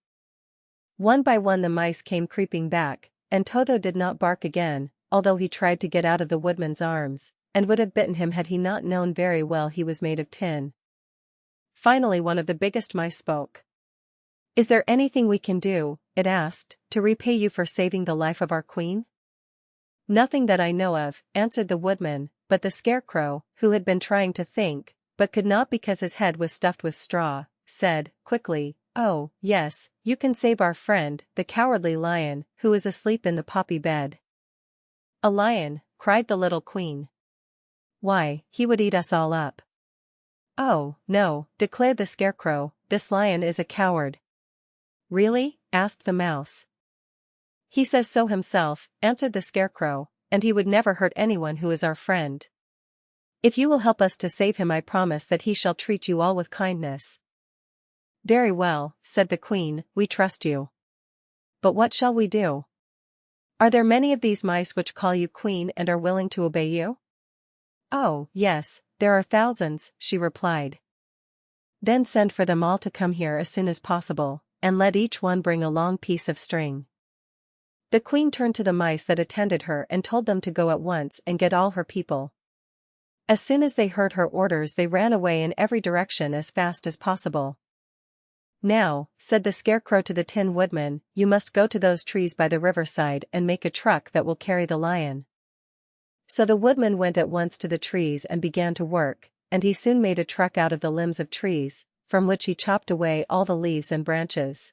One by one the mice came creeping back, and Toto did not bark again, although he tried to get out of the woodman's arms, and would have bitten him had he not known very well he was made of tin. Finally one of the biggest mice spoke. "Is there anything we can do," it asked, "to repay you for saving the life of our queen?" "Nothing that I know of," answered the woodman, but the Scarecrow, who had been trying to think, but could not because his head was stuffed with straw, said, quickly, "Oh, yes, you can save our friend, the cowardly lion, who is asleep in the poppy bed." "A lion?" cried the little queen. "Why, he would eat us all up." "Oh, no," declared the Scarecrow, "this lion is a coward." "Really?" asked the mouse. "He says so himself," answered the Scarecrow, "and he would never hurt anyone who is our friend. If you will help us to save him I promise that he shall treat you all with kindness." "Very well," said the queen, "we trust you. But what shall we do? Are there many of these mice which call you queen and are willing to obey you?" "Oh, yes, there are thousands," she replied. "Then send for them all to come here as soon as possible, and let each one bring a long piece of string." The queen turned to the mice that attended her and told them to go at once and get all her people. As soon as they heard her orders they ran away in every direction as fast as possible. "Now," said the Scarecrow to the Tin Woodman, "you must go to those trees by the riverside and make a truck that will carry the lion." So the woodman went at once to the trees and began to work, and he soon made a truck out of the limbs of trees, from which he chopped away all the leaves and branches.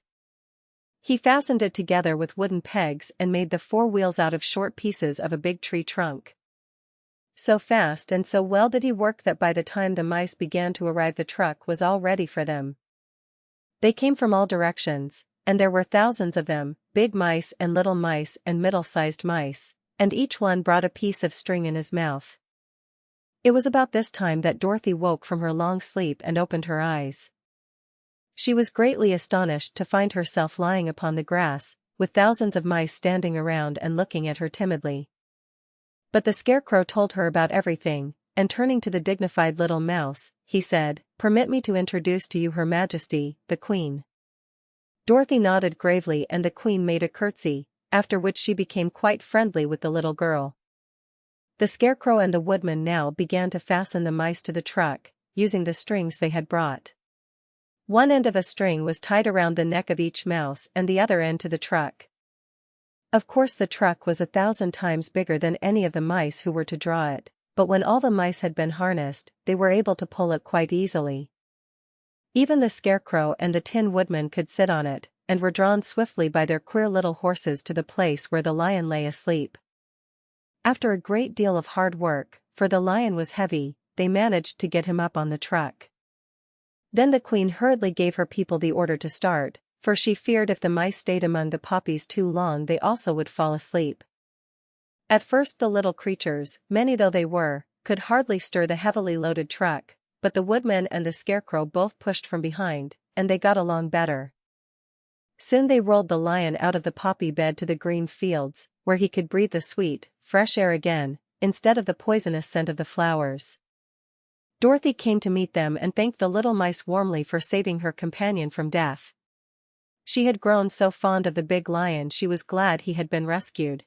He fastened it together with wooden pegs and made the four wheels out of short pieces of a big tree trunk. So fast and so well did he work that by the time the mice began to arrive the truck was all ready for them. They came from all directions, and there were thousands of them, big mice and little mice and middle-sized mice, and each one brought a piece of string in his mouth. It was about this time that Dorothy woke from her long sleep and opened her eyes. She was greatly astonished to find herself lying upon the grass, with thousands of mice standing around and looking at her timidly. But the Scarecrow told her about everything, and turning to the dignified little mouse, he said, "Permit me to introduce to you Her Majesty, the Queen." Dorothy nodded gravely and the Queen made a curtsy, after which she became quite friendly with the little girl. The Scarecrow and the Woodman now began to fasten the mice to the truck, using the strings they had brought. One end of a string was tied around the neck of each mouse and the other end to the truck. Of course the truck was 1,000 times bigger than any of the mice who were to draw it, but when all the mice had been harnessed, they were able to pull it quite easily. Even the Scarecrow and the Tin Woodman could sit on it, and were drawn swiftly by their queer little horses to the place where the lion lay asleep. After a great deal of hard work, for the lion was heavy, they managed to get him up on the truck. Then the Queen hurriedly gave her people the order to start, for she feared if the mice stayed among the poppies too long they also would fall asleep. At first the little creatures, many though they were, could hardly stir the heavily loaded truck, but the Woodman and the Scarecrow both pushed from behind, and they got along better. Soon they rolled the Lion out of the poppy bed to the green fields, where he could breathe the sweet, fresh air again, instead of the poisonous scent of the flowers. Dorothy came to meet them and thanked the little mice warmly for saving her companion from death. She had grown so fond of the big lion she was glad he had been rescued.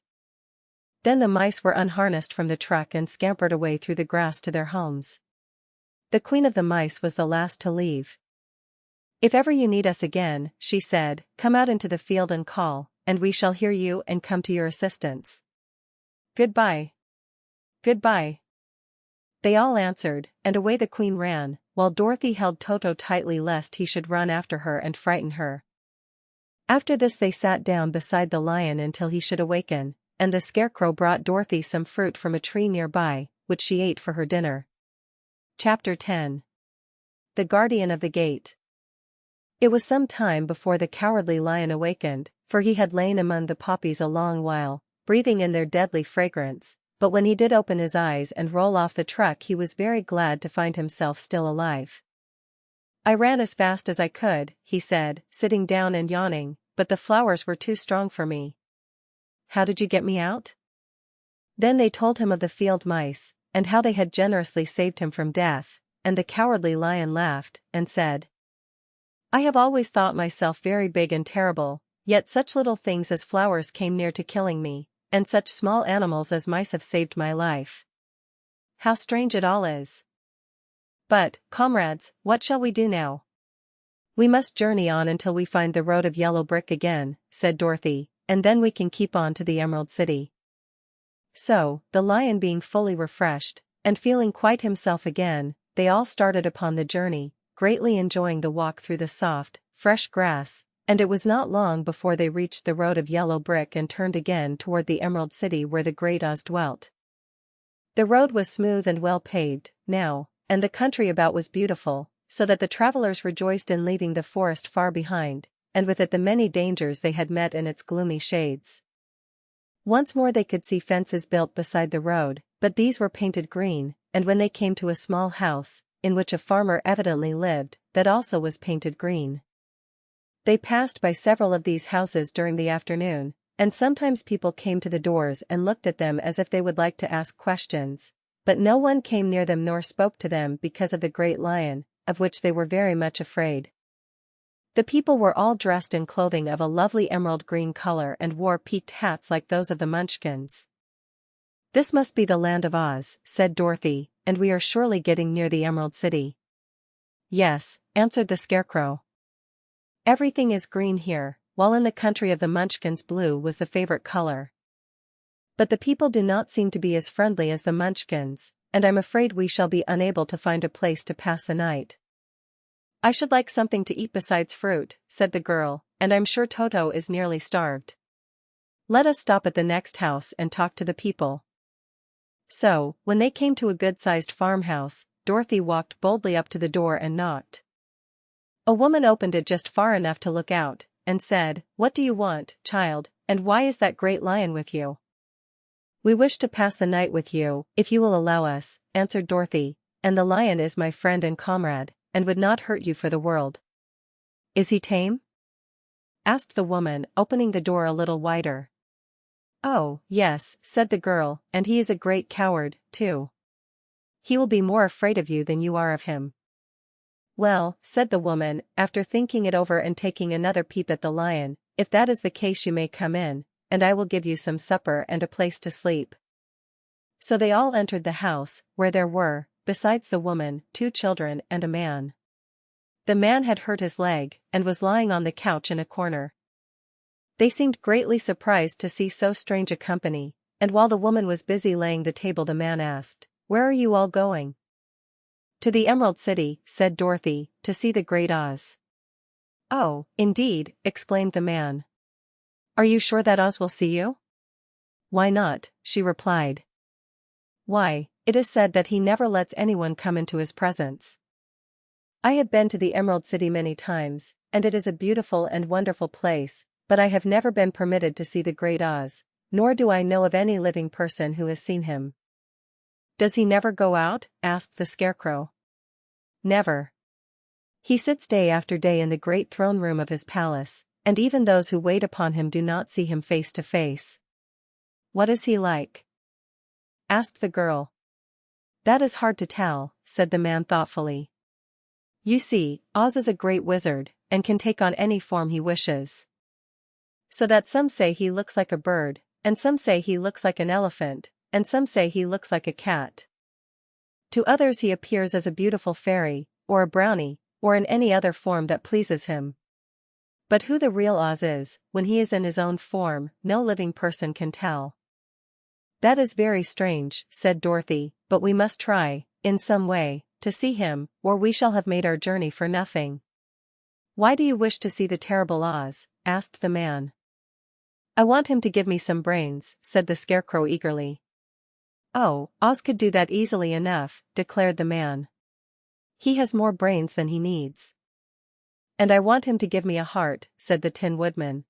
Then the mice were unharnessed from the truck and scampered away through the grass to their homes. The queen of the mice was the last to leave. "If ever you need us again," she said, "come out into the field and call, and we shall hear you and come to your assistance. Goodbye." "Goodbye." They all answered, and away the queen ran, while Dorothy held Toto tightly lest he should run after her and frighten her. After this they sat down beside the lion until he should awaken, and the Scarecrow brought Dorothy some fruit from a tree nearby, which she ate for her dinner. Chapter 10. The Guardian of the Gate. It was some time before the cowardly lion awakened, for he had lain among the poppies a long while, breathing in their deadly fragrance, but when he did open his eyes and roll off the truck he was very glad to find himself still alive. "I ran as fast as I could," he said, sitting down and yawning, "but the flowers were too strong for me." "How did you get me out?" Then they told him of the field mice, and how they had generously saved him from death, and the cowardly lion laughed, and said, "I have always thought myself very big and terrible, yet such little things as flowers came near to killing me, and such small animals as mice have saved my life. How strange it all is! But, comrades, what shall we do now?" "We must journey on until we find the road of yellow brick again," said Dorothy, "and then we can keep on to the Emerald City." So, the lion being fully refreshed, and feeling quite himself again, they all started upon the journey, greatly enjoying the walk through the soft, fresh grass, and it was not long before they reached the road of yellow brick and turned again toward the Emerald City where the Great Oz dwelt. The road was smooth and well paved, now, and the country about was beautiful, so that the travelers rejoiced in leaving the forest far behind, and with it the many dangers they had met in its gloomy shades. Once more they could see fences built beside the road, but these were painted green, and when they came to a small house, in which a farmer evidently lived, that also was painted green. They passed by several of these houses during the afternoon, and sometimes people came to the doors and looked at them as if they would like to ask questions, but no one came near them nor spoke to them because of the great lion, of which they were very much afraid. The people were all dressed in clothing of a lovely emerald green color and wore peaked hats like those of the Munchkins. "This must be the land of Oz," said Dorothy, "and we are surely getting near the Emerald City." "Yes," answered the Scarecrow. "Everything is green here, while in the country of the Munchkins blue was the favorite color. But the people do not seem to be as friendly as the Munchkins, and I'm afraid we shall be unable to find a place to pass the night." "I should like something to eat besides fruit," said the girl, "and I'm sure Toto is nearly starved. Let us stop at the next house and talk to the people." So, when they came to a good-sized farmhouse, Dorothy walked boldly up to the door and knocked. A woman opened it just far enough to look out, and said, "What do you want, child, and why is that great lion with you?" "We wish to pass the night with you, if you will allow us," answered Dorothy, "and the lion is my friend and comrade, and would not hurt you for the world." "Is he tame?" asked the woman, opening the door a little wider. "Oh, yes," said the girl, "and he is a great coward, too. He will be more afraid of you than you are of him." "Well," said the woman, after thinking it over and taking another peep at the lion, "if that is the case you may come in, and I will give you some supper and a place to sleep." So they all entered the house, where there were, besides the woman, 2 children and a man. The man had hurt his leg, and was lying on the couch in a corner. They seemed greatly surprised to see so strange a company, and while the woman was busy laying the table the man asked, "Where are you all going?" "To the Emerald City," said Dorothy, "to see the Great Oz." "Oh, indeed," exclaimed the man. "Are you sure that Oz will see you?" "Why not?" she replied. "Why, it is said that he never lets anyone come into his presence." "I have been to the Emerald City many times, and it is a beautiful and wonderful place, but I have never been permitted to see the Great Oz, nor do I know of any living person who has seen him." Does he never go out? Asked the Scarecrow. Never. He sits day after day in the great throne room of his palace, and even those who wait upon him do not see him face to face. What is he like? Asked the girl. That is hard to tell, said the man thoughtfully. You see, Oz is a great wizard, and can take on any form he wishes. So that some say he looks like a bird, and some say he looks like an elephant, and some say he looks like a cat. To others he appears as a beautiful fairy, or a brownie, or in any other form that pleases him. But who the real Oz is, when he is in his own form, no living person can tell. That is very strange, said Dorothy, but we must try, in some way, to see him, or we shall have made our journey for nothing. Why do you wish to see the terrible Oz? Asked the man. I want him to give me some brains, said the Scarecrow eagerly. Oh, Oz could do that easily enough, declared the man. He has more brains than he needs. And I want him to give me a heart, said the Tin Woodman.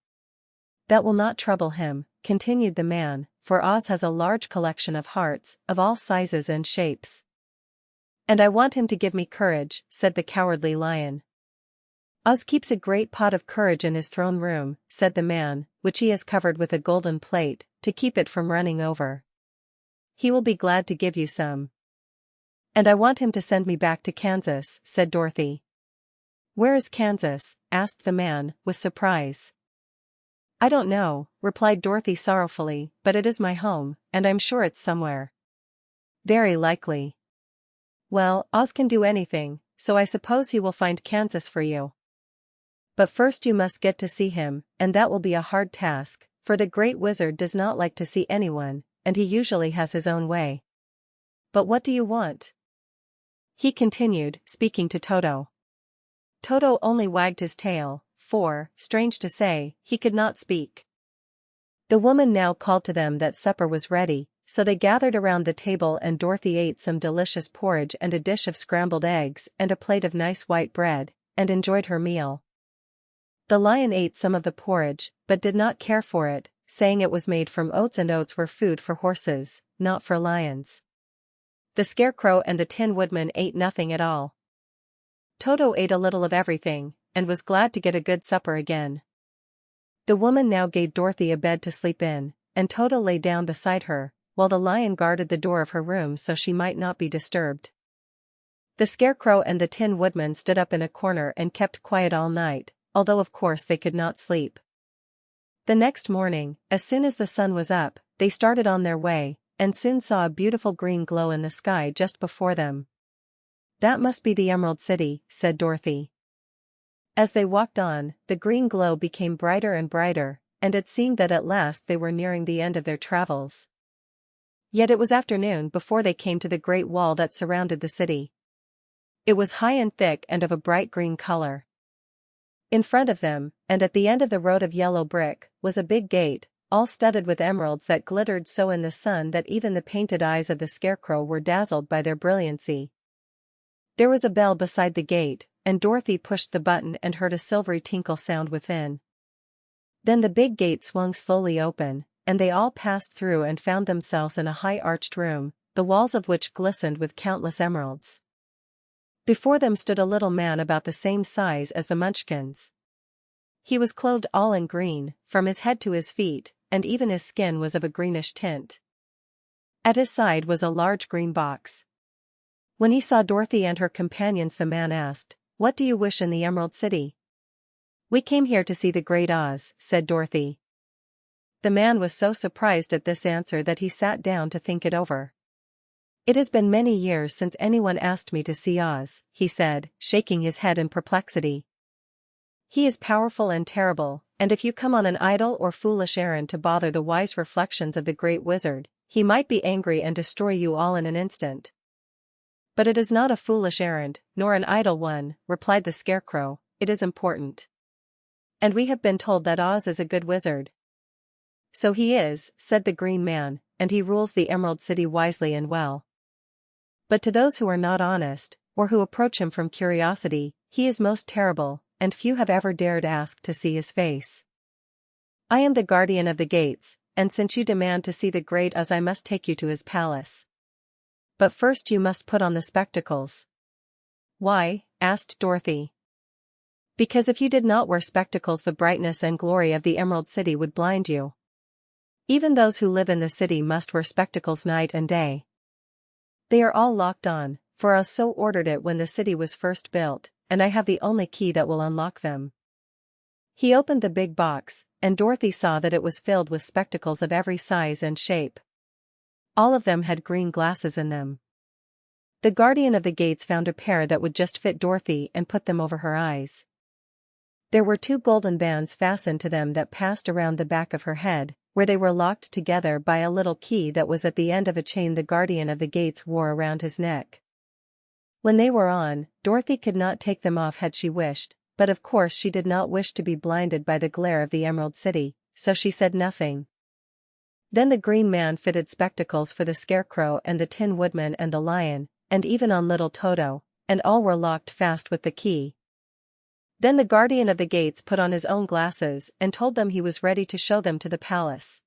That will not trouble him, continued the man, for Oz has a large collection of hearts, of all sizes and shapes. And I want him to give me courage, said the Cowardly Lion. Oz keeps a great pot of courage in his throne room, said the man, which he has covered with a golden plate, to keep it from running over. He will be glad to give you some. And I want him to send me back to Kansas, said Dorothy. Where is Kansas? Asked the man, with surprise. I don't know, replied Dorothy sorrowfully, but it is my home, and I'm sure it's somewhere. Very likely. Well, Oz can do anything, so I suppose he will find Kansas for you. But first you must get to see him, and that will be a hard task, for the great wizard does not like to see anyone, and he usually has his own way. But what do you want? He continued, speaking to Toto. Toto only wagged his tail, for, strange to say, he could not speak. The woman now called to them that supper was ready, so they gathered around the table and Dorothy ate some delicious porridge and a dish of scrambled eggs and a plate of nice white bread, and enjoyed her meal. The lion ate some of the porridge, but did not care for it, saying it was made from oats and oats were food for horses, not for lions. The Scarecrow and the Tin Woodman ate nothing at all. Toto ate a little of everything, and was glad to get a good supper again. The woman now gave Dorothy a bed to sleep in, and Toto lay down beside her, while the lion guarded the door of her room so she might not be disturbed. The Scarecrow and the Tin Woodman stood up in a corner and kept quiet all night, although of course they could not sleep. The next morning, as soon as the sun was up, they started on their way, and soon saw a beautiful green glow in the sky just before them. That must be the Emerald City, said Dorothy. As they walked on, the green glow became brighter and brighter, and it seemed that at last they were nearing the end of their travels. Yet it was afternoon before they came to the great wall that surrounded the city. It was high and thick and of a bright green color. In front of them, and at the end of the road of yellow brick, was a big gate, all studded with emeralds that glittered so in the sun that even the painted eyes of the Scarecrow were dazzled by their brilliancy. There was a bell beside the gate, and Dorothy pushed the button and heard a silvery tinkle sound within. Then the big gate swung slowly open, and they all passed through and found themselves in a high arched room, the walls of which glistened with countless emeralds. Before them stood a little man about the same size as the Munchkins. He was clothed all in green, from his head to his feet, and even his skin was of a greenish tint. At his side was a large green box. When he saw Dorothy and her companions, the man asked, "What do you wish in the Emerald City?" "We came here to see the Great Oz," said Dorothy. The man was so surprised at this answer that he sat down to think it over. "It has been many years since anyone asked me to see Oz," he said, shaking his head in perplexity. "He is powerful and terrible, and if you come on an idle or foolish errand to bother the wise reflections of the great wizard, he might be angry and destroy you all in an instant." "But it is not a foolish errand, nor an idle one," replied the Scarecrow, "it is important. And we have been told that Oz is a good wizard." "So he is," said the Green Man, "and he rules the Emerald City wisely and well. But to those who are not honest, or who approach him from curiosity, he is most terrible, and few have ever dared ask to see his face. I am the guardian of the gates, and since you demand to see the great Oz, I must take you to his palace. but first you must put on the spectacles." "Why?" asked Dorothy. "Because if you did not wear spectacles, the brightness and glory of the Emerald City would blind you. Even those who live in the city must wear spectacles night and day. They are all locked on, for Oz so ordered it when the city was first built, and I have the only key that will unlock them." He opened the big box, and Dorothy saw that it was filled with spectacles of every size and shape. All of them had green glasses in them. The guardian of the gates found a pair that would just fit Dorothy and put them over her eyes. There were 2 golden bands fastened to them that passed around the back of her head, where they were locked together by a little key that was at the end of a chain the guardian of the gates wore around his neck. When they were on, Dorothy could not take them off had she wished, but of course she did not wish to be blinded by the glare of the Emerald City, so she said nothing. Then the green man fitted spectacles for the Scarecrow and the Tin Woodman and the Lion, and even on little Toto, and all were locked fast with the key. Then the guardian of the gates put on his own glasses and told them he was ready to show them to the palace.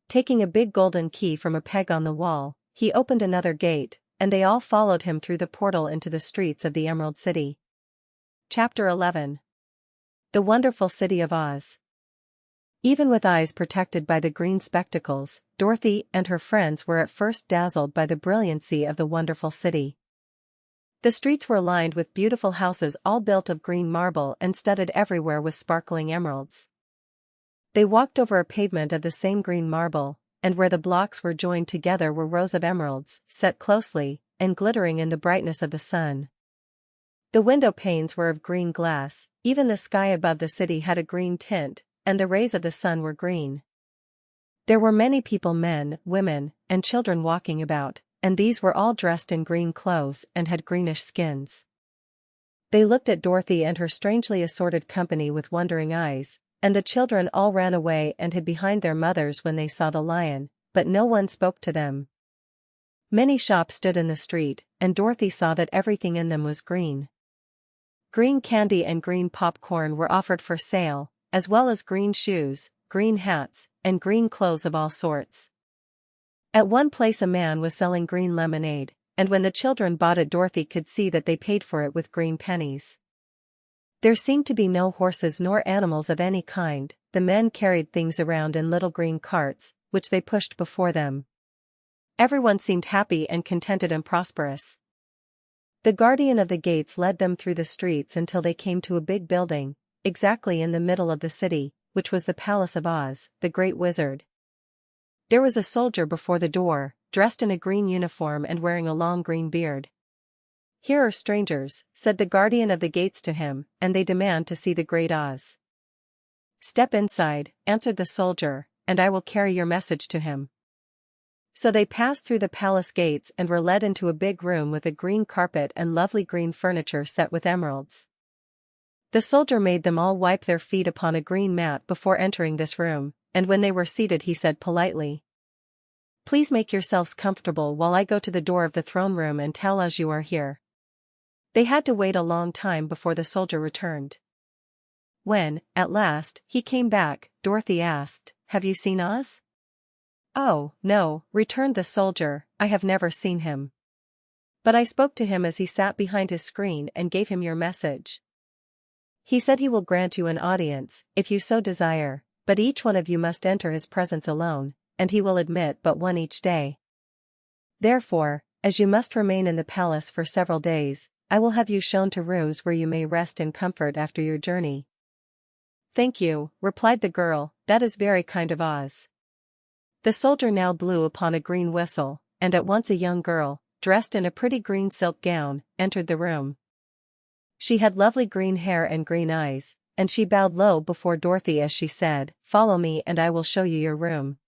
Taking a big golden key from a peg on the wall, he opened another gate, and they all followed him through the portal into the streets of the Emerald City. Chapter 11. The Wonderful City of Oz. Even with eyes protected by the green spectacles, Dorothy and her friends were at first dazzled by the brilliancy of the wonderful city. The streets were lined with beautiful houses all built of green marble and studded everywhere with sparkling emeralds. They walked over a pavement of the same green marble, and where the blocks were joined together were rows of emeralds, set closely, and glittering in the brightness of the sun. The window panes were of green glass, even the sky above the city had a green tint, and the rays of the sun were green. There were many people, men, women, and children walking about, and these were all dressed in green clothes and had greenish skins. They looked at Dorothy and her strangely assorted company with wondering eyes, and the children all ran away and hid behind their mothers when they saw the lion, but no one spoke to them. Many shops stood in the street, and Dorothy saw that everything in them was green. Green candy and green popcorn were offered for sale, as well as green shoes, green hats, and green clothes of all sorts. At one place a man was selling green lemonade, and when the children bought it Dorothy could see that they paid for it with green pennies. There seemed to be no horses nor animals of any kind. The men carried things around in little green carts, which they pushed before them. Everyone seemed happy and contented and prosperous. The guardian of the gates led them through the streets until they came to a big building, exactly in the middle of the city, which was the Palace of Oz, the Great Wizard. There was a soldier before the door, dressed in a green uniform and wearing a long green beard. "Here are strangers," said the guardian of the gates to him, "and they demand to see the Great Oz." "Step inside," answered the soldier, "and I will carry your message to him." So they passed through the palace gates and were led into a big room with a green carpet and lovely green furniture set with emeralds. The soldier made them all wipe their feet upon a green mat before entering this room, and when they were seated he said politely, "Please make yourselves comfortable while I go to the door of the throne room and tell Oz you are here." They had to wait a long time before the soldier returned. When, at last, he came back, Dorothy asked, "Have you seen Oz?" "Oh, no," returned the soldier, "I have never seen him. But I spoke to him as he sat behind his screen and gave him your message. He said he will grant you an audience, if you so desire, but each one of you must enter his presence alone, and he will admit but one each day. Therefore, as you must remain in the palace for several days, I will have you shown to rooms where you may rest in comfort after your journey." "Thank you," replied the girl, "that is very kind of Oz." The soldier now blew upon a green whistle, and at once a young girl, dressed in a pretty green silk gown, entered the room. She had lovely green hair and green eyes, and she bowed low before Dorothy as she said, "Follow me and I will show you your room."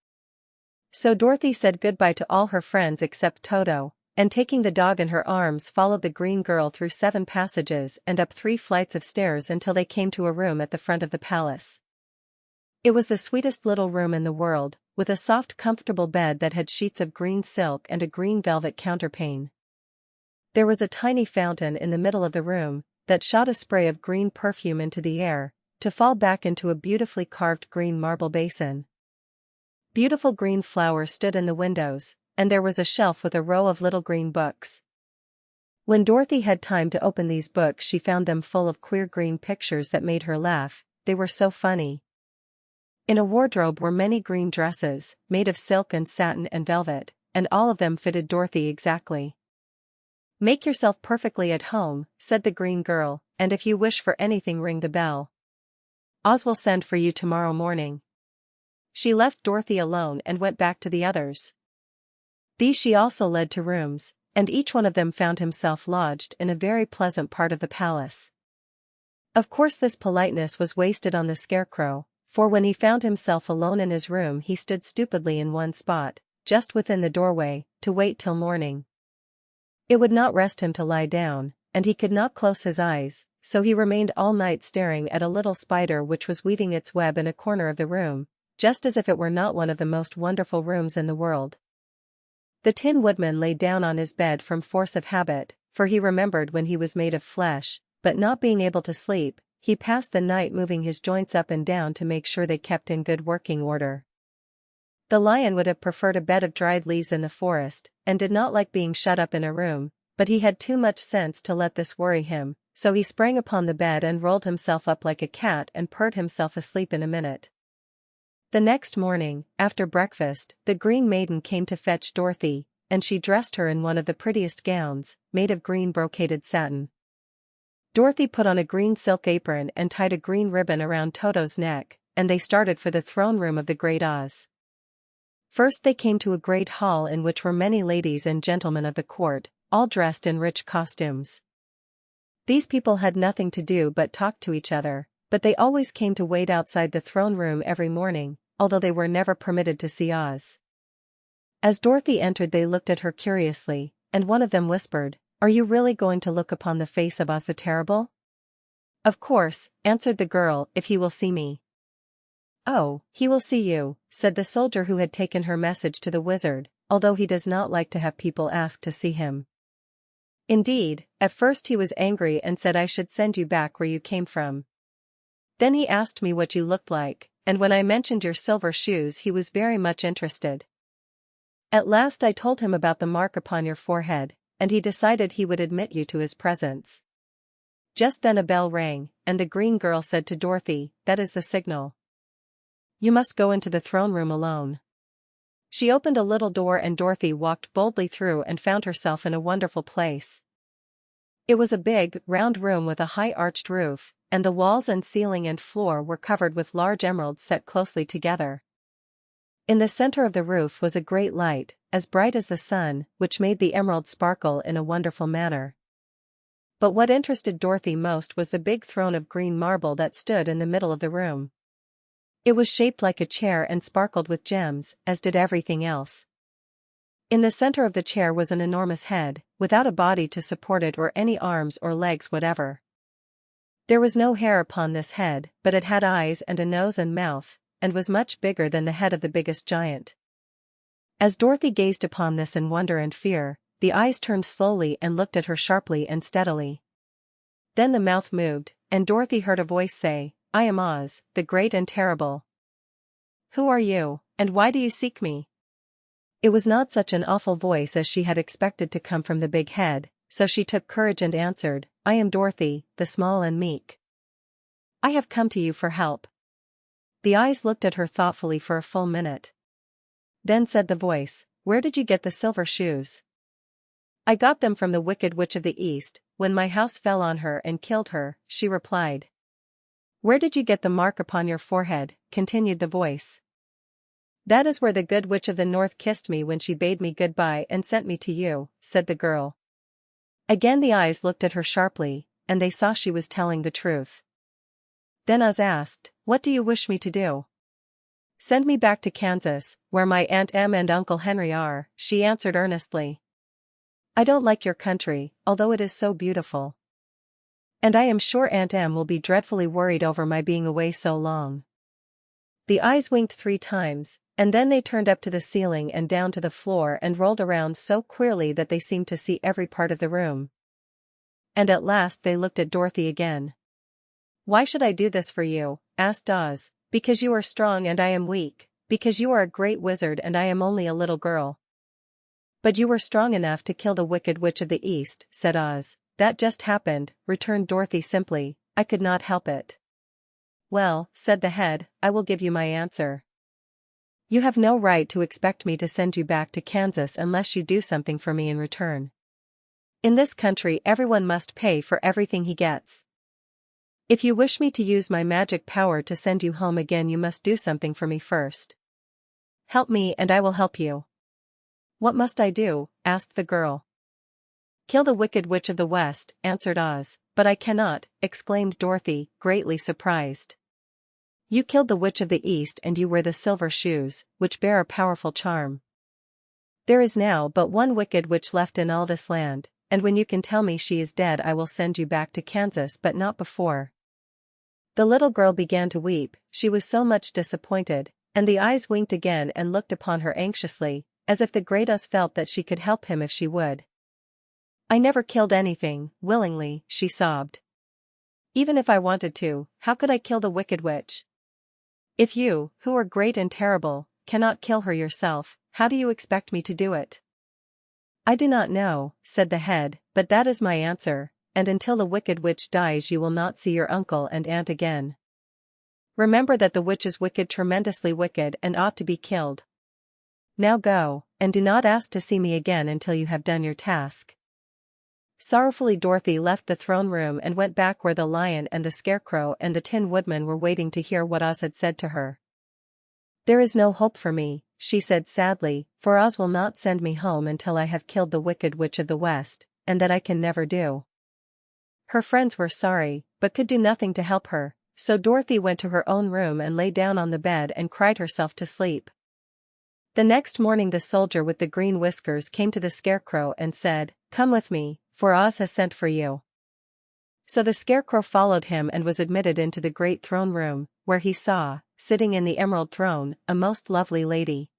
So Dorothy said goodbye to all her friends except Toto, and taking the dog in her arms followed the green girl through 7 passages and up 3 flights of stairs until they came to a room at the front of the palace. It was the sweetest little room in the world, with a soft comfortable bed that had sheets of green silk and a green velvet counterpane. There was a tiny fountain in the middle of the room, that shot a spray of green perfume into the air, to fall back into a beautifully carved green marble basin. Beautiful green flowers stood in the windows, and there was a shelf with a row of little green books. When Dorothy had time to open these books, she found them full of queer green pictures that made her laugh. They were so funny. In a wardrobe were many green dresses, made of silk and satin and velvet, and all of them fitted Dorothy exactly. "Make yourself perfectly at home," said the green girl, "and if you wish for anything, ring the bell. Oz will send for you tomorrow morning." She left Dorothy alone and went back to the others. These she also led to rooms, and each one of them found himself lodged in a very pleasant part of the palace. Of course this politeness was wasted on the Scarecrow, for when he found himself alone in his room he stood stupidly in one spot, just within the doorway, to wait till morning. It would not rest him to lie down, and he could not close his eyes, so he remained all night staring at a little spider which was weaving its web in a corner of the room, just as if it were not one of the most wonderful rooms in the world. The Tin Woodman lay down on his bed from force of habit, for he remembered when he was made of flesh, but not being able to sleep, he passed the night moving his joints up and down to make sure they kept in good working order. The Lion would have preferred a bed of dried leaves in the forest, and did not like being shut up in a room, but he had too much sense to let this worry him, so he sprang upon the bed and rolled himself up like a cat and purred himself asleep in a minute. The next morning, after breakfast, the Green Maiden came to fetch Dorothy, and she dressed her in one of the prettiest gowns, made of green brocaded satin. Dorothy put on a green silk apron and tied a green ribbon around Toto's neck, and they started for the throne room of the Great Oz. First they came to a great hall in which were many ladies and gentlemen of the court, all dressed in rich costumes. These people had nothing to do but talk to each other, but they always came to wait outside the throne room every morning, although they were never permitted to see Oz. As Dorothy entered they looked at her curiously, and one of them whispered, "Are you really going to look upon the face of Oz the Terrible?" "Of course," answered the girl, "if he will see me." "Oh, he will see you," said the soldier who had taken her message to the wizard, although he does not like to have people ask to see him. Indeed, at first he was angry and said I should send you back where you came from. Then he asked me what you looked like, and when I mentioned your silver shoes he was very much interested. At last I told him about the mark upon your forehead, and he decided he would admit you to his presence. Just then a bell rang, and the green girl said to Dorothy, "That is the signal. You must go into the throne room alone." She opened a little door and Dorothy walked boldly through and found herself in a wonderful place. It was a big, round room with a high arched roof, and the walls and ceiling and floor were covered with large emeralds set closely together. In the center of the roof was a great light, as bright as the sun, which made the emeralds sparkle in a wonderful manner. But what interested Dorothy most was the big throne of green marble that stood in the middle of the room. It was shaped like a chair and sparkled with gems, as did everything else. In the center of the chair was an enormous head, without a body to support it or any arms or legs whatever. There was no hair upon this head, but it had eyes and a nose and mouth, and was much bigger than the head of the biggest giant. As Dorothy gazed upon this in wonder and fear, the eyes turned slowly and looked at her sharply and steadily. Then the mouth moved, and Dorothy heard a voice say, "I am Oz, the Great and Terrible. Who are you, and why do you seek me?" It was not such an awful voice as she had expected to come from the big head, so she took courage and answered, "I am Dorothy, the small and meek. I have come to you for help." The eyes looked at her thoughtfully for a full minute. Then said the voice, "Where did you get the silver shoes?" "I got them from the Wicked Witch of the East, when my house fell on her and killed her," she replied. "Where did you get the mark upon your forehead?" continued the voice. "That is where the Good Witch of the North kissed me when she bade me goodbye and sent me to you," said the girl. Again the eyes looked at her sharply, and they saw she was telling the truth. Then Oz asked, "What do you wish me to do?" "Send me back to Kansas, where my Aunt Em and Uncle Henry are," she answered earnestly. "I don't like your country, although it is so beautiful. And I am sure Aunt Em will be dreadfully worried over my being away so long." The eyes winked 3 times, and then they turned up to the ceiling and down to the floor and rolled around so queerly that they seemed to see every part of the room. And at last they looked at Dorothy again. "Why should I do this for you?" asked Oz. "Because you are strong and I am weak, because you are a great wizard and I am only a little girl." But you were strong enough to kill the Wicked Witch of the East, said Oz. That just happened, returned Dorothy simply. I could not help it. Well, said the head, I will give you my answer. You have no right to expect me to send you back to Kansas unless you do something for me in return. In this country everyone must pay for everything he gets. If you wish me to use my magic power to send you home again, you must do something for me first. Help me and I will help you. What must I do? Asked the girl. Kill the Wicked Witch of the West, answered Oz. But I cannot, exclaimed Dorothy, greatly surprised. You killed the Witch of the East and you wear the silver shoes, which bear a powerful charm. There is now but one Wicked Witch left in all this land, and when you can tell me she is dead I will send you back to Kansas, but not before. The little girl began to weep, she was so much disappointed, and the eyes winked again and looked upon her anxiously, as if the great Oz felt that she could help him if she would. I never killed anything, willingly, she sobbed. Even if I wanted to, how could I kill the Wicked Witch? If you, who are great and terrible, cannot kill her yourself, how do you expect me to do it? I do not know, said the head, but that is my answer, and until the Wicked Witch dies you will not see your uncle and aunt again. Remember that the witch is wicked, tremendously wicked, and ought to be killed. Now go, and do not ask to see me again until you have done your task. Sorrowfully Dorothy left the throne room and went back where the lion and the Scarecrow and the Tin Woodman were waiting to hear what Oz had said to her. There is no hope for me, she said sadly, for Oz will not send me home until I have killed the Wicked Witch of the West, and that I can never do. Her friends were sorry, but could do nothing to help her, so Dorothy went to her own room and lay down on the bed and cried herself to sleep. The next morning the soldier with the green whiskers came to the Scarecrow and said, Come with me, for Oz has sent for you. So the Scarecrow followed him and was admitted into the great throne room, where he saw, sitting in the emerald throne, a most lovely lady.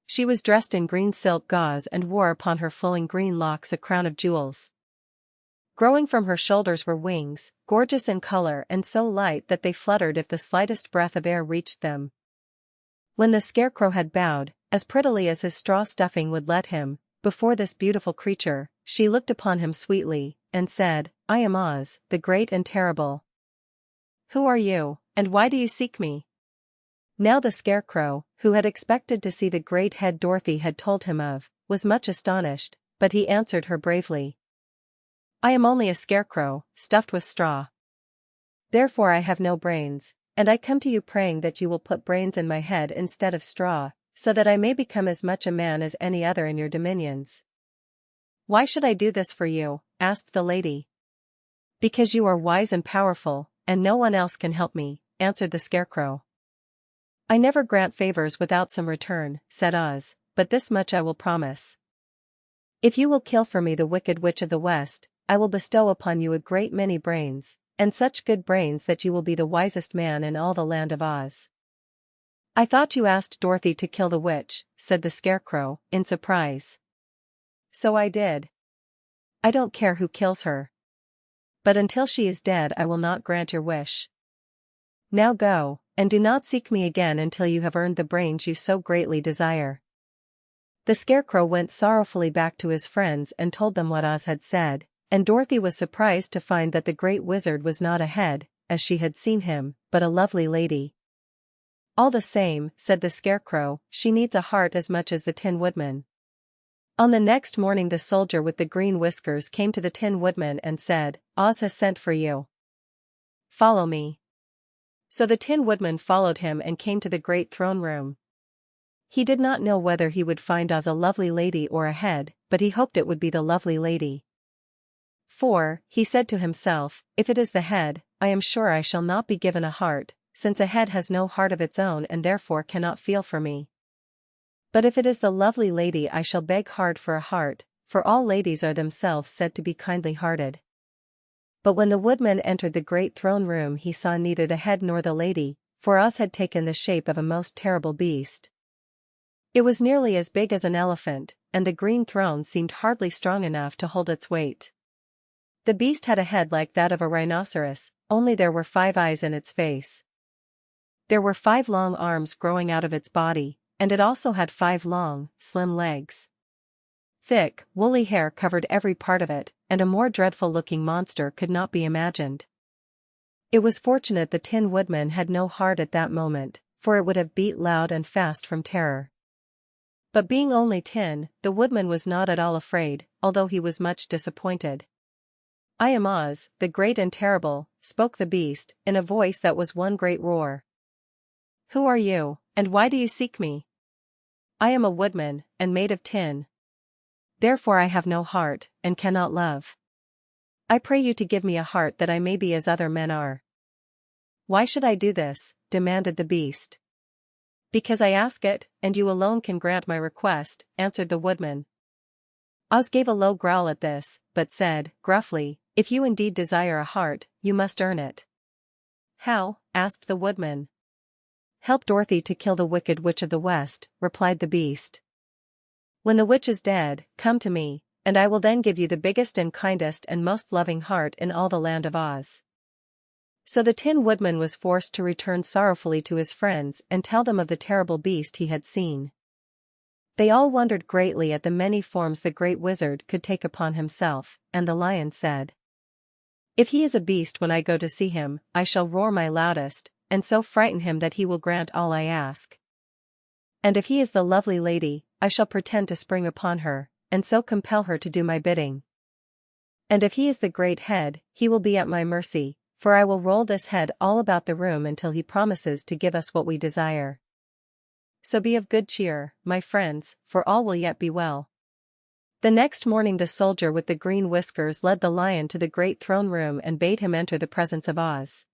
She was dressed in green silk gauze and wore upon her flowing green locks a crown of jewels. Growing from her shoulders were wings, gorgeous in color and so light that they fluttered if the slightest breath of air reached them. When the Scarecrow had bowed, as prettily as his straw stuffing would let him, before this beautiful creature, she looked upon him sweetly, and said, I am Oz, the great and terrible. Who are you, and why do you seek me? Now the Scarecrow, who had expected to see the great head Dorothy had told him of, was much astonished, but he answered her bravely. I am only a scarecrow, stuffed with straw. Therefore I have no brains, and I come to you praying that you will put brains in my head instead of straw, so that I may become as much a man as any other in your dominions. Why should I do this for you? Asked the lady. Because you are wise and powerful, and no one else can help me, answered the Scarecrow. I never grant favors without some return, said Oz, but this much I will promise. If you will kill for me the Wicked Witch of the West, I will bestow upon you a great many brains, and such good brains that you will be the wisest man in all the land of Oz. I thought you asked Dorothy to kill the witch, said the Scarecrow, in surprise. So I did. I don't care who kills her. But until she is dead I will not grant your wish. Now go, and do not seek me again until you have earned the brains you so greatly desire. The Scarecrow went sorrowfully back to his friends and told them what Oz had said, and Dorothy was surprised to find that the great wizard was not a head, as she had seen him, but a lovely lady. All the same, said the Scarecrow, she needs a heart as much as the Tin Woodman. On the next morning the soldier with the green whiskers came to the Tin Woodman and said, Oz has sent for you. Follow me. So the Tin Woodman followed him and came to the great throne room. He did not know whether he would find Oz a lovely lady or a head, but he hoped it would be the lovely lady. For, he said to himself, if it is the head, I am sure I shall not be given a heart, since a head has no heart of its own and therefore cannot feel for me. But if it is the lovely lady I shall beg hard for a heart, for all ladies are themselves said to be kindly-hearted. But when the woodman entered the great throne room he saw neither the head nor the lady, for Oz had taken the shape of a most terrible beast. It was nearly as big as an elephant, and the green throne seemed hardly strong enough to hold its weight. The beast had a head like that of a rhinoceros, only there were 5 eyes in its face. There were 5 long arms growing out of its body, and it also had 5 long, slim legs. Thick, woolly hair covered every part of it, and a more dreadful-looking monster could not be imagined. It was fortunate the Tin Woodman had no heart at that moment, for it would have beat loud and fast from terror. But being only tin, the Woodman was not at all afraid, although he was much disappointed. "I am Oz, the great and terrible," spoke the beast, in a voice that was one great roar. "Who are you, and why do you seek me?" "I am a woodman, and made of tin. Therefore I have no heart, and cannot love. I pray you to give me a heart that I may be as other men are." "Why should I do this?" demanded the beast. "Because I ask it, and you alone can grant my request," answered the Woodman. Oz gave a low growl at this, but said, gruffly, "If you indeed desire a heart, you must earn it." "How?" asked the Woodman. "Help Dorothy to kill the Wicked Witch of the West," replied the beast. "When the witch is dead, come to me, and I will then give you the biggest and kindest and most loving heart in all the land of Oz." So the Tin Woodman was forced to return sorrowfully to his friends and tell them of the terrible beast he had seen. They all wondered greatly at the many forms the great wizard could take upon himself, and the Lion said, "If he is a beast when I go to see him, I shall roar my loudest, and so frighten him that he will grant all I ask. And if he is the lovely lady, I shall pretend to spring upon her, and so compel her to do my bidding. And if he is the great head, he will be at my mercy, for I will roll this head all about the room until he promises to give us what we desire. So be of good cheer, my friends, for all will yet be well." The next morning the soldier with the green whiskers led the Lion to the great throne room and bade him enter the presence of Oz.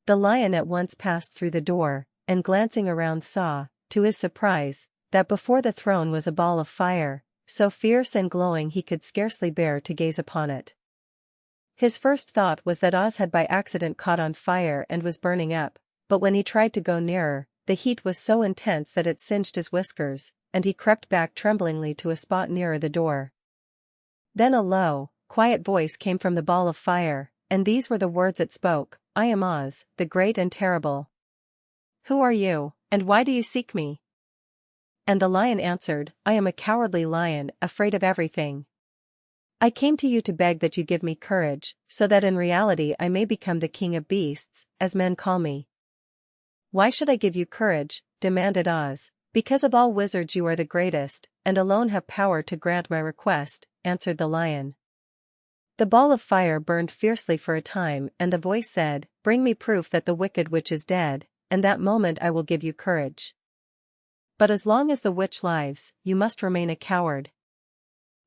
The Lion at once passed through the door, and glancing around saw, to his surprise, that before the throne was a ball of fire, so fierce and glowing he could scarcely bear to gaze upon it. His first thought was that Oz had by accident caught on fire and was burning up, but when he tried to go nearer, the heat was so intense that it singed his whiskers, and he crept back tremblingly to a spot nearer the door. Then a low, quiet voice came from the ball of fire, and these were the words it spoke: "I am Oz, the great and terrible. Who are you, and why do you seek me?" And the Lion answered, "I am a cowardly lion, afraid of everything. I came to you to beg that you give me courage, so that in reality I may become the king of beasts, as men call me." "Why should I give you courage?" demanded Oz. "Because of all wizards you are the greatest, and alone have power to grant my request," answered the Lion. The ball of fire burned fiercely for a time, and the voice said, "Bring me proof that the Wicked Witch is dead, and that moment I will give you courage. But as long as the witch lives, you must remain a coward."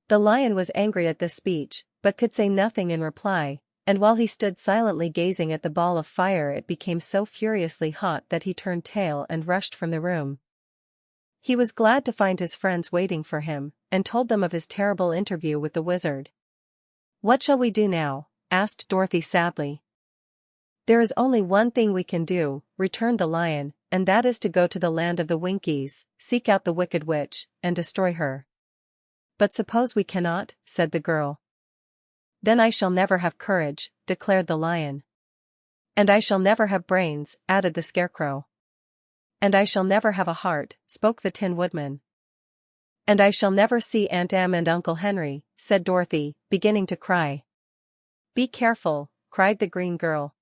The Lion was angry at this speech, but could say nothing in reply, and while he stood silently gazing at the ball of fire it became so furiously hot that he turned tail and rushed from the room. He was glad to find his friends waiting for him, and told them of his terrible interview with the wizard. "What shall we do now?" asked Dorothy sadly. "There is only one thing we can do," returned the Lion, "and that is to go to the land of the Winkies, seek out the Wicked Witch, and destroy her." "But suppose we cannot?" said the girl. "Then I shall never have courage," declared the Lion. "And I shall never have brains," added the Scarecrow. "And I shall never have a heart," spoke the Tin Woodman. "And I shall never see Aunt Em and Uncle Henry," said Dorothy, beginning to cry. "Be careful," cried the green girl.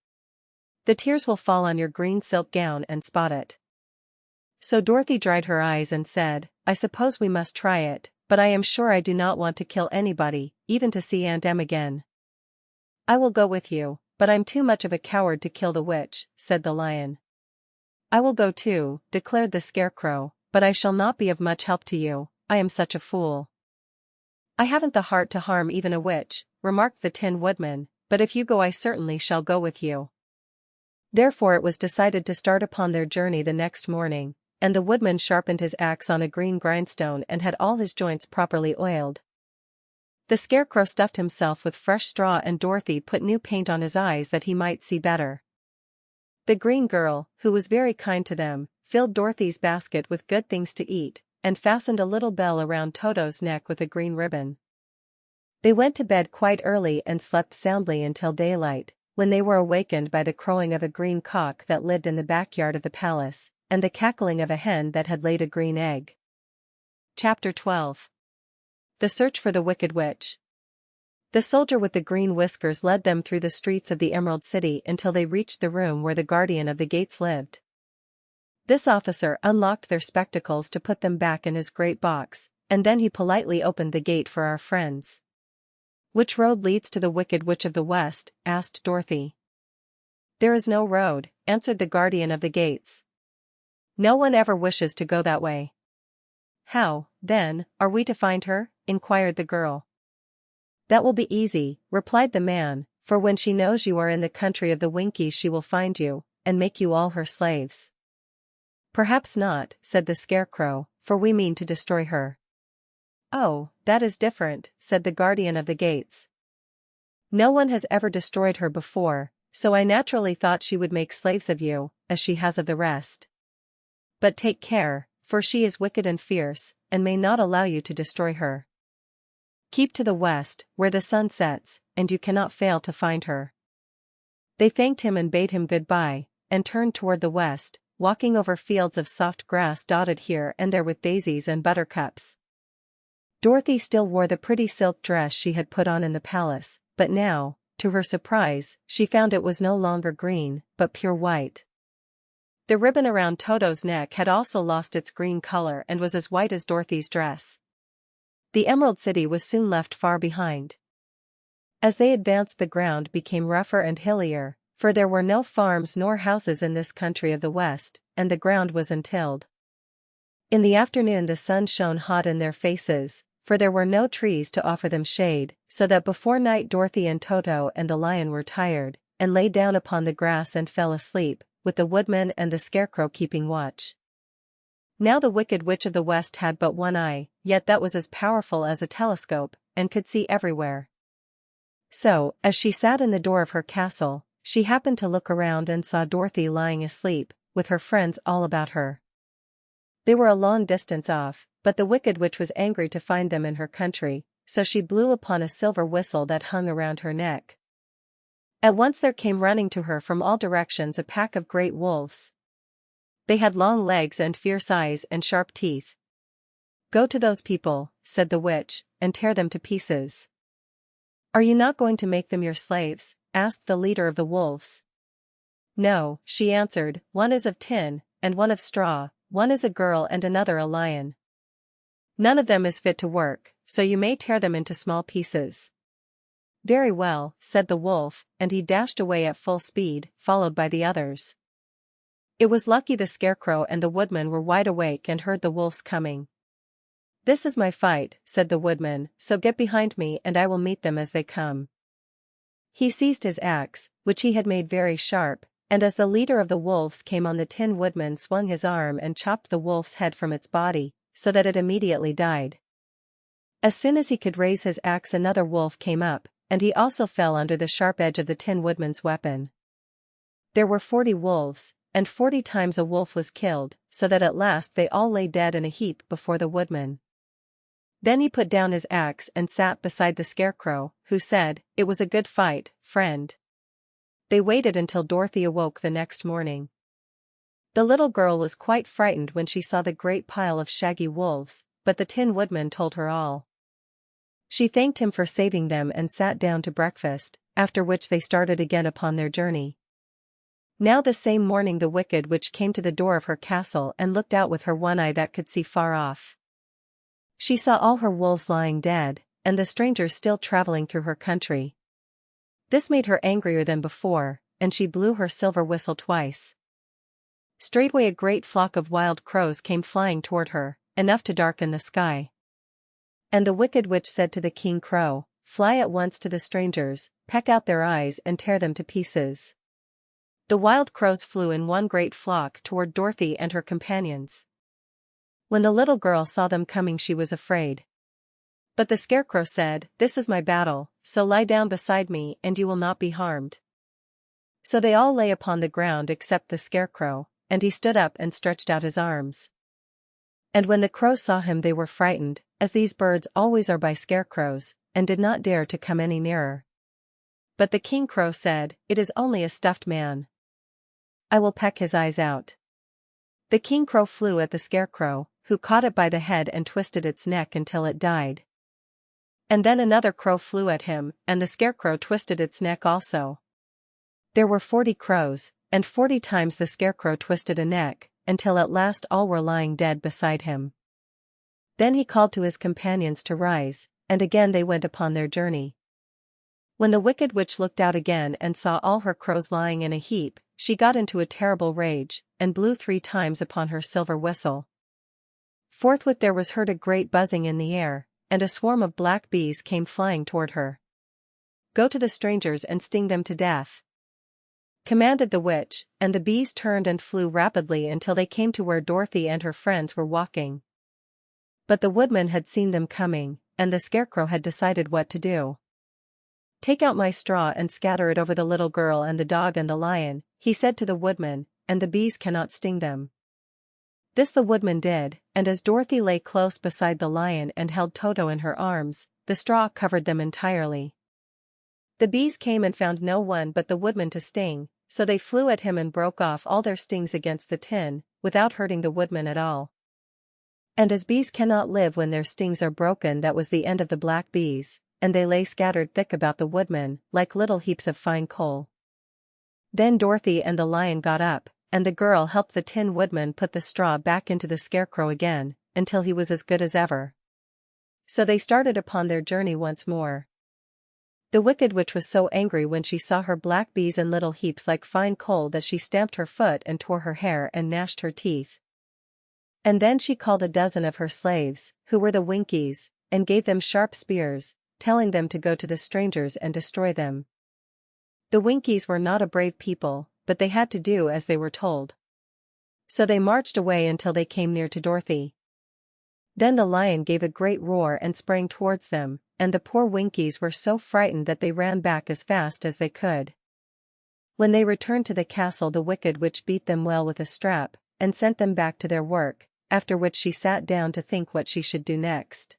"The tears will fall on your green silk gown and spot it." So Dorothy dried her eyes and said, "I suppose we must try it, but I am sure I do not want to kill anybody, even to see Aunt Em again." "I will go with you, but I'm too much of a coward to kill the witch," said the Lion. "I will go too," declared the Scarecrow, "but I shall not be of much help to you, I am such a fool." "I haven't the heart to harm even a witch," remarked the Tin Woodman, "but if you go I certainly shall go with you." Therefore it was decided to start upon their journey the next morning, and the Woodman sharpened his axe on a green grindstone and had all his joints properly oiled. The Scarecrow stuffed himself with fresh straw and Dorothy put new paint on his eyes that he might see better. The green girl, who was very kind to them, filled Dorothy's basket with good things to eat, and fastened a little bell around Toto's neck with a green ribbon. They went to bed quite early and slept soundly until daylight, when they were awakened by the crowing of a green cock that lived in the backyard of the palace, and the cackling of a hen that had laid a green egg. Chapter 12. The search for the Wicked Witch. The soldier with the green whiskers led them through the streets of the Emerald City until they reached the room where the guardian of the gates lived. This officer unlocked their spectacles to put them back in his great box, and then he politely opened the gate for our friends. "Which road leads to the Wicked Witch of the West?" asked Dorothy. "There is no road," answered the guardian of the gates. "No one ever wishes to go that way." "How, then, are we to find her?" inquired the girl. "That will be easy," replied the man, "for when she knows you are in the country of the Winkies she will find you, and make you all her slaves." "Perhaps not," said the Scarecrow, "for we mean to destroy her." "Oh, that is different," said the guardian of the gates. "No one has ever destroyed her before, so I naturally thought she would make slaves of you, as she has of the rest. But take care, for she is wicked and fierce, and may not allow you to destroy her. Keep to the west, where the sun sets, and you cannot fail to find her." They thanked him and bade him goodbye, and turned toward the west, walking over fields of soft grass dotted here and there with daisies and buttercups. Dorothy still wore the pretty silk dress she had put on in the palace, but now, to her surprise, she found it was no longer green, but pure white. The ribbon around Toto's neck had also lost its green color and was as white as Dorothy's dress. The Emerald City was soon left far behind. As they advanced, the ground became rougher and hillier, for there were no farms nor houses in this country of the West, and the ground was untilled. In the afternoon the sun shone hot in their faces, for there were no trees to offer them shade, so that before night Dorothy and Toto and the lion were tired, and lay down upon the grass and fell asleep, with the Woodman and the Scarecrow keeping watch. Now the Wicked Witch of the West had but one eye, yet that was as powerful as a telescope, and could see everywhere. So, as she sat in the door of her castle, she happened to look around and saw Dorothy lying asleep, with her friends all about her. They were a long distance off, but the Wicked Witch was angry to find them in her country, so she blew upon a silver whistle that hung around her neck. At once there came running to her from all directions a pack of great wolves. They had long legs and fierce eyes and sharp teeth. "Go to those people," said the witch, "and tear them to pieces." "Are you not going to make them your slaves?" asked the leader of the wolves. "No," she answered, "one is of tin, and one of straw, one is a girl and another a lion. None of them is fit to work, so you may tear them into small pieces." "Very well," said the wolf, and he dashed away at full speed, followed by the others. It was lucky the Scarecrow and the Woodman were wide awake and heard the wolves coming. "This is my fight," said the Woodman, "so get behind me and I will meet them as they come." He seized his axe, which he had made very sharp, and as the leader of the wolves came on, the Tin Woodman swung his arm and chopped the wolf's head from its body, so that it immediately died. As soon as he could raise his axe another wolf came up, and he also fell under the sharp edge of the Tin Woodman's weapon. There were 40 wolves, and 40 times a wolf was killed, so that at last they all lay dead in a heap before the Woodman. Then he put down his axe and sat beside the Scarecrow, who said, "It was a good fight, friend." They waited until Dorothy awoke the next morning. The little girl was quite frightened when she saw the great pile of shaggy wolves, but the Tin Woodman told her all. She thanked him for saving them and sat down to breakfast, after which they started again upon their journey. Now the same morning the Wicked Witch came to the door of her castle and looked out with her one eye that could see far off. She saw all her wolves lying dead, and the strangers still traveling through her country. This made her angrier than before, and she blew her silver whistle twice. Straightway a great flock of wild crows came flying toward her, enough to darken the sky. And the Wicked Witch said to the King Crow, "Fly at once to the strangers, peck out their eyes and tear them to pieces." The wild crows flew in one great flock toward Dorothy and her companions. When the little girl saw them coming she was afraid. But the Scarecrow said, "This is my battle, so lie down beside me and you will not be harmed." So they all lay upon the ground except the Scarecrow, and he stood up and stretched out his arms. And when the crows saw him they were frightened, as these birds always are by scarecrows, and did not dare to come any nearer. But the King Crow said, "It is only a stuffed man. I will peck his eyes out." The King Crow flew at the Scarecrow, who caught it by the head and twisted its neck until it died. And then another crow flew at him, and the Scarecrow twisted its neck also. There were 40 crows, and 40 times the Scarecrow twisted a neck, until at last all were lying dead beside him. Then he called to his companions to rise, and again they went upon their journey. When the Wicked Witch looked out again and saw all her crows lying in a heap, she got into a terrible rage, and blew 3 times upon her silver whistle. Forthwith there was heard a great buzzing in the air, and a swarm of black bees came flying toward her. "Go to the strangers and sting them to death," commanded the witch, and the bees turned and flew rapidly until they came to where Dorothy and her friends were walking. But the woodman had seen them coming, and the Scarecrow had decided what to do. "Take out my straw and scatter it over the little girl and the dog and the lion," he said to the woodman, "and the bees cannot sting them." This the woodman did, and as Dorothy lay close beside the lion and held Toto in her arms, the straw covered them entirely. The bees came and found no one but the woodman to sting, so they flew at him and broke off all their stings against the tin, without hurting the woodman at all. And as bees cannot live when their stings are broken, that was the end of the black bees, and they lay scattered thick about the woodman, like little heaps of fine coal. Then Dorothy and the lion got up, and the girl helped the Tin Woodman put the straw back into the Scarecrow again, until he was as good as ever. So they started upon their journey once more. The Wicked Witch was so angry when she saw her black bees in little heaps like fine coal that she stamped her foot and tore her hair and gnashed her teeth. And then she called a dozen of her slaves, who were the Winkies, and gave them sharp spears, telling them to go to the strangers and destroy them. The Winkies were not a brave people, but they had to do as they were told. So they marched away until they came near to Dorothy. Then the lion gave a great roar and sprang towards them, and the poor Winkies were so frightened that they ran back as fast as they could. When they returned to the castle, the Wicked Witch beat them well with a strap, and sent them back to their work, after which she sat down to think what she should do next.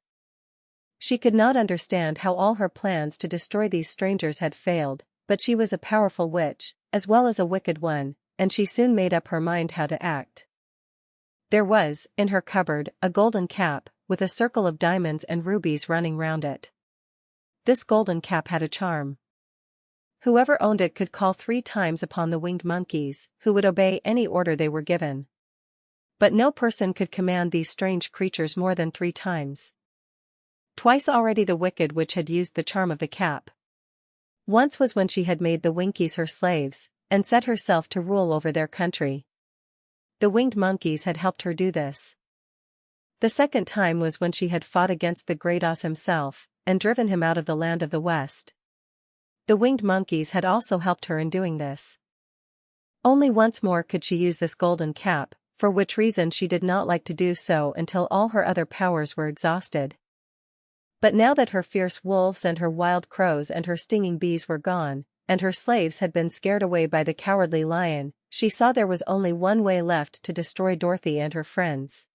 She could not understand how all her plans to destroy these strangers had failed, but she was a powerful witch, as well as a wicked one, and she soon made up her mind how to act. There was, in her cupboard, a golden cap, with a circle of diamonds and rubies running round it. This golden cap had a charm. Whoever owned it could call 3 times upon the winged monkeys, who would obey any order they were given. But no person could command these strange creatures more than 3 times. Twice already the Wicked Witch had used the charm of the cap. Once was when she had made the Winkies her slaves, and set herself to rule over their country. The winged monkeys had helped her do this. The second time was when she had fought against the Great Oz himself, and driven him out of the land of the West. The winged monkeys had also helped her in doing this. Only once more could she use this golden cap, for which reason she did not like to do so until all her other powers were exhausted. But now that her fierce wolves and her wild crows and her stinging bees were gone, and her slaves had been scared away by the cowardly lion, she saw there was only one way left to destroy Dorothy and her friends.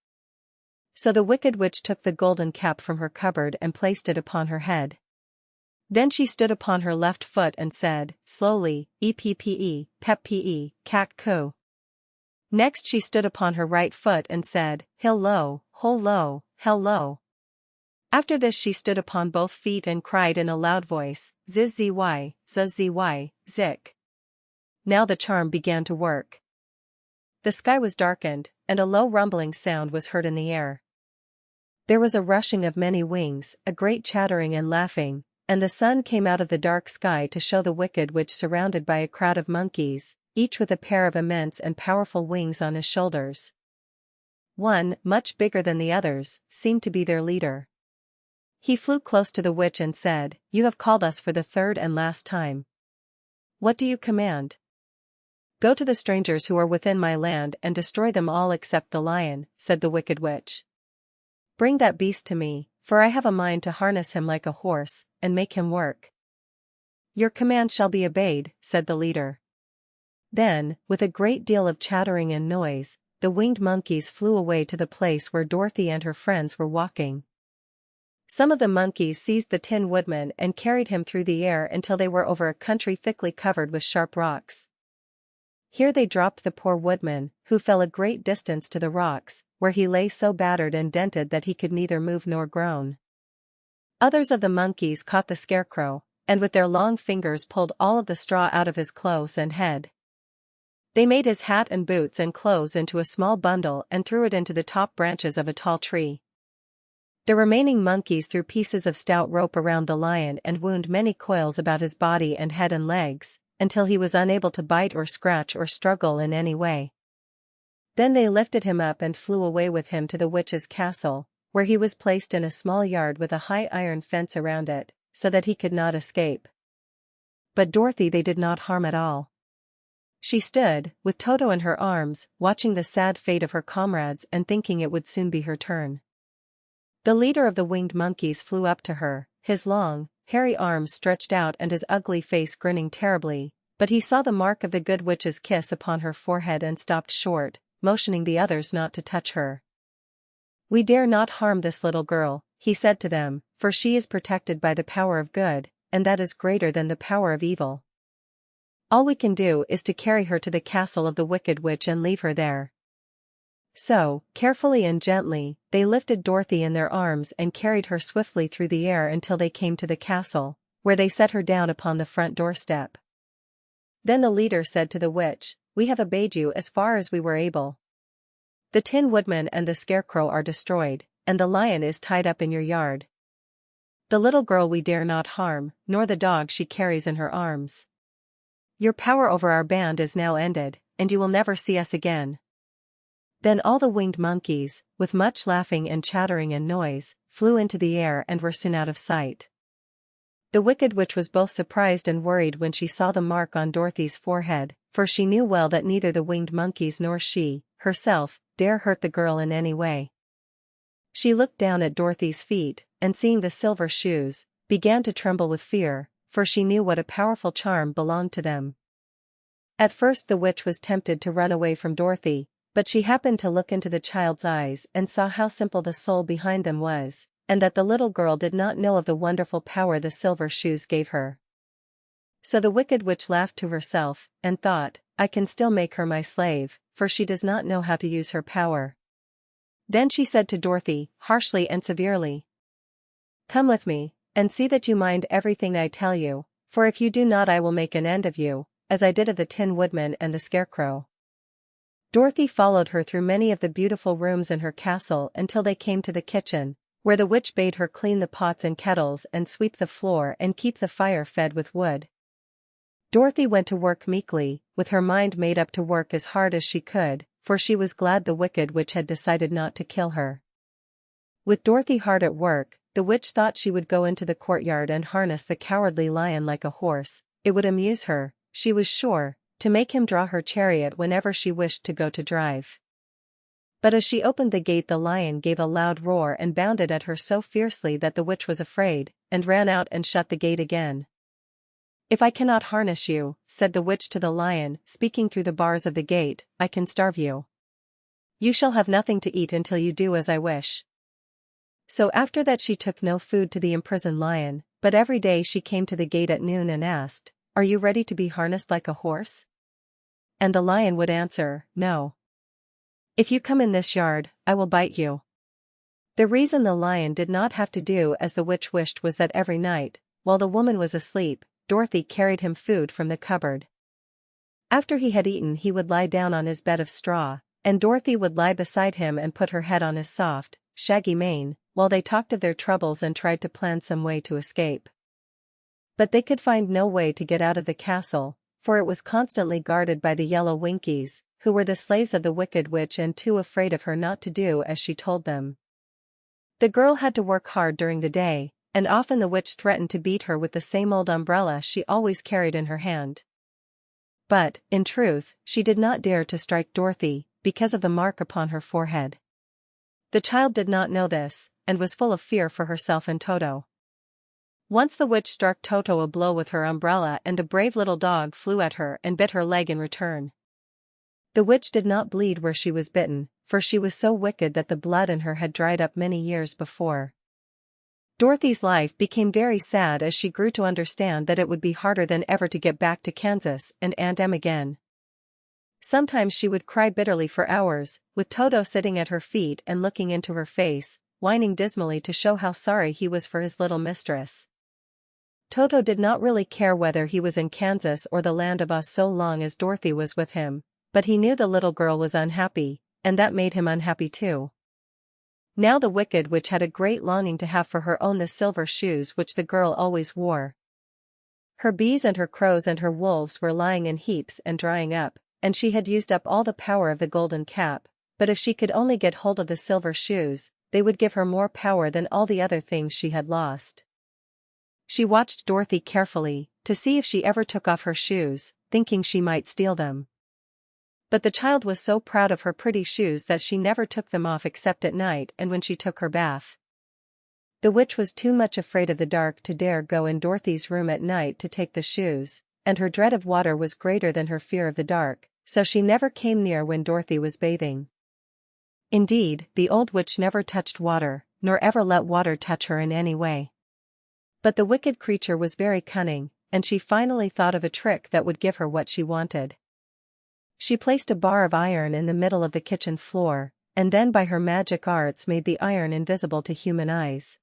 So the Wicked Witch took the golden cap from her cupboard and placed it upon her head. Then she stood upon her left foot and said, slowly, "Eppe, pep-pe, cat-coo." Next she stood upon her right foot and said, "Hill-lo, hol-lo, hell-lo." After this she stood upon both feet and cried in a loud voice, "Ziz-zy, zuz-zy, zik." Now the charm began to work. The sky was darkened, and a low rumbling sound was heard in the air. There was a rushing of many wings, a great chattering and laughing, and the sun came out of the dark sky to show the Wicked Witch surrounded by a crowd of monkeys, each with a pair of immense and powerful wings on his shoulders. One, much bigger than the others, seemed to be their leader. He flew close to the witch and said, "You have called us for the 3rd and last time. What do you command?" "Go to the strangers who are within my land and destroy them all except the lion," said the Wicked Witch. "Bring that beast to me, for I have a mind to harness him like a horse, and make him work." "Your command shall be obeyed," said the leader. Then, with a great deal of chattering and noise, the winged monkeys flew away to the place where Dorothy and her friends were walking. Some of the monkeys seized the Tin Woodman and carried him through the air until they were over a country thickly covered with sharp rocks. Here they dropped the poor woodman, who fell a great distance to the rocks, where he lay so battered and dented that he could neither move nor groan. Others of the monkeys caught the Scarecrow, and with their long fingers pulled all of the straw out of his clothes and head. They made his hat and boots and clothes into a small bundle and threw it into the top branches of a tall tree. The remaining monkeys threw pieces of stout rope around the lion and wound many coils about his body and head and legs, until he was unable to bite or scratch or struggle in any way. Then they lifted him up and flew away with him to the witch's castle, where he was placed in a small yard with a high iron fence around it, so that he could not escape. But Dorothy they did not harm at all. She stood, with Toto in her arms, watching the sad fate of her comrades and thinking it would soon be her turn. The leader of the winged monkeys flew up to her, his long, hairy arms stretched out and his ugly face grinning terribly, but he saw the mark of the good witch's kiss upon her forehead and stopped short, motioning the others not to touch her. "We dare not harm this little girl," he said to them, "for she is protected by the power of good, and that is greater than the power of evil. All we can do is to carry her to the castle of the wicked witch and leave her there." So, carefully and gently, they lifted Dorothy in their arms and carried her swiftly through the air until they came to the castle, where they set her down upon the front doorstep. Then the leader said to the witch, "We have obeyed you as far as we were able. The Tin Woodman and the Scarecrow are destroyed, and the lion is tied up in your yard. The little girl we dare not harm, nor the dog she carries in her arms. Your power over our band is now ended, and you will never see us again." Then all the winged monkeys, with much laughing and chattering and noise, flew into the air and were soon out of sight. The wicked witch was both surprised and worried when she saw the mark on Dorothy's forehead, for she knew well that neither the winged monkeys nor she, herself, dare hurt the girl in any way. She looked down at Dorothy's feet, and seeing the silver shoes, began to tremble with fear, for she knew what a powerful charm belonged to them. At first the witch was tempted to run away from Dorothy, but she happened to look into the child's eyes and saw how simple the soul behind them was, and that the little girl did not know of the wonderful power the silver shoes gave her. So the wicked witch laughed to herself, and thought, "I can still make her my slave, for she does not know how to use her power." Then she said to Dorothy, harshly and severely, "Come with me, and see that you mind everything I tell you, for if you do not I will make an end of you, as I did of the Tin Woodman and the Scarecrow." Dorothy followed her through many of the beautiful rooms in her castle until they came to the kitchen, where the witch bade her clean the pots and kettles and sweep the floor and keep the fire fed with wood. Dorothy went to work meekly, with her mind made up to work as hard as she could, for she was glad the wicked witch had decided not to kill her. With Dorothy hard at work, the witch thought she would go into the courtyard and harness the cowardly lion like a horse. It would amuse her, she was sure, to make him draw her chariot whenever she wished to go to drive. But as she opened the gate the lion gave a loud roar and bounded at her so fiercely that the witch was afraid, and ran out and shut the gate again. "If I cannot harness you," said the witch to the lion, speaking through the bars of the gate, "I can starve you. You shall have nothing to eat until you do as I wish." So after that she took no food to the imprisoned lion, but every day she came to the gate at noon and asked, "Are you ready to be harnessed like a horse?" And the lion would answer, "No. If you come in this yard, I will bite you." The reason the lion did not have to do as the witch wished was that every night, while the woman was asleep, Dorothy carried him food from the cupboard. After he had eaten he would lie down on his bed of straw, and Dorothy would lie beside him and put her head on his soft, shaggy mane, while they talked of their troubles and tried to plan some way to escape. But they could find no way to get out of the castle, for it was constantly guarded by the yellow Winkies, who were the slaves of the wicked witch and too afraid of her not to do as she told them. The girl had to work hard during the day, and often the witch threatened to beat her with the same old umbrella she always carried in her hand. But, in truth, she did not dare to strike Dorothy, because of the mark upon her forehead. The child did not know this, and was full of fear for herself and Toto. Once the witch struck Toto a blow with her umbrella and the brave little dog flew at her and bit her leg in return. The witch did not bleed where she was bitten, for she was so wicked that the blood in her had dried up many years before. Dorothy's life became very sad as she grew to understand that it would be harder than ever to get back to Kansas and Aunt Em again. Sometimes she would cry bitterly for hours, with Toto sitting at her feet and looking into her face, whining dismally to show how sorry he was for his little mistress. Toto did not really care whether he was in Kansas or the Land of Oz so long as Dorothy was with him, but he knew the little girl was unhappy, and that made him unhappy too. Now the Wicked Witch had a great longing to have for her own the silver shoes which the girl always wore. Her bees and her crows and her wolves were lying in heaps and drying up, and she had used up all the power of the golden cap, but if she could only get hold of the silver shoes, they would give her more power than all the other things she had lost. She watched Dorothy carefully, to see if she ever took off her shoes, thinking she might steal them. But the child was so proud of her pretty shoes that she never took them off except at night and when she took her bath. The witch was too much afraid of the dark to dare go in Dorothy's room at night to take the shoes, and her dread of water was greater than her fear of the dark, so she never came near when Dorothy was bathing. Indeed, the old witch never touched water, nor ever let water touch her in any way. But the wicked creature was very cunning, and she finally thought of a trick that would give her what she wanted. She placed a bar of iron in the middle of the kitchen floor, and then by her magic arts made the iron invisible to human eyes.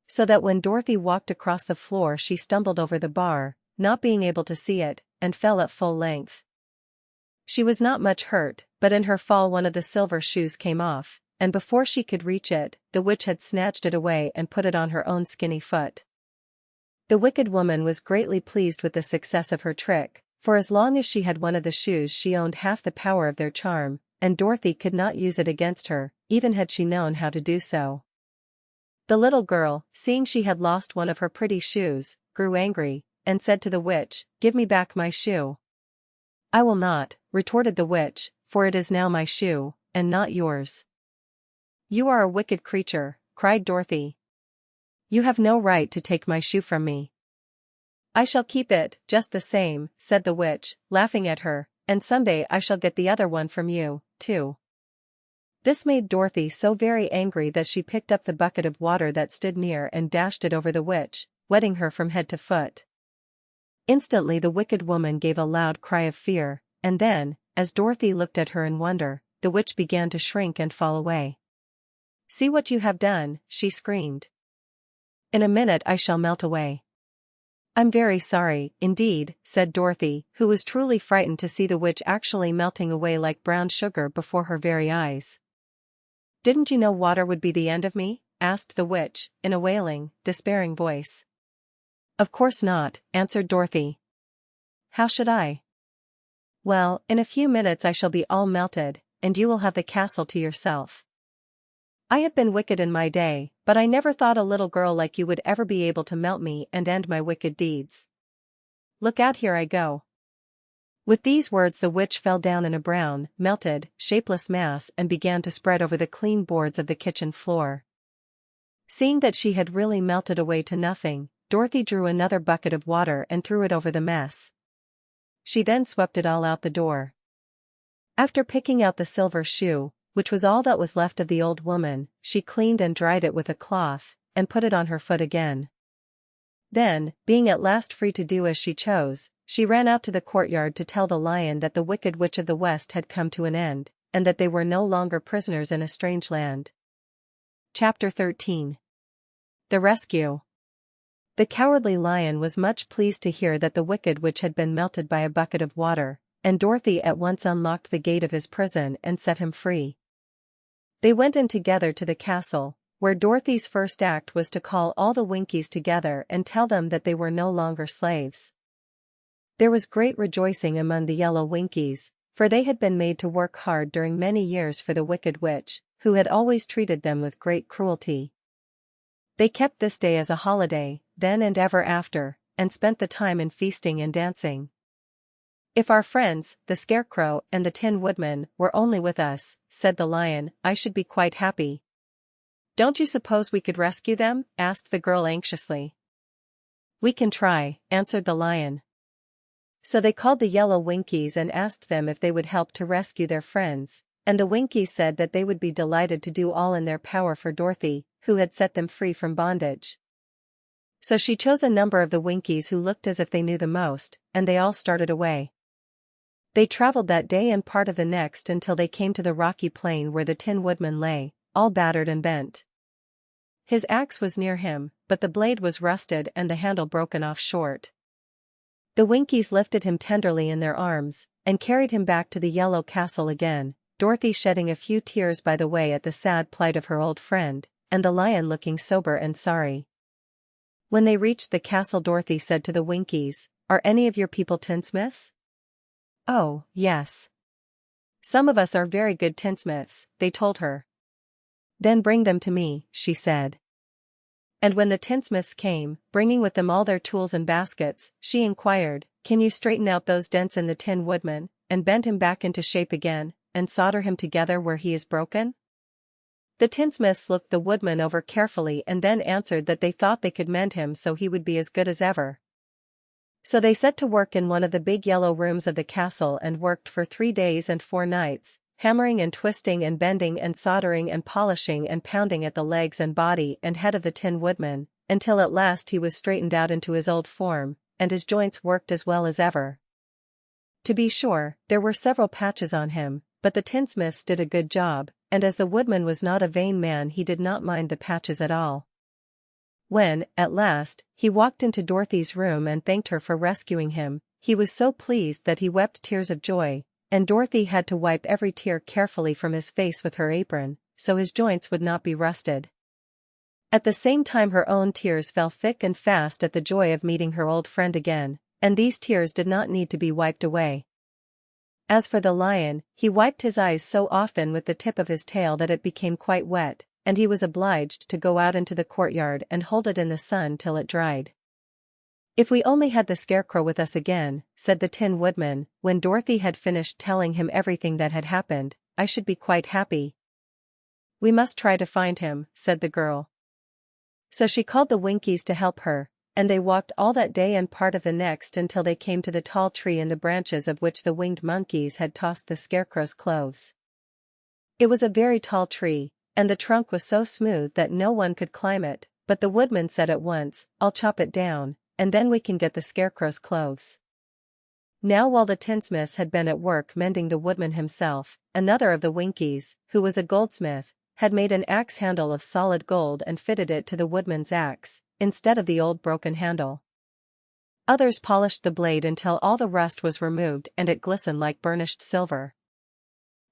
So that when Dorothy walked across the floor she stumbled over the bar, not being able to see it, and fell at full length. She was not much hurt, but in her fall one of the silver shoes came off, and before she could reach it, the witch had snatched it away and put it on her own skinny foot. The wicked woman was greatly pleased with the success of her trick, for as long as she had one of the shoes she owned half the power of their charm, and Dorothy could not use it against her, even had she known how to do so. The little girl, seeing she had lost one of her pretty shoes, grew angry, and said to the witch, "Give me back my shoe." "I will not," retorted the witch, "for it is now my shoe, and not yours." "You are a wicked creature," cried Dorothy. "You have no right to take my shoe from me." "I shall keep it, just the same," said the witch, laughing at her, "and someday I shall get the other one from you, too." This made Dorothy so very angry that she picked up the bucket of water that stood near and dashed it over the witch, wetting her from head to foot. Instantly the wicked woman gave a loud cry of fear, and then, as Dorothy looked at her in wonder, the witch began to shrink and fall away. "See what you have done," she screamed. "In a minute I shall melt away." "I'm very sorry, indeed," said Dorothy, who was truly frightened to see the witch actually melting away like brown sugar before her very eyes. "Didn't you know water would be the end of me?" asked the witch, in a wailing, despairing voice. "Of course not," answered Dorothy. "How should I?" "Well, in a few minutes I shall be all melted, and you will have the castle to yourself. I have been wicked in my day, but I never thought a little girl like you would ever be able to melt me and end my wicked deeds. Look out, here I go." With these words the witch fell down in a brown, melted, shapeless mass and began to spread over the clean boards of the kitchen floor. Seeing that she had really melted away to nothing, Dorothy drew another bucket of water and threw it over the mess. She then swept it all out the door. After picking out the silver shoe, which was all that was left of the old woman, she cleaned and dried it with a cloth, and put it on her foot again. Then, being at last free to do as she chose, she ran out to the courtyard to tell the lion that the Wicked Witch of the West had come to an end, and that they were no longer prisoners in a strange land. Chapter 13. The Rescue. The Cowardly Lion was much pleased to hear that the Wicked Witch had been melted by a bucket of water, and Dorothy at once unlocked the gate of his prison and set him free. They went in together to the castle, where Dorothy's first act was to call all the Winkies together and tell them that they were no longer slaves. There was great rejoicing among the yellow Winkies, for they had been made to work hard during many years for the Wicked Witch, who had always treated them with great cruelty. They kept this day as a holiday, then and ever after, and spent the time in feasting and dancing. "If our friends, the Scarecrow and the Tin Woodman, were only with us," said the lion, "I should be quite happy." "Don't you suppose we could rescue them?" asked the girl anxiously. "We can try," answered the lion. So they called the yellow Winkies and asked them if they would help to rescue their friends, and the Winkies said that they would be delighted to do all in their power for Dorothy, who had set them free from bondage. So she chose a number of the Winkies who looked as if they knew the most, and they all started away. They traveled that day and part of the next until they came to the rocky plain where the Tin Woodman lay, all battered and bent. His axe was near him, but the blade was rusted and the handle broken off short. The Winkies lifted him tenderly in their arms, and carried him back to the yellow castle again, Dorothy shedding a few tears by the way at the sad plight of her old friend, and the lion looking sober and sorry. When they reached the castle, Dorothy said to the Winkies, "Are any of your people tinsmiths?" "Oh, yes. Some of us are very good tinsmiths," they told her. "Then bring them to me," she said. And when the tinsmiths came, bringing with them all their tools and baskets, she inquired, "Can you straighten out those dents in the Tin Woodman, and bend him back into shape again, and solder him together where he is broken?" The tinsmiths looked the woodman over carefully and then answered that they thought they could mend him so he would be as good as ever. So they set to work in one of the big yellow rooms of the castle and worked for 3 days and 4 nights, hammering and twisting and bending and soldering and polishing and pounding at the legs and body and head of the Tin Woodman, until at last he was straightened out into his old form, and his joints worked as well as ever. To be sure, there were several patches on him, but the tinsmiths did a good job, and as the woodman was not a vain man, he did not mind the patches at all. When, at last, he walked into Dorothy's room and thanked her for rescuing him, he was so pleased that he wept tears of joy, and Dorothy had to wipe every tear carefully from his face with her apron, so his joints would not be rusted. At the same time her own tears fell thick and fast at the joy of meeting her old friend again, and these tears did not need to be wiped away. As for the lion, he wiped his eyes so often with the tip of his tail that it became quite wet, and he was obliged to go out into the courtyard and hold it in the sun till it dried. "If we only had the Scarecrow with us again," said the Tin Woodman, when Dorothy had finished telling him everything that had happened, "I should be quite happy." "We must try to find him," said the girl. So she called the Winkies to help her, and they walked all that day and part of the next until they came to the tall tree in the branches of which the winged monkeys had tossed the Scarecrow's clothes. It was a very tall tree, and the trunk was so smooth that no one could climb it, but the woodman said at once, "I'll chop it down, and then we can get the Scarecrow's clothes." Now while the tinsmiths had been at work mending, the woodman himself, another of the Winkies, who was a goldsmith, had made an axe handle of solid gold and fitted it to the woodman's axe, instead of the old broken handle. Others polished the blade until all the rust was removed and it glistened like burnished silver.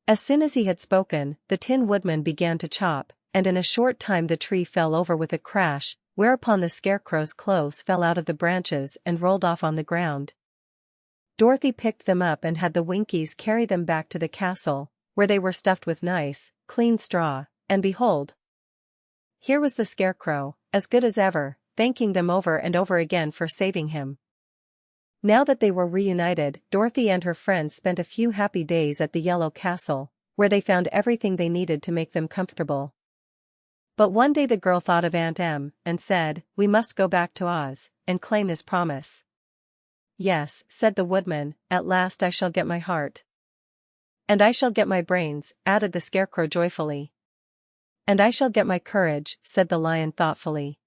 As soon as he had spoken, the Tin Woodman began to chop, and in a short time the tree fell over with a crash, whereupon the Scarecrow's clothes fell out of the branches and rolled off on the ground. Dorothy picked them up and had the Winkies carry them back to the castle, where they were stuffed with nice, clean straw, and behold! Here was the Scarecrow, as good as ever, thanking them over and over again for saving him. Now that they were reunited, Dorothy and her friends spent a few happy days at the Yellow Castle, where they found everything they needed to make them comfortable. But one day the girl thought of Aunt Em, and said, "We must go back to Oz, and claim his promise." "Yes," said the woodman, "at last I shall get my heart." "And I shall get my brains," added the Scarecrow joyfully. "And I shall get my courage," said the lion thoughtfully.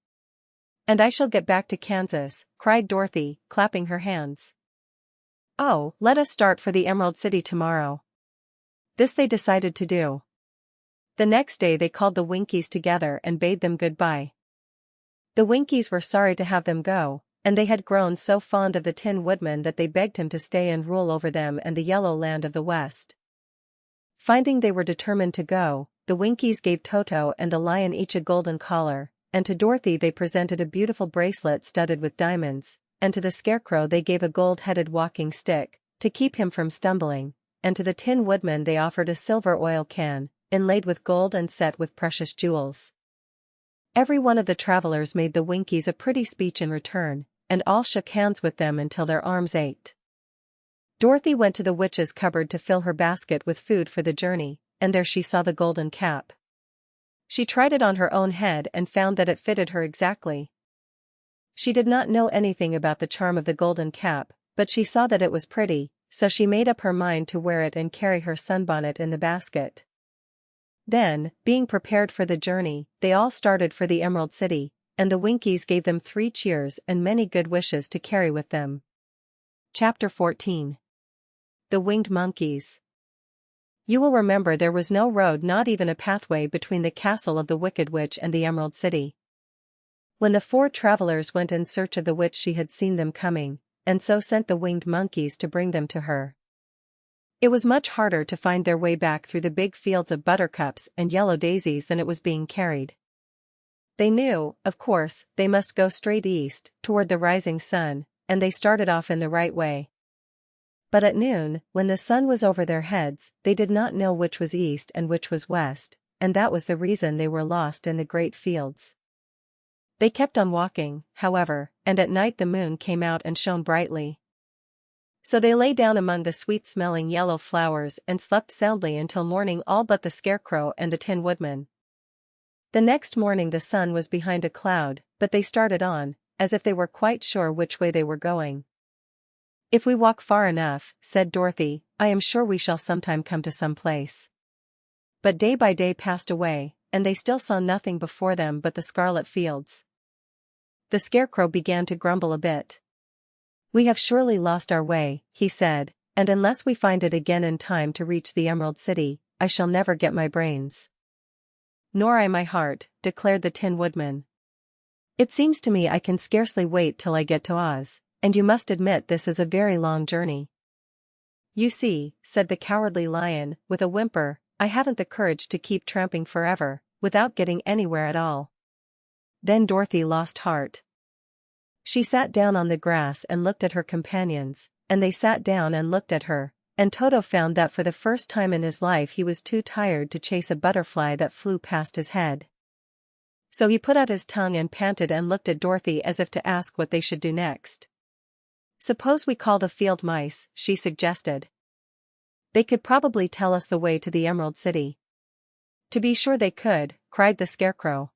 "And I shall get back to Kansas," cried Dorothy, clapping her hands. "Oh, let us start for the Emerald City tomorrow." This they decided to do. The next day they called the Winkies together and bade them goodbye. The Winkies were sorry to have them go, and they had grown so fond of the Tin Woodman that they begged him to stay and rule over them and the Yellow Land of the West. Finding they were determined to go, the Winkies gave Toto and the lion each a golden collar, and to Dorothy they presented a beautiful bracelet studded with diamonds, and to the Scarecrow they gave a gold-headed walking stick, to keep him from stumbling, and to the Tin Woodman they offered a silver oil can, inlaid with gold and set with precious jewels. Every one of the travelers made the Winkies a pretty speech in return, and all shook hands with them until their arms ached. Dorothy went to the witch's cupboard to fill her basket with food for the journey, and there she saw the golden cap. She tried it on her own head and found that it fitted her exactly. She did not know anything about the charm of the golden cap, but she saw that it was pretty, so she made up her mind to wear it and carry her sunbonnet in the basket. Then, being prepared for the journey, they all started for the Emerald City, and the Winkies gave them 3 cheers and many good wishes to carry with them. Chapter 14. The Winged Monkeys. You will remember there was no road, not even a pathway, between the castle of the Wicked Witch and the Emerald City. When the 4 travelers went in search of the witch, she had seen them coming, and so sent the winged monkeys to bring them to her. It was much harder to find their way back through the big fields of buttercups and yellow daisies than it was being carried. They knew, of course, they must go straight east, toward the rising sun, and they started off in the right way. But at noon, when the sun was over their heads, they did not know which was east and which was west, and that was the reason they were lost in the great fields. They kept on walking, however, and at night the moon came out and shone brightly. So they lay down among the sweet-smelling yellow flowers and slept soundly until morning, all but the Scarecrow and the Tin Woodman. The next morning the sun was behind a cloud, but they started on, as if they were quite sure which way they were going. "If we walk far enough," said Dorothy, "I am sure we shall sometime come to some place." But day by day passed away, and they still saw nothing before them but the scarlet fields. The Scarecrow began to grumble a bit. "We have surely lost our way," he said, "and unless we find it again in time to reach the Emerald City, I shall never get my brains." "Nor I my heart," declared the Tin Woodman. "It seems to me I can scarcely wait till I get to Oz, and you must admit this is a very long journey." "You see," said the Cowardly Lion, with a whimper, "I haven't the courage to keep tramping forever, without getting anywhere at all." Then Dorothy lost heart. She sat down on the grass and looked at her companions, and they sat down and looked at her, and Toto found that for the first time in his life he was too tired to chase a butterfly that flew past his head. So he put out his tongue and panted and looked at Dorothy as if to ask what they should do next. "Suppose we call the field mice," she suggested. "They could probably tell us the way to the Emerald City." "To be sure they could," cried the Scarecrow.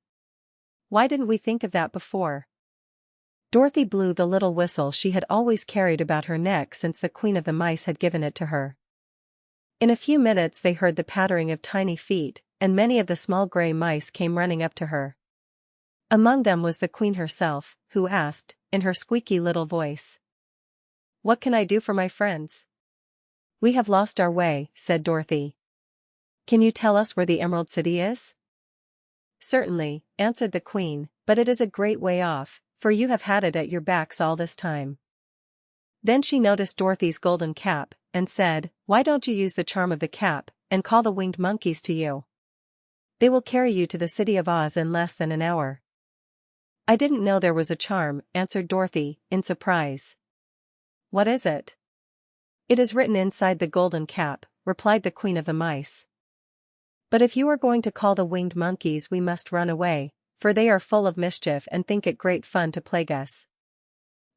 "Why didn't we think of that before?" Dorothy blew the little whistle she had always carried about her neck since the Queen of the Mice had given it to her. In a few minutes they heard the pattering of tiny feet, and many of the small gray mice came running up to her. Among them was the Queen herself, who asked, in her squeaky little voice, "What can I do for my friends?" "We have lost our way," said Dorothy. "Can you tell us where the Emerald City is?" "Certainly," answered the Queen, "but it is a great way off, for you have had it at your backs all this time." Then she noticed Dorothy's golden cap, and said, "Why don't you use the charm of the cap, and call the winged monkeys to you? They will carry you to the City of Oz in less than an hour." "I didn't know there was a charm," answered Dorothy, in surprise. "What is it?" "It is written inside the golden cap," replied the Queen of the Mice. "But if you are going to call the winged monkeys we must run away, for they are full of mischief and think it great fun to plague us."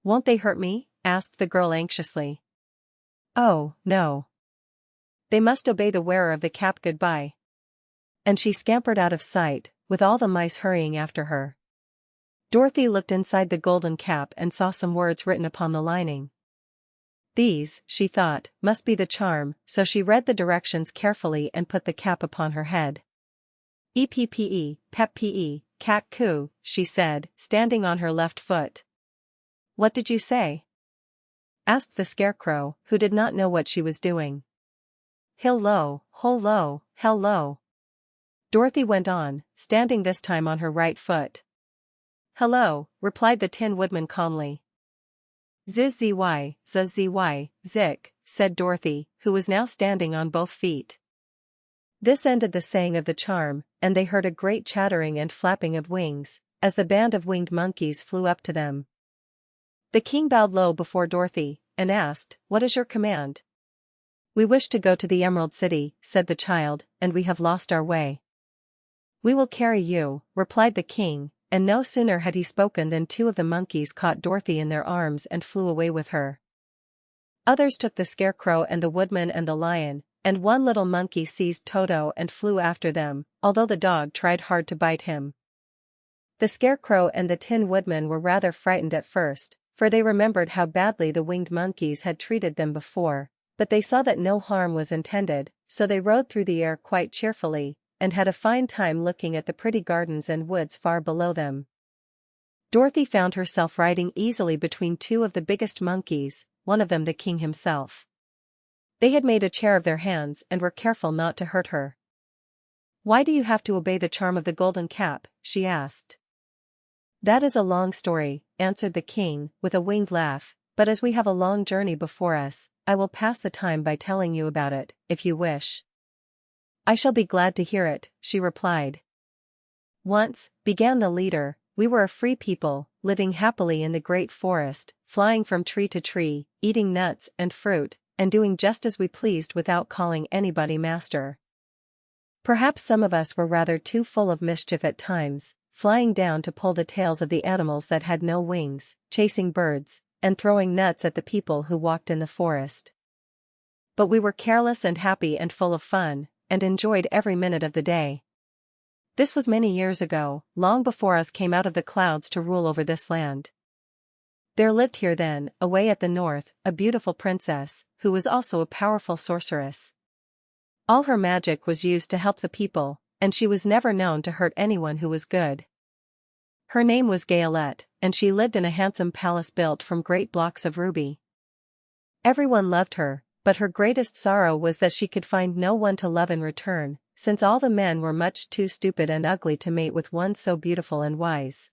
"Won't they hurt me?" asked the girl anxiously. "Oh, no. They must obey the wearer of the cap. Goodbye." And she scampered out of sight, with all the mice hurrying after her. Dorothy looked inside the golden cap and saw some words written upon the lining. These, she thought, must be the charm, so she read the directions carefully and put the cap upon her head. "EPPE, pep-pe, cat-coo," she said, standing on her left foot. "What did you say?" asked the Scarecrow, who did not know what she was doing. "Hill-lo, hol-lo, hell-lo," Dorothy went on, standing this time on her right foot. "Hello," replied the Tin Woodman calmly. "Ziz-zy, zuz-zy, zik," said Dorothy, who was now standing on both feet. This ended the saying of the charm, and they heard a great chattering and flapping of wings, as the band of winged monkeys flew up to them. The king bowed low before Dorothy, and asked, "What is your command?" "We wish to go to the Emerald City," said the child, "and we have lost our way." "We will carry you," replied the king, and no sooner had he spoken than 2 of the monkeys caught Dorothy in their arms and flew away with her. Others took the Scarecrow and the Woodman and the Lion, and one little monkey seized Toto and flew after them, although the dog tried hard to bite him. The Scarecrow and the Tin Woodman were rather frightened at first, for they remembered how badly the winged monkeys had treated them before, but they saw that no harm was intended, so they rode through the air quite cheerfully, and had a fine time looking at the pretty gardens and woods far below them. Dorothy found herself riding easily between 2 of the biggest monkeys, one of them the king himself. They had made a chair of their hands and were careful not to hurt her. "Why do you have to obey the charm of the golden cap?" she asked. "That is a long story," answered the king, with a winged laugh, "but as we have a long journey before us, I will pass the time by telling you about it, if you wish." "I shall be glad to hear it," she replied. "Once," began the leader, "we were a free people, living happily in the great forest, flying from tree to tree, eating nuts and fruit, and doing just as we pleased without calling anybody master. Perhaps some of us were rather too full of mischief at times, flying down to pull the tails of the animals that had no wings, chasing birds, and throwing nuts at the people who walked in the forest. But we were careless and happy and full of fun, and enjoyed every minute of the day. This was many years ago, long before us came out of the clouds to rule over this land. There lived here then, away at the north, a beautiful princess, who was also a powerful sorceress. All her magic was used to help the people, and she was never known to hurt anyone who was good. Her name was Gaelette, and she lived in a handsome palace built from great blocks of ruby. Everyone loved her, but her greatest sorrow was that she could find no one to love in return, since all the men were much too stupid and ugly to mate with one so beautiful and wise.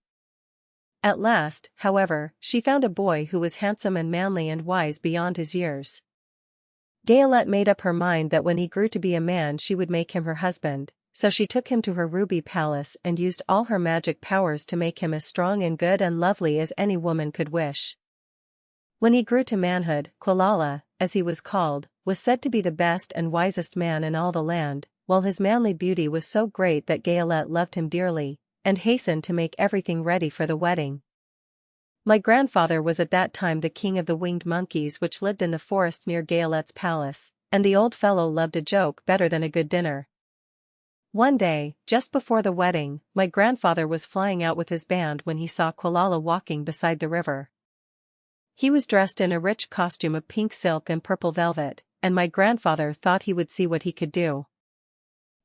At last, however, she found a boy who was handsome and manly and wise beyond his years. Gaelette made up her mind that when he grew to be a man she would make him her husband, so she took him to her ruby palace and used all her magic powers to make him as strong and good and lovely as any woman could wish. When he grew to manhood, Quilala, as he was called, was said to be the best and wisest man in all the land, while his manly beauty was so great that Gaelette loved him dearly, and hastened to make everything ready for the wedding. My grandfather was at that time the king of the winged monkeys which lived in the forest near Gaelette's palace, and the old fellow loved a joke better than a good dinner. One day, just before the wedding, my grandfather was flying out with his band when he saw Quilala walking beside the river. He was dressed in a rich costume of pink silk and purple velvet, and my grandfather thought he would see what he could do.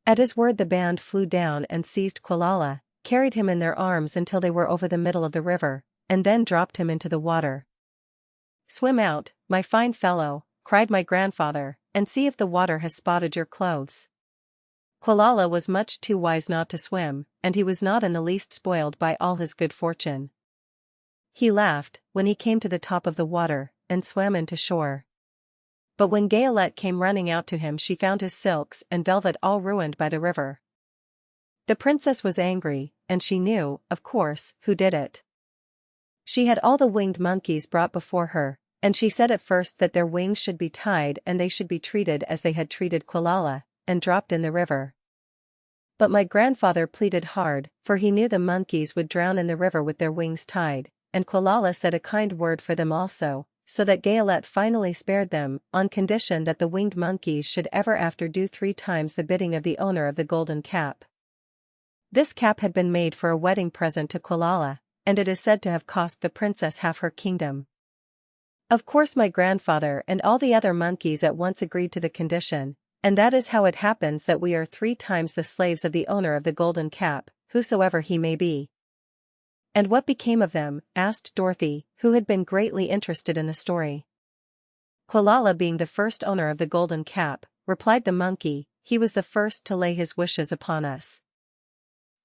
At his word the band flew down and seized Quilala, carried him in their arms until they were over the middle of the river, and then dropped him into the water. "Swim out, my fine fellow," cried my grandfather, "and see if the water has spotted your clothes." Quilala was much too wise not to swim, and he was not in the least spoiled by all his good fortune. He laughed, when he came to the top of the water, and swam into shore. But when Gaelette came running out to him she found his silks and velvet all ruined by the river. The princess was angry, and she knew, of course, who did it. She had all the winged monkeys brought before her, and she said at first that their wings should be tied and they should be treated as they had treated Quilala, and dropped in the river. But my grandfather pleaded hard, for he knew the monkeys would drown in the river with their wings tied, and Quilala said a kind word for them also, so that Gaelette finally spared them, on condition that the winged monkeys should ever after do 3 times the bidding of the owner of the golden cap. This cap had been made for a wedding present to Quilala, and it is said to have cost the princess half her kingdom. Of course my grandfather and all the other monkeys at once agreed to the condition, and that is how it happens that we are 3 times the slaves of the owner of the golden cap, whosoever he may be. "And what became of them?" asked Dorothy, who had been greatly interested in the story. "Quilala being the first owner of the golden cap," replied the monkey, "he was the first to lay his wishes upon us.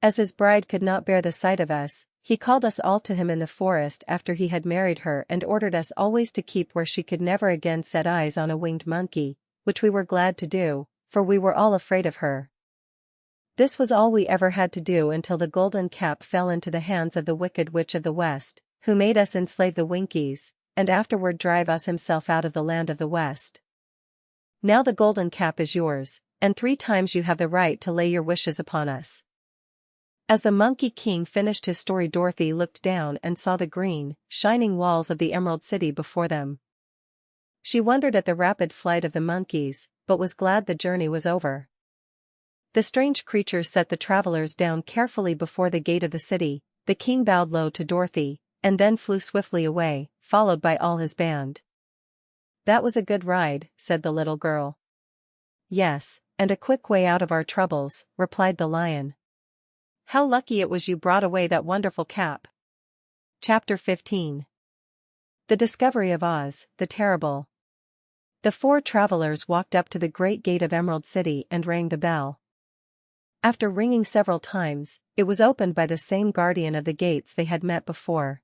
As his bride could not bear the sight of us, he called us all to him in the forest after he had married her and ordered us always to keep where she could never again set eyes on a winged monkey, which we were glad to do, for we were all afraid of her. This was all we ever had to do until the golden cap fell into the hands of the wicked witch of the west, who made us enslave the Winkies, and afterward drive us himself out of the land of the west. Now the golden cap is yours, and 3 times you have the right to lay your wishes upon us." As the Monkey King finished his story, Dorothy looked down and saw the green, shining walls of the Emerald City before them. She wondered at the rapid flight of the monkeys, but was glad the journey was over. The strange creatures set the travelers down carefully before the gate of the city. The king bowed low to Dorothy, and then flew swiftly away, followed by all his band. "That was a good ride," said the little girl. "Yes, and a quick way out of our troubles," replied the lion. "How lucky it was you brought away that wonderful cap." Chapter 15. The Discovery of Oz, the Terrible. The four travelers walked up to the great gate of Emerald City and rang the bell. After ringing several times, it was opened by the same guardian of the gates they had met before.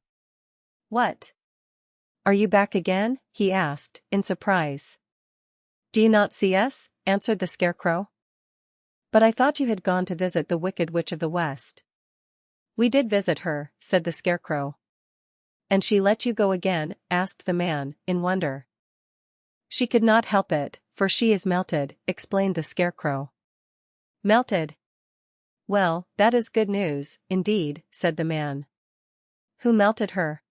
"What? Are you back again?" he asked, in surprise. "Do you not see us?" answered the Scarecrow. "But I thought you had gone to visit the Wicked Witch of the West." "We did visit her," said the Scarecrow. "And she let you go again?" asked the man, in wonder. "She could not help it, for she is melted," explained the Scarecrow. "Melted? Well, that is good news, indeed," said the man. "Who melted her?"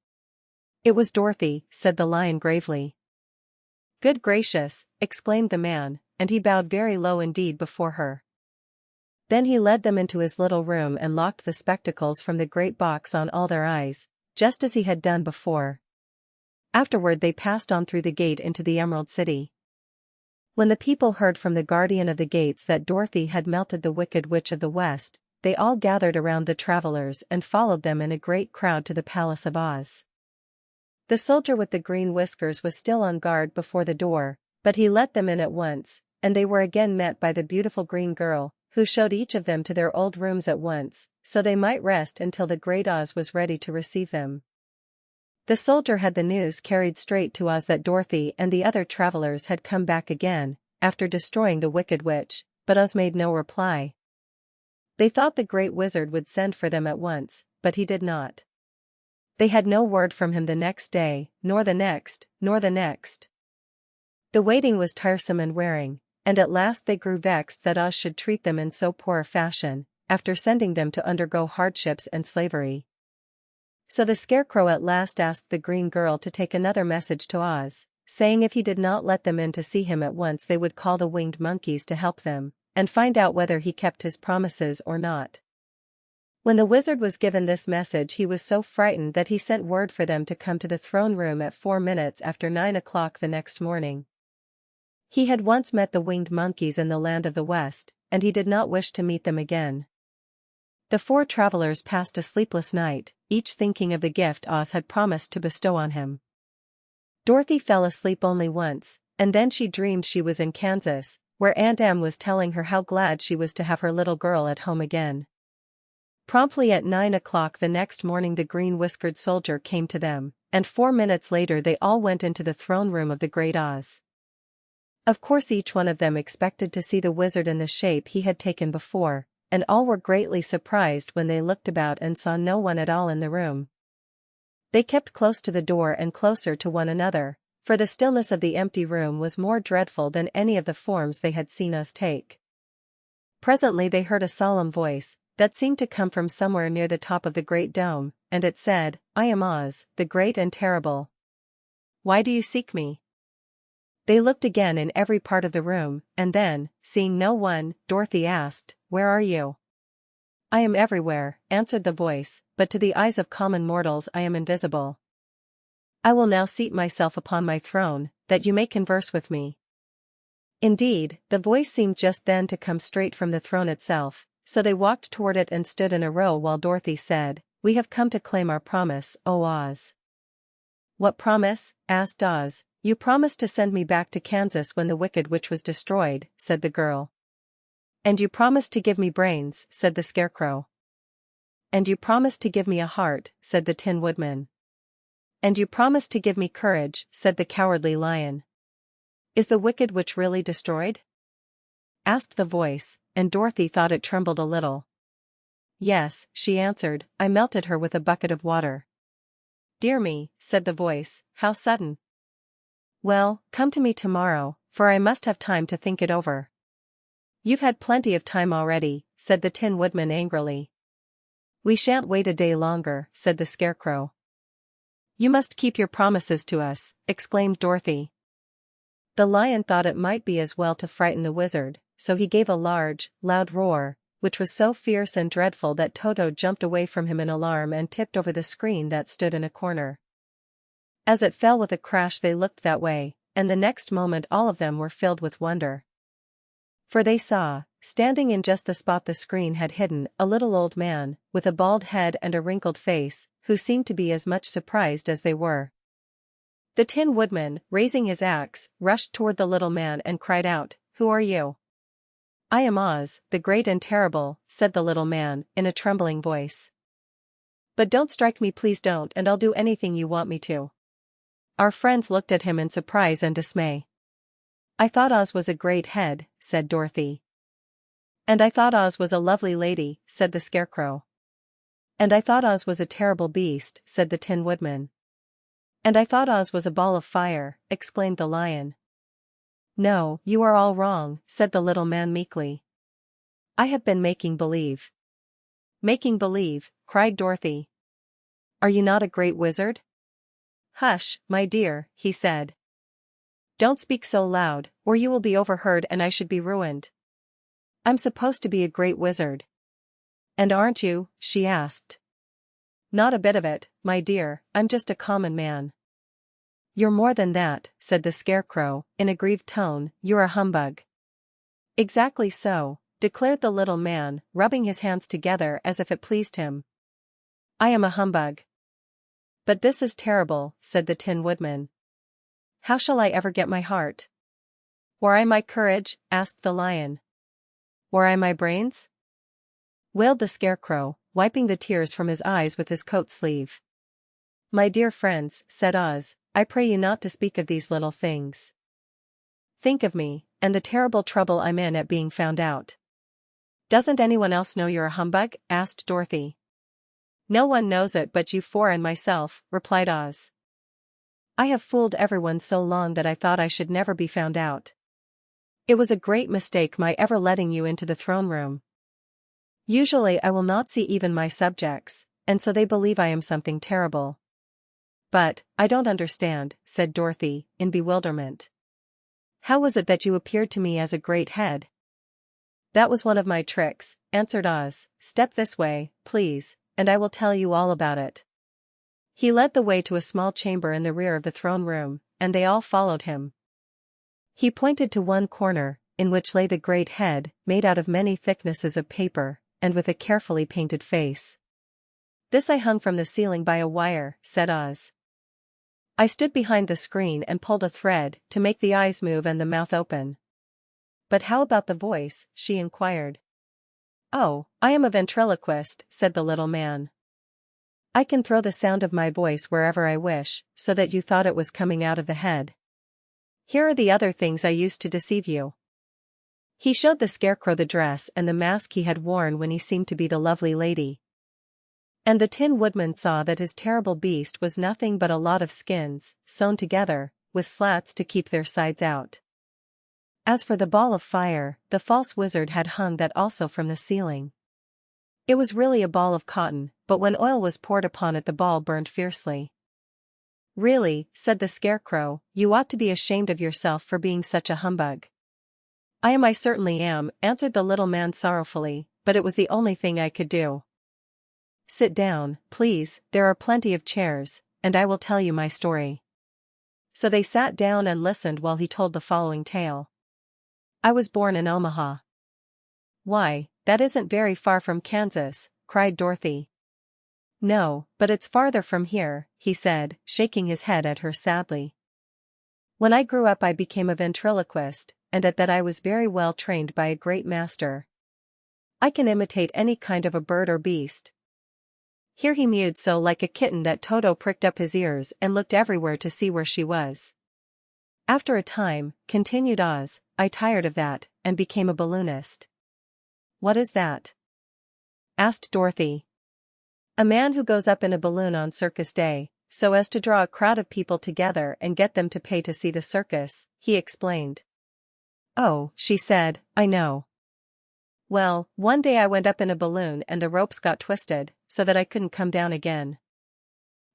"It was Dorothy," said the lion gravely. "Good gracious," exclaimed the man, and he bowed very low indeed before her. Then he led them into his little room and locked the spectacles from the great box on all their eyes, just as he had done before. Afterward they passed on through the gate into the Emerald City. When the people heard from the guardian of the gates that Dorothy had melted the Wicked Witch of the West, they all gathered around the travelers and followed them in a great crowd to the Palace of Oz. The soldier with the green whiskers was still on guard before the door, but he let them in at once, and they were again met by the beautiful green girl, who showed each of them to their old rooms at once, so they might rest until the great Oz was ready to receive them. The soldier had the news carried straight to Oz that Dorothy and the other travelers had come back again, after destroying the Wicked Witch, but Oz made no reply. They thought the great wizard would send for them at once, but he did not. They had no word from him the next day, nor the next, nor the next. The waiting was tiresome and wearing, and at last they grew vexed that Oz should treat them in so poor a fashion, after sending them to undergo hardships and slavery. So the Scarecrow at last asked the green girl to take another message to Oz, saying if he did not let them in to see him at once they would call the winged monkeys to help them, and find out whether he kept his promises or not. When the wizard was given this message he was so frightened that he sent word for them to come to the throne room at 4 minutes after 9 o'clock the next morning. He had once met the winged monkeys in the land of the West, and he did not wish to meet them again. The four travelers passed a sleepless night, each thinking of the gift Oz had promised to bestow on him. Dorothy fell asleep only once, and then she dreamed she was in Kansas, where Aunt Em was telling her how glad she was to have her little girl at home again. Promptly at 9 o'clock the next morning the green-whiskered soldier came to them, and 4 minutes later they all went into the throne room of the Great Oz. Of course each one of them expected to see the wizard in the shape he had taken before, and all were greatly surprised when they looked about and saw no one at all in the room. They kept close to the door and closer to one another, for the stillness of the empty room was more dreadful than any of the forms they had seen Oz take. Presently they heard a solemn voice, that seemed to come from somewhere near the top of the great dome, and it said, "I am Oz, the great and terrible. Why do you seek me?" They looked again in every part of the room, and then, seeing no one, Dorothy asked, "Where are you?" "I am everywhere," answered the voice, "but to the eyes of common mortals I am invisible. I will now seat myself upon my throne, that you may converse with me." Indeed, the voice seemed just then to come straight from the throne itself, so they walked toward it and stood in a row while Dorothy said, "We have come to claim our promise, O Oz." "What promise?" asked Oz. "You promised to send me back to Kansas when the Wicked Witch was destroyed," said the girl. "And you promised to give me brains," said the Scarecrow. "And you promised to give me a heart," said the Tin Woodman. "And you promised to give me courage," said the Cowardly Lion. "Is the Wicked Witch really destroyed?" asked the voice, and Dorothy thought it trembled a little. "Yes," she answered, "I melted her with a bucket of water." "Dear me," said the voice, "how sudden." "Well, come to me tomorrow, for I must have time to think it over." "You've had plenty of time already," said the Tin Woodman angrily. "We shan't wait a day longer," said the Scarecrow. "You must keep your promises to us," exclaimed Dorothy. The lion thought it might be as well to frighten the wizard, so he gave a large, loud roar, which was so fierce and dreadful that Toto jumped away from him in alarm and tipped over the screen that stood in a corner. As it fell with a crash they looked that way, and the next moment all of them were filled with wonder. For they saw, standing in just the spot the screen had hidden, a little old man, with a bald head and a wrinkled face, who seemed to be as much surprised as they were. The Tin Woodman, raising his axe, rushed toward the little man and cried out, "Who are you?" "I am Oz, the great and terrible," said the little man, in a trembling voice. "But don't strike me, please don't, and I'll do anything you want me to." Our friends looked at him in surprise and dismay. "I thought Oz was a great head," said Dorothy. "And I thought Oz was a lovely lady," said the Scarecrow. "And I thought Oz was a terrible beast," said the Tin Woodman. "And I thought Oz was a ball of fire," exclaimed the Lion. "No, you are all wrong," said the little man meekly. "I have been making believe." "Making believe," cried Dorothy. "Are you not a great wizard?" "Hush, my dear," he said. "Don't speak so loud, or you will be overheard and I should be ruined. I'm supposed to be a great wizard." "And aren't you?" she asked. "Not a bit of it, my dear, I'm just a common man." "You're more than that," said the Scarecrow, in a grieved tone, "you're a humbug." "Exactly so," declared the little man, rubbing his hands together as if it pleased him. "I am a humbug." "But this is terrible," said the Tin Woodman. "How shall I ever get my heart?" "Or I my courage?" asked the Lion. "Or I my brains?" wailed the Scarecrow, wiping the tears from his eyes with his coat sleeve. "My dear friends," said Oz, "I pray you not to speak of these little things. Think of me, and the terrible trouble I'm in at being found out." "Doesn't anyone else know you're a humbug?" asked Dorothy. "No one knows it but you four and myself," replied Oz. "I have fooled everyone so long that I thought I should never be found out. It was a great mistake my ever letting you into the throne room. Usually I will not see even my subjects, and so they believe I am something terrible." "But, I don't understand," said Dorothy, in bewilderment. "How was it that you appeared to me as a great head?" "That was one of my tricks," answered Oz. "Step this way, please, and I will tell you all about it." He led the way to a small chamber in the rear of the throne room, and they all followed him. He pointed to one corner, in which lay the great head, made out of many thicknesses of paper, and with a carefully painted face. "This I hung from the ceiling by a wire," said Oz. "I stood behind the screen and pulled a thread to make the eyes move and the mouth open." "But how about the voice?" she inquired. "Oh, I am a ventriloquist," said the little man. "I can throw the sound of my voice wherever I wish, so that you thought it was coming out of the head. Here are the other things I used to deceive you." He showed the Scarecrow the dress and the mask he had worn when he seemed to be the lovely lady. And the Tin Woodman saw that his terrible beast was nothing but a lot of skins, sewn together, with slats to keep their sides out. As for the ball of fire, the false wizard had hung that also from the ceiling. It was really a ball of cotton, but when oil was poured upon it the ball burned fiercely. "Really," said the Scarecrow, "you ought to be ashamed of yourself for being such a humbug." I certainly am," answered the little man sorrowfully, "but it was the only thing I could do." "Sit down, please, there are plenty of chairs, and I will tell you my story." So they sat down and listened while he told the following tale. "I was born in Omaha." "Why, that isn't very far from Kansas," cried Dorothy. "No, but it's farther from here," he said, shaking his head at her sadly. "When I grew up I became a ventriloquist, and at that I was very well trained by a great master. I can imitate any kind of a bird or beast." Here he mewed so like a kitten that Toto pricked up his ears and looked everywhere to see where she was. "After a time," continued Oz, "I tired of that, and became a balloonist." "What is that?" asked Dorothy. "A man who goes up in a balloon on circus day, so as to draw a crowd of people together and get them to pay to see the circus," he explained. "Oh," she said, "I know. Well, one day I went up in a balloon and the ropes got twisted, so that I couldn't come down again.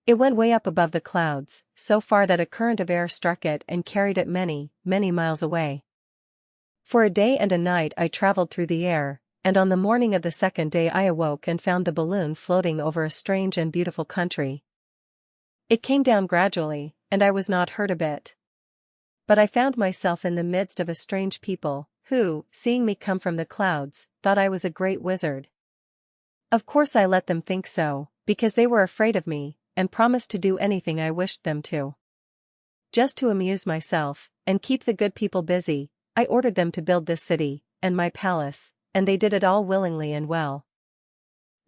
It went way up above the clouds, so far that a current of air struck it and carried it many, many miles away. For a day and a night I traveled through the air, and on the morning of the second day I awoke and found the balloon floating over a strange and beautiful country. It came down gradually, and I was not hurt a bit. But I found myself in the midst of a strange people, who, seeing me come from the clouds, thought I was a great wizard. Of course I let them think so, because they were afraid of me, and promised to do anything I wished them to. Just to amuse myself, and keep the good people busy, I ordered them to build this city, and my palace, and they did it all willingly and well.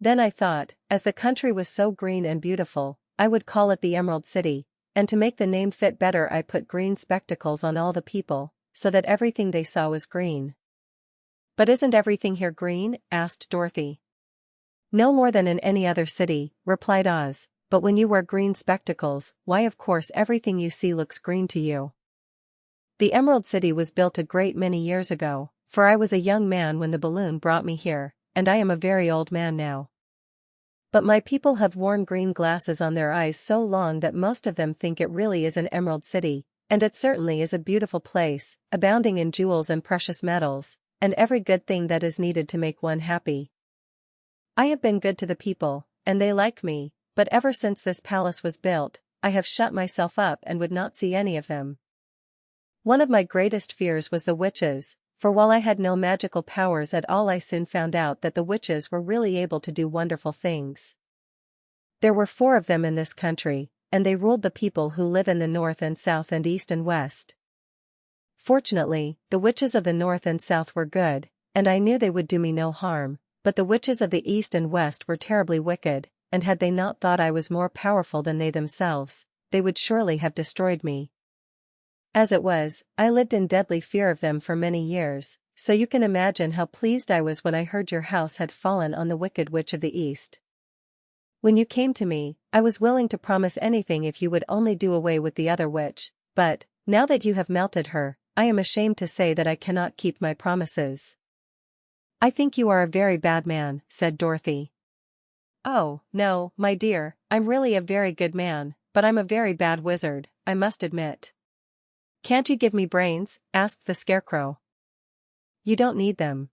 Then I thought, as the country was so green and beautiful, I would call it the Emerald City, and to make the name fit better I put green spectacles on all the people, so that everything they saw was green. But isn't everything here green? Asked Dorothy. No more than in any other city, replied Oz, but when you wear green spectacles, why of course everything you see looks green to you. The Emerald City was built a great many years ago, for I was a young man when the balloon brought me here, and I am a very old man now. But my people have worn green glasses on their eyes so long that most of them think it really is an Emerald City, and it certainly is a beautiful place, abounding in jewels and precious metals, and every good thing that is needed to make one happy. I have been good to the people, and they like me, but ever since this palace was built, I have shut myself up and would not see any of them. One of my greatest fears was the witches, for while I had no magical powers at all I soon found out that the witches were really able to do wonderful things. There were 4 of them in this country, and they ruled the people who live in the north and south and east and west. Fortunately, the witches of the north and south were good, and I knew they would do me no harm, but the witches of the east and west were terribly wicked, and had they not thought I was more powerful than they themselves, they would surely have destroyed me. As it was, I lived in deadly fear of them for many years, so you can imagine how pleased I was when I heard your house had fallen on the wicked witch of the east. When you came to me, I was willing to promise anything if you would only do away with the other witch, but, now that you have melted her, I am ashamed to say that I cannot keep my promises. I think you are a very bad man, said Dorothy. Oh, no, my dear, I'm really a very good man, but I'm a very bad wizard, I must admit. Can't you give me brains? Asked the Scarecrow. You don't need them.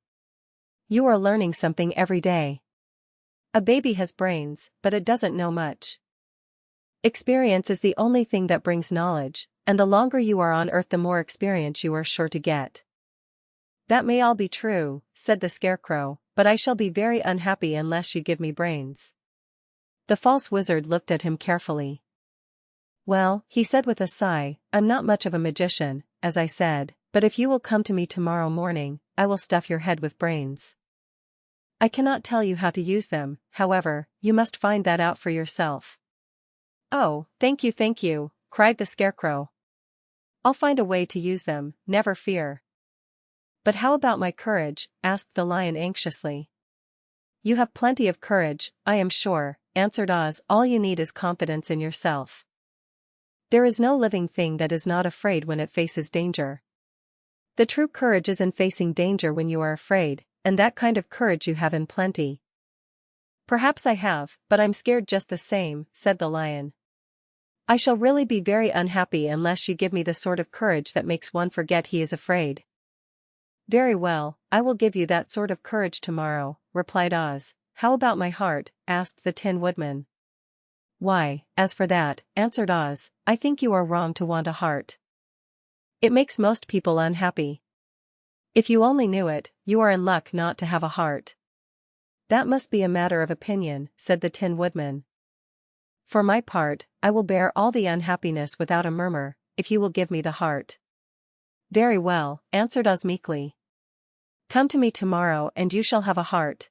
You are learning something every day. A baby has brains, but it doesn't know much. Experience is the only thing that brings knowledge, and the longer you are on Earth the more experience you are sure to get. That may all be true, said the Scarecrow, but I shall be very unhappy unless you give me brains. The false wizard looked at him carefully. Well, he said with a sigh, I'm not much of a magician, as I said, but if you will come to me tomorrow morning, I will stuff your head with brains. I cannot tell you how to use them, however, you must find that out for yourself. Oh, thank you, cried the Scarecrow. I'll find a way to use them, never fear. But how about my courage? Asked the Lion anxiously. You have plenty of courage, I am sure, answered Oz. All you need is confidence in yourself. There is no living thing that is not afraid when it faces danger. The true courage is in facing danger when you are afraid, and that kind of courage you have in plenty. Perhaps I have, but I'm scared just the same, said the Lion. I shall really be very unhappy unless you give me the sort of courage that makes one forget he is afraid. Very well, I will give you that sort of courage tomorrow, replied Oz. How about my heart? Asked the Tin Woodman. Why, as for that, answered Oz, I think you are wrong to want a heart. It makes most people unhappy. If you only knew it, you are in luck not to have a heart. That must be a matter of opinion, said the Tin Woodman. For my part, I will bear all the unhappiness without a murmur, if you will give me the heart. Very well, answered Oz meekly. Come to me tomorrow and you shall have a heart.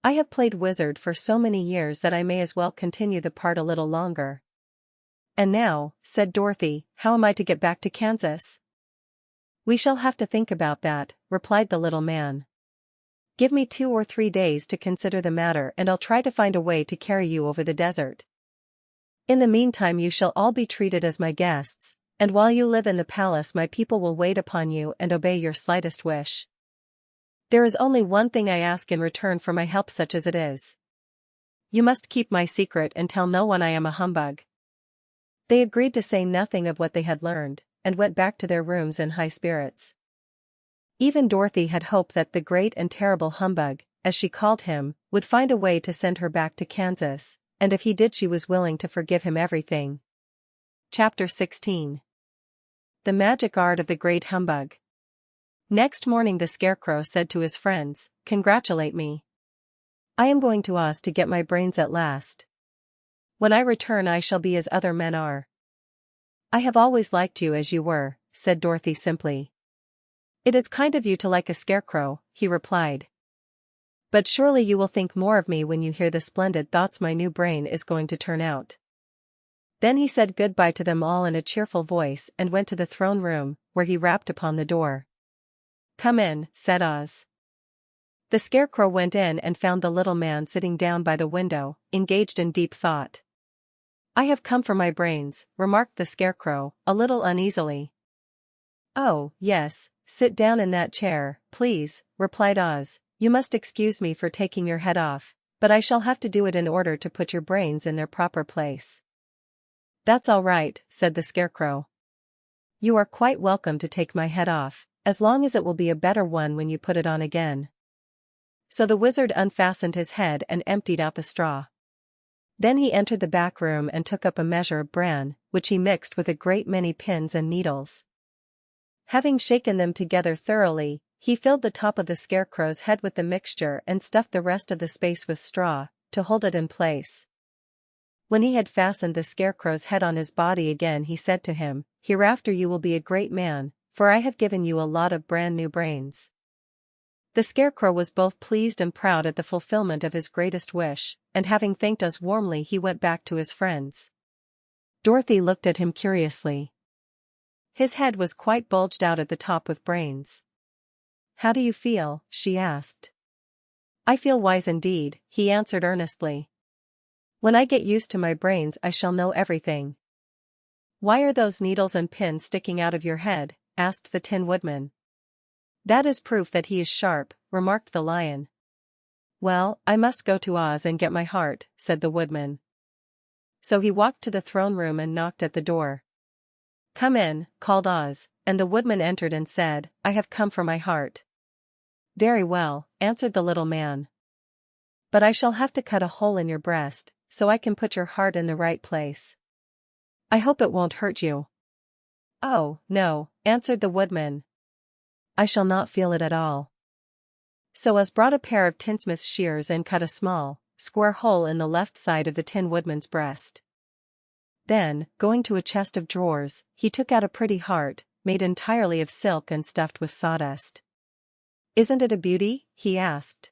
I have played wizard for so many years that I may as well continue the part a little longer. And now, said Dorothy, how am I to get back to Kansas? We shall have to think about that, replied the little man. Give me 2 or 3 days to consider the matter and I'll try to find a way to carry you over the desert. In the meantime you shall all be treated as my guests, and while you live in the palace my people will wait upon you and obey your slightest wish. There is only one thing I ask in return for my help such as it is. You must keep my secret and tell no one I am a humbug. They agreed to say nothing of what they had learned, and went back to their rooms in high spirits. Even Dorothy had hoped that the great and terrible humbug, as she called him, would find a way to send her back to Kansas, and if he did she was willing to forgive him everything. Chapter 16. The Magic Art of the Great Humbug. Next morning the Scarecrow said to his friends, Congratulate me. I am going to Oz to get my brains at last. When I return I shall be as other men are. "I have always liked you as you were," said Dorothy simply. "It is kind of you to like a scarecrow," he replied. "But surely you will think more of me when you hear the splendid thoughts my new brain is going to turn out." Then he said goodbye to them all in a cheerful voice and went to the throne room, where he rapped upon the door. "Come in," said Oz. The Scarecrow went in and found the little man sitting down by the window, engaged in deep thought. "I have come for my brains," remarked the Scarecrow, a little uneasily. "Oh, yes, sit down in that chair, please," replied Oz. "You must excuse me for taking your head off, but I shall have to do it in order to put your brains in their proper place." "That's all right," said the Scarecrow. "You are quite welcome to take my head off, as long as it will be a better one when you put it on again." So the wizard unfastened his head and emptied out the straw. Then he entered the back room and took up a measure of bran, which he mixed with a great many pins and needles. Having shaken them together thoroughly, he filled the top of the Scarecrow's head with the mixture and stuffed the rest of the space with straw, to hold it in place. When he had fastened the Scarecrow's head on his body again, he said to him, "Hereafter you will be a great man, for I have given you a lot of brand new brains." The Scarecrow was both pleased and proud at the fulfillment of his greatest wish, and having thanked us warmly he went back to his friends. Dorothy looked at him curiously. His head was quite bulged out at the top with brains. "How do you feel?" she asked. "I feel wise indeed," he answered earnestly. "When I get used to my brains I shall know everything." "Why are those needles and pins sticking out of your head?" asked the Tin Woodman. "That is proof that he is sharp," remarked the Lion. "Well, I must go to Oz and get my heart," said the Woodman. So he walked to the throne room and knocked at the door. "Come in," called Oz, and the Woodman entered and said, "I have come for my heart." "Very well," answered the little man. "But I shall have to cut a hole in your breast, so I can put your heart in the right place. I hope it won't hurt you." "Oh, no," answered the Woodman. "I shall not feel it at all." So Oz brought a pair of tinsmith's shears and cut a small, square hole in the left side of the Tin Woodman's breast. Then, going to a chest of drawers, he took out a pretty heart, made entirely of silk and stuffed with sawdust. "Isn't it a beauty?" he asked.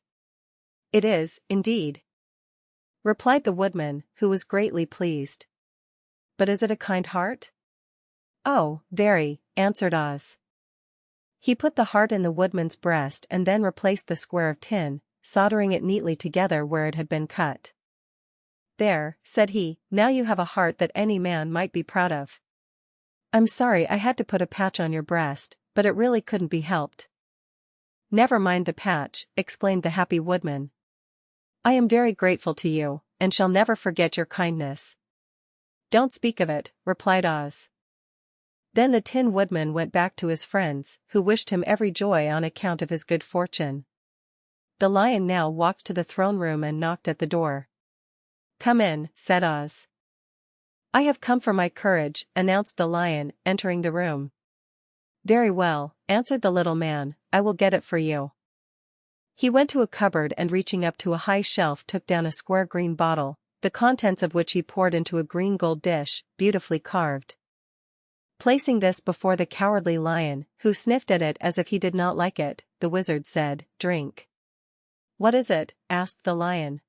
"It is, indeed," replied the Woodman, who was greatly pleased. "But is it a kind heart?" "Oh, very," answered Oz. He put the heart in the Woodman's breast and then replaced the square of tin, soldering it neatly together where it had been cut. "There," said he, "now you have a heart that any man might be proud of." "I'm sorry I had to put a patch on your breast, but it really couldn't be helped." "Never mind the patch," exclaimed the happy Woodman. "I am very grateful to you, and shall never forget your kindness." "Don't speak of it," replied Oz. Then the Tin Woodman went back to his friends, who wished him every joy on account of his good fortune. The Lion now walked to the throne room and knocked at the door. "Come in," said Oz. "I have come for my courage," announced the Lion, entering the room. "Very well," answered the little man, "I will get it for you." He went to a cupboard and reaching up to a high shelf took down a square green bottle, the contents of which he poured into a green gold dish, beautifully carved. Placing this before the cowardly Lion, who sniffed at it as if he did not like it, the wizard said, "Drink." "What is it?" asked the Lion.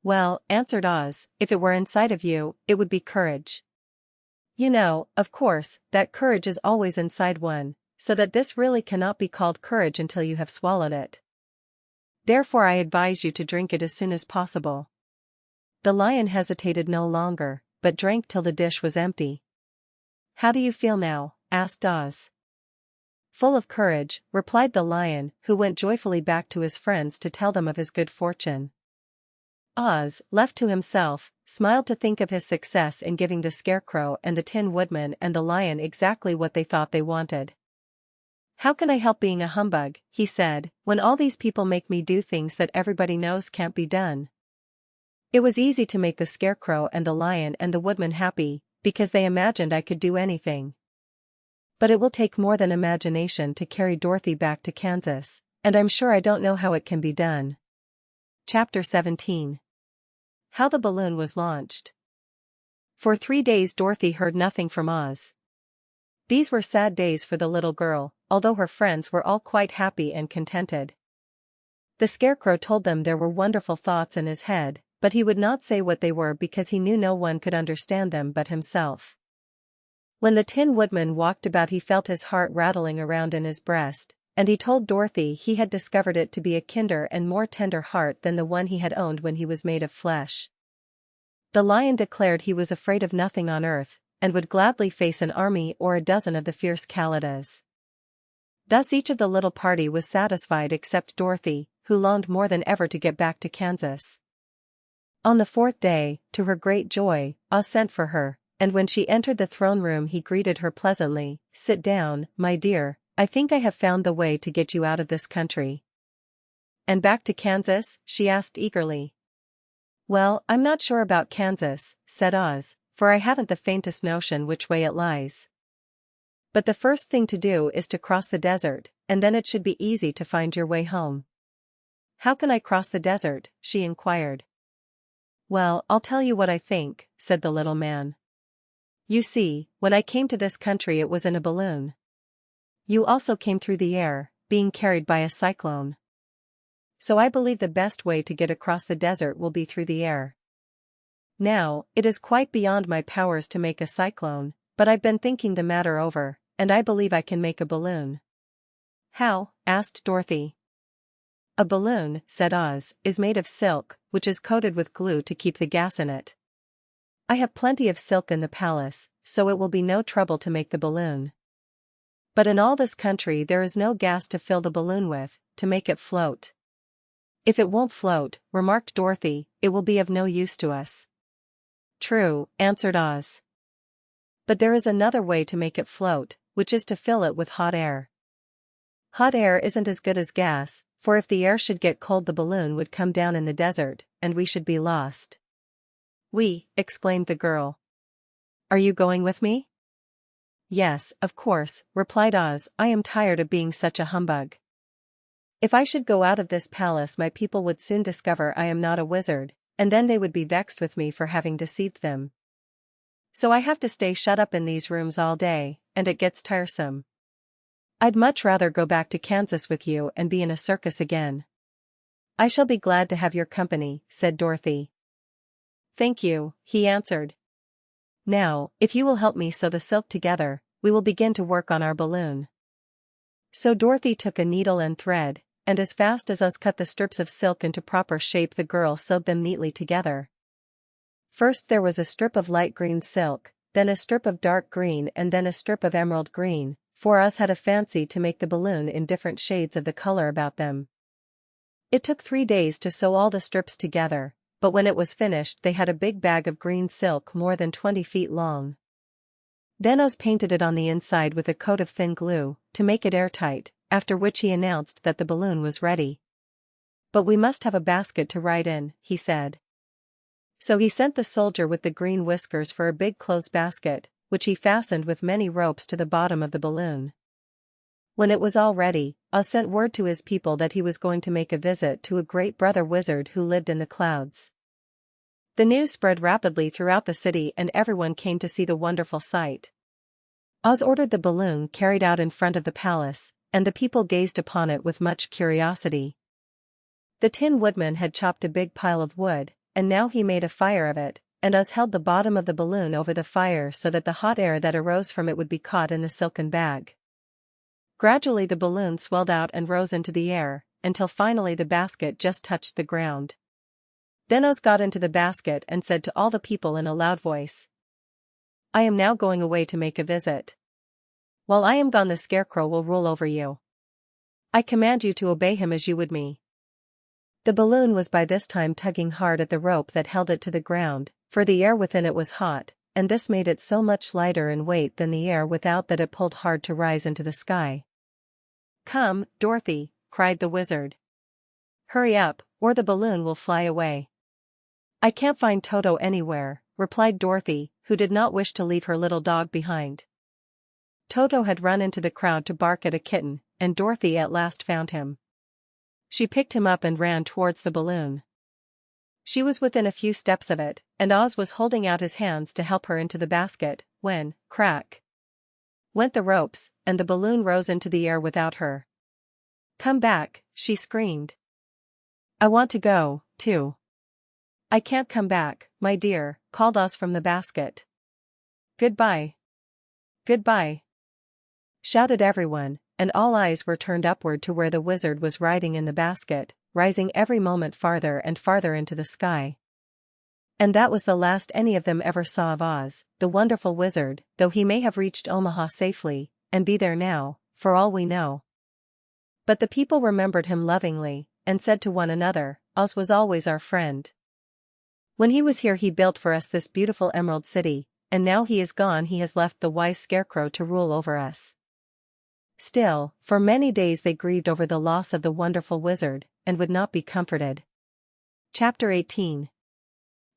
"Well," answered Oz, "if it were inside of you, it would be courage. You know, of course, that courage is always inside one, so that this really cannot be called courage until you have swallowed it. Therefore I advise you to drink it as soon as possible." The Lion hesitated no longer, but drank till the dish was empty. "How do you feel now?" asked Oz. "Full of courage," replied the Lion, who went joyfully back to his friends to tell them of his good fortune. Oz, left to himself, smiled to think of his success in giving the Scarecrow and the Tin Woodman and the Lion exactly what they thought they wanted. "How can I help being a humbug," he said, "when all these people make me do things that everybody knows can't be done?" It was easy to make the Scarecrow and the Lion and the Woodman happy, because they imagined I could do anything. But it will take more than imagination to carry Dorothy back to Kansas, and I'm sure I don't know how it can be done. Chapter 17. How the balloon was launched. For 3 days Dorothy heard nothing from Oz. These were sad days for the little girl, although her friends were all quite happy and contented. The Scarecrow told them there were wonderful thoughts in his head, but he would not say what they were because he knew no one could understand them but himself. When the Tin Woodman walked about he felt his heart rattling around in his breast, and he told Dorothy he had discovered it to be a kinder and more tender heart than the one he had owned when he was made of flesh. The Lion declared he was afraid of nothing on earth, and would gladly face an army or a dozen of the fierce Kalidas. Thus each of the little party was satisfied except Dorothy, who longed more than ever to get back to Kansas. On the 4th day, to her great joy, Oz sent for her, and when she entered the throne room he greeted her pleasantly. "Sit down, my dear, I think I have found the way to get you out of this country." "And back to Kansas?" she asked eagerly. "Well, I'm not sure about Kansas," said Oz, "for I haven't the faintest notion which way it lies. But the first thing to do is to cross the desert, and then it should be easy to find your way home." "How can I cross the desert?" she inquired. "Well, I'll tell you what I think," said the little man. "You see, when I came to this country it was in a balloon. You also came through the air, being carried by a cyclone. So I believe the best way to get across the desert will be through the air. Now, it is quite beyond my powers to make a cyclone, but I've been thinking the matter over, and I believe I can make a balloon." "How?" asked Dorothy. "A balloon," said Oz, "is made of silk, which is coated with glue to keep the gas in it. I have plenty of silk in the palace, so it will be no trouble to make the balloon. But in all this country there is no gas to fill the balloon with, to make it float." "If it won't float," remarked Dorothy, "it will be of no use to us." "True," answered Oz. "But there is another way to make it float, which is to fill it with hot air. Hot air isn't as good as gas, for if the air should get cold the balloon would come down in the desert, and we should be lost." "We," exclaimed the girl. "Are you going with me?" "Yes, of course," replied Oz, "I am tired of being such a humbug. If I should go out of this palace my people would soon discover I am not a wizard, and then they would be vexed with me for having deceived them. So I have to stay shut up in these rooms all day, and it gets tiresome. I'd much rather go back to Kansas with you and be in a circus again." "I shall be glad to have your company," said Dorothy. "Thank you," he answered. "Now, if you will help me sew the silk together, we will begin to work on our balloon." So Dorothy took a needle and thread, and as fast as Oz cut the strips of silk into proper shape the girl sewed them neatly together. First there was a strip of light green silk, then a strip of dark green and then a strip of emerald green, for Oz had a fancy to make the balloon in different shades of the color about them. It took 3 days to sew all the strips together, but when it was finished they had a big bag of green silk more than 20 feet long. Then Oz painted it on the inside with a coat of thin glue, to make it airtight, after which he announced that the balloon was ready. "But we must have a basket to ride in," he said. So he sent the soldier with the green whiskers for a big clothes basket, which he fastened with many ropes to the bottom of the balloon. When it was all ready, Oz sent word to his people that he was going to make a visit to a great brother wizard who lived in the clouds. The news spread rapidly throughout the city and everyone came to see the wonderful sight. Oz ordered the balloon carried out in front of the palace, and the people gazed upon it with much curiosity. The Tin Woodman had chopped a big pile of wood, and now he made a fire of it, and Oz held the bottom of the balloon over the fire so that the hot air that arose from it would be caught in the silken bag. Gradually the balloon swelled out and rose into the air, until finally the basket just touched the ground. Then Oz got into the basket and said to all the people in a loud voice, "I am now going away to make a visit. While I am gone the Scarecrow will rule over you. I command you to obey him as you would me." The balloon was by this time tugging hard at the rope that held it to the ground, for the air within it was hot, and this made it so much lighter in weight than the air without that it pulled hard to rise into the sky. "Come, Dorothy," cried the wizard. "Hurry up, or the balloon will fly away." "I can't find Toto anywhere," replied Dorothy, who did not wish to leave her little dog behind. Toto had run into the crowd to bark at a kitten, and Dorothy at last found him. She picked him up and ran towards the balloon. She was within a few steps of it, and Oz was holding out his hands to help her into the basket, when, crack, went the ropes, and the balloon rose into the air without her. "Come back," she screamed. "I want to go, too." "I can't come back, my dear," called Oz from the basket. "Goodbye. Goodbye," shouted everyone, and all eyes were turned upward to where the wizard was riding in the basket, rising every moment farther and farther into the sky. And that was the last any of them ever saw of Oz, the wonderful wizard, though he may have reached Omaha safely, and be there now, for all we know. But the people remembered him lovingly, and said to one another, "Oz was always our friend. When he was here he built for us this beautiful Emerald City, and now he is gone he has left the wise Scarecrow to rule over us." Still, for many days they grieved over the loss of the wonderful wizard, and would not be comforted. Chapter 18.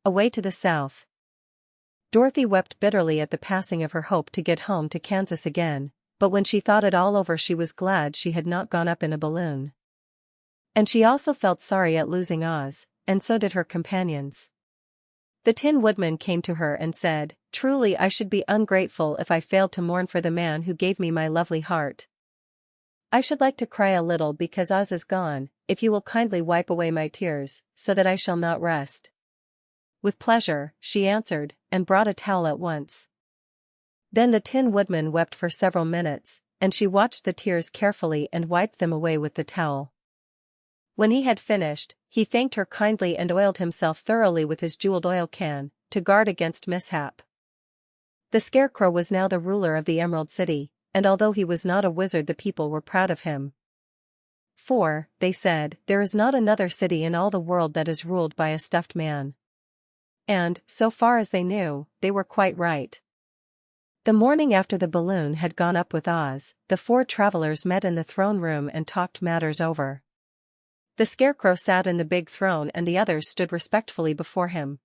Away to the South. Dorothy wept bitterly at the passing of her hope to get home to Kansas again, but when she thought it all over she was glad she had not gone up in a balloon. And she also felt sorry at losing Oz, and so did her companions. The Tin Woodman came to her and said, "Truly I should be ungrateful if I failed to mourn for the man who gave me my lovely heart. I should like to cry a little because Oz is gone, if you will kindly wipe away my tears, so that I shall not rest." "With pleasure," she answered, and brought a towel at once. Then the Tin Woodman wept for several minutes, and she watched the tears carefully and wiped them away with the towel. When he had finished, he thanked her kindly and oiled himself thoroughly with his jeweled oil can, to guard against mishap. The Scarecrow was now the ruler of the Emerald City, and although he was not a wizard the people were proud of him. "For," they said, "there is not another city in all the world that is ruled by a stuffed man." And, so far as they knew, they were quite right. The morning after the balloon had gone up with Oz, the four travelers met in the throne room and talked matters over. The Scarecrow sat in the big throne and the others stood respectfully before him.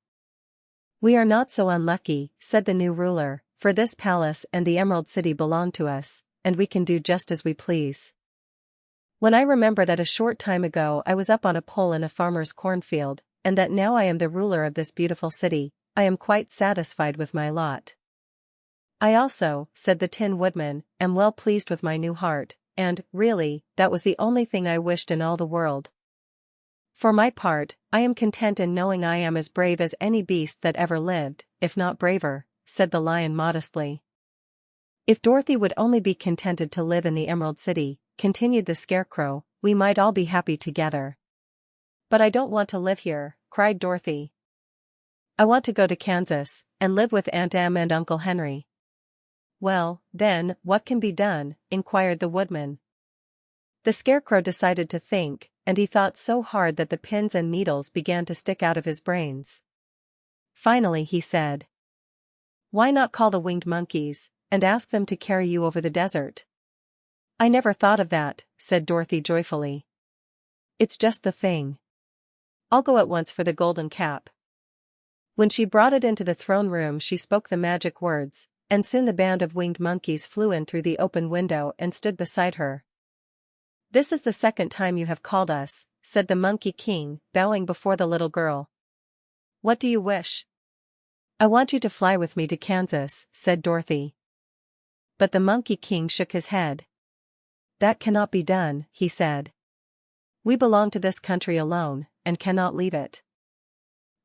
"We are not so unlucky," said the new ruler, "for this palace and the Emerald City belong to us, and we can do just as we please. When I remember that a short time ago I was up on a pole in a farmer's cornfield, and that now I am the ruler of this beautiful city, I am quite satisfied with my lot. I also," said the Tin Woodman, "am well pleased with my new heart, and, really, that was the only thing I wished in all the world. For my part, I am content in knowing I am as brave as any beast that ever lived, if not braver," said the Lion modestly. "If Dorothy would only be contented to live in the Emerald City," continued the Scarecrow, "we might all be happy together." "But I don't want to live here," cried Dorothy. "I want to go to Kansas, and live with Aunt Em and Uncle Henry." "Well, then, what can be done?" inquired the Woodman. The Scarecrow decided to think, and he thought so hard that the pins and needles began to stick out of his brains. Finally he said, "Why not call the winged monkeys, and ask them to carry you over the desert?" "I never thought of that," said Dorothy joyfully. "It's just the thing. I'll go at once for the golden cap." When she brought it into the throne room she spoke the magic words, and soon the band of winged monkeys flew in through the open window and stood beside her. "This is the second time you have called us," said the Monkey King, bowing before the little girl. "What do you wish?" "I want you to fly with me to Kansas," said Dorothy. But the Monkey King shook his head. "That cannot be done," he said. "We belong to this country alone, and cannot leave it.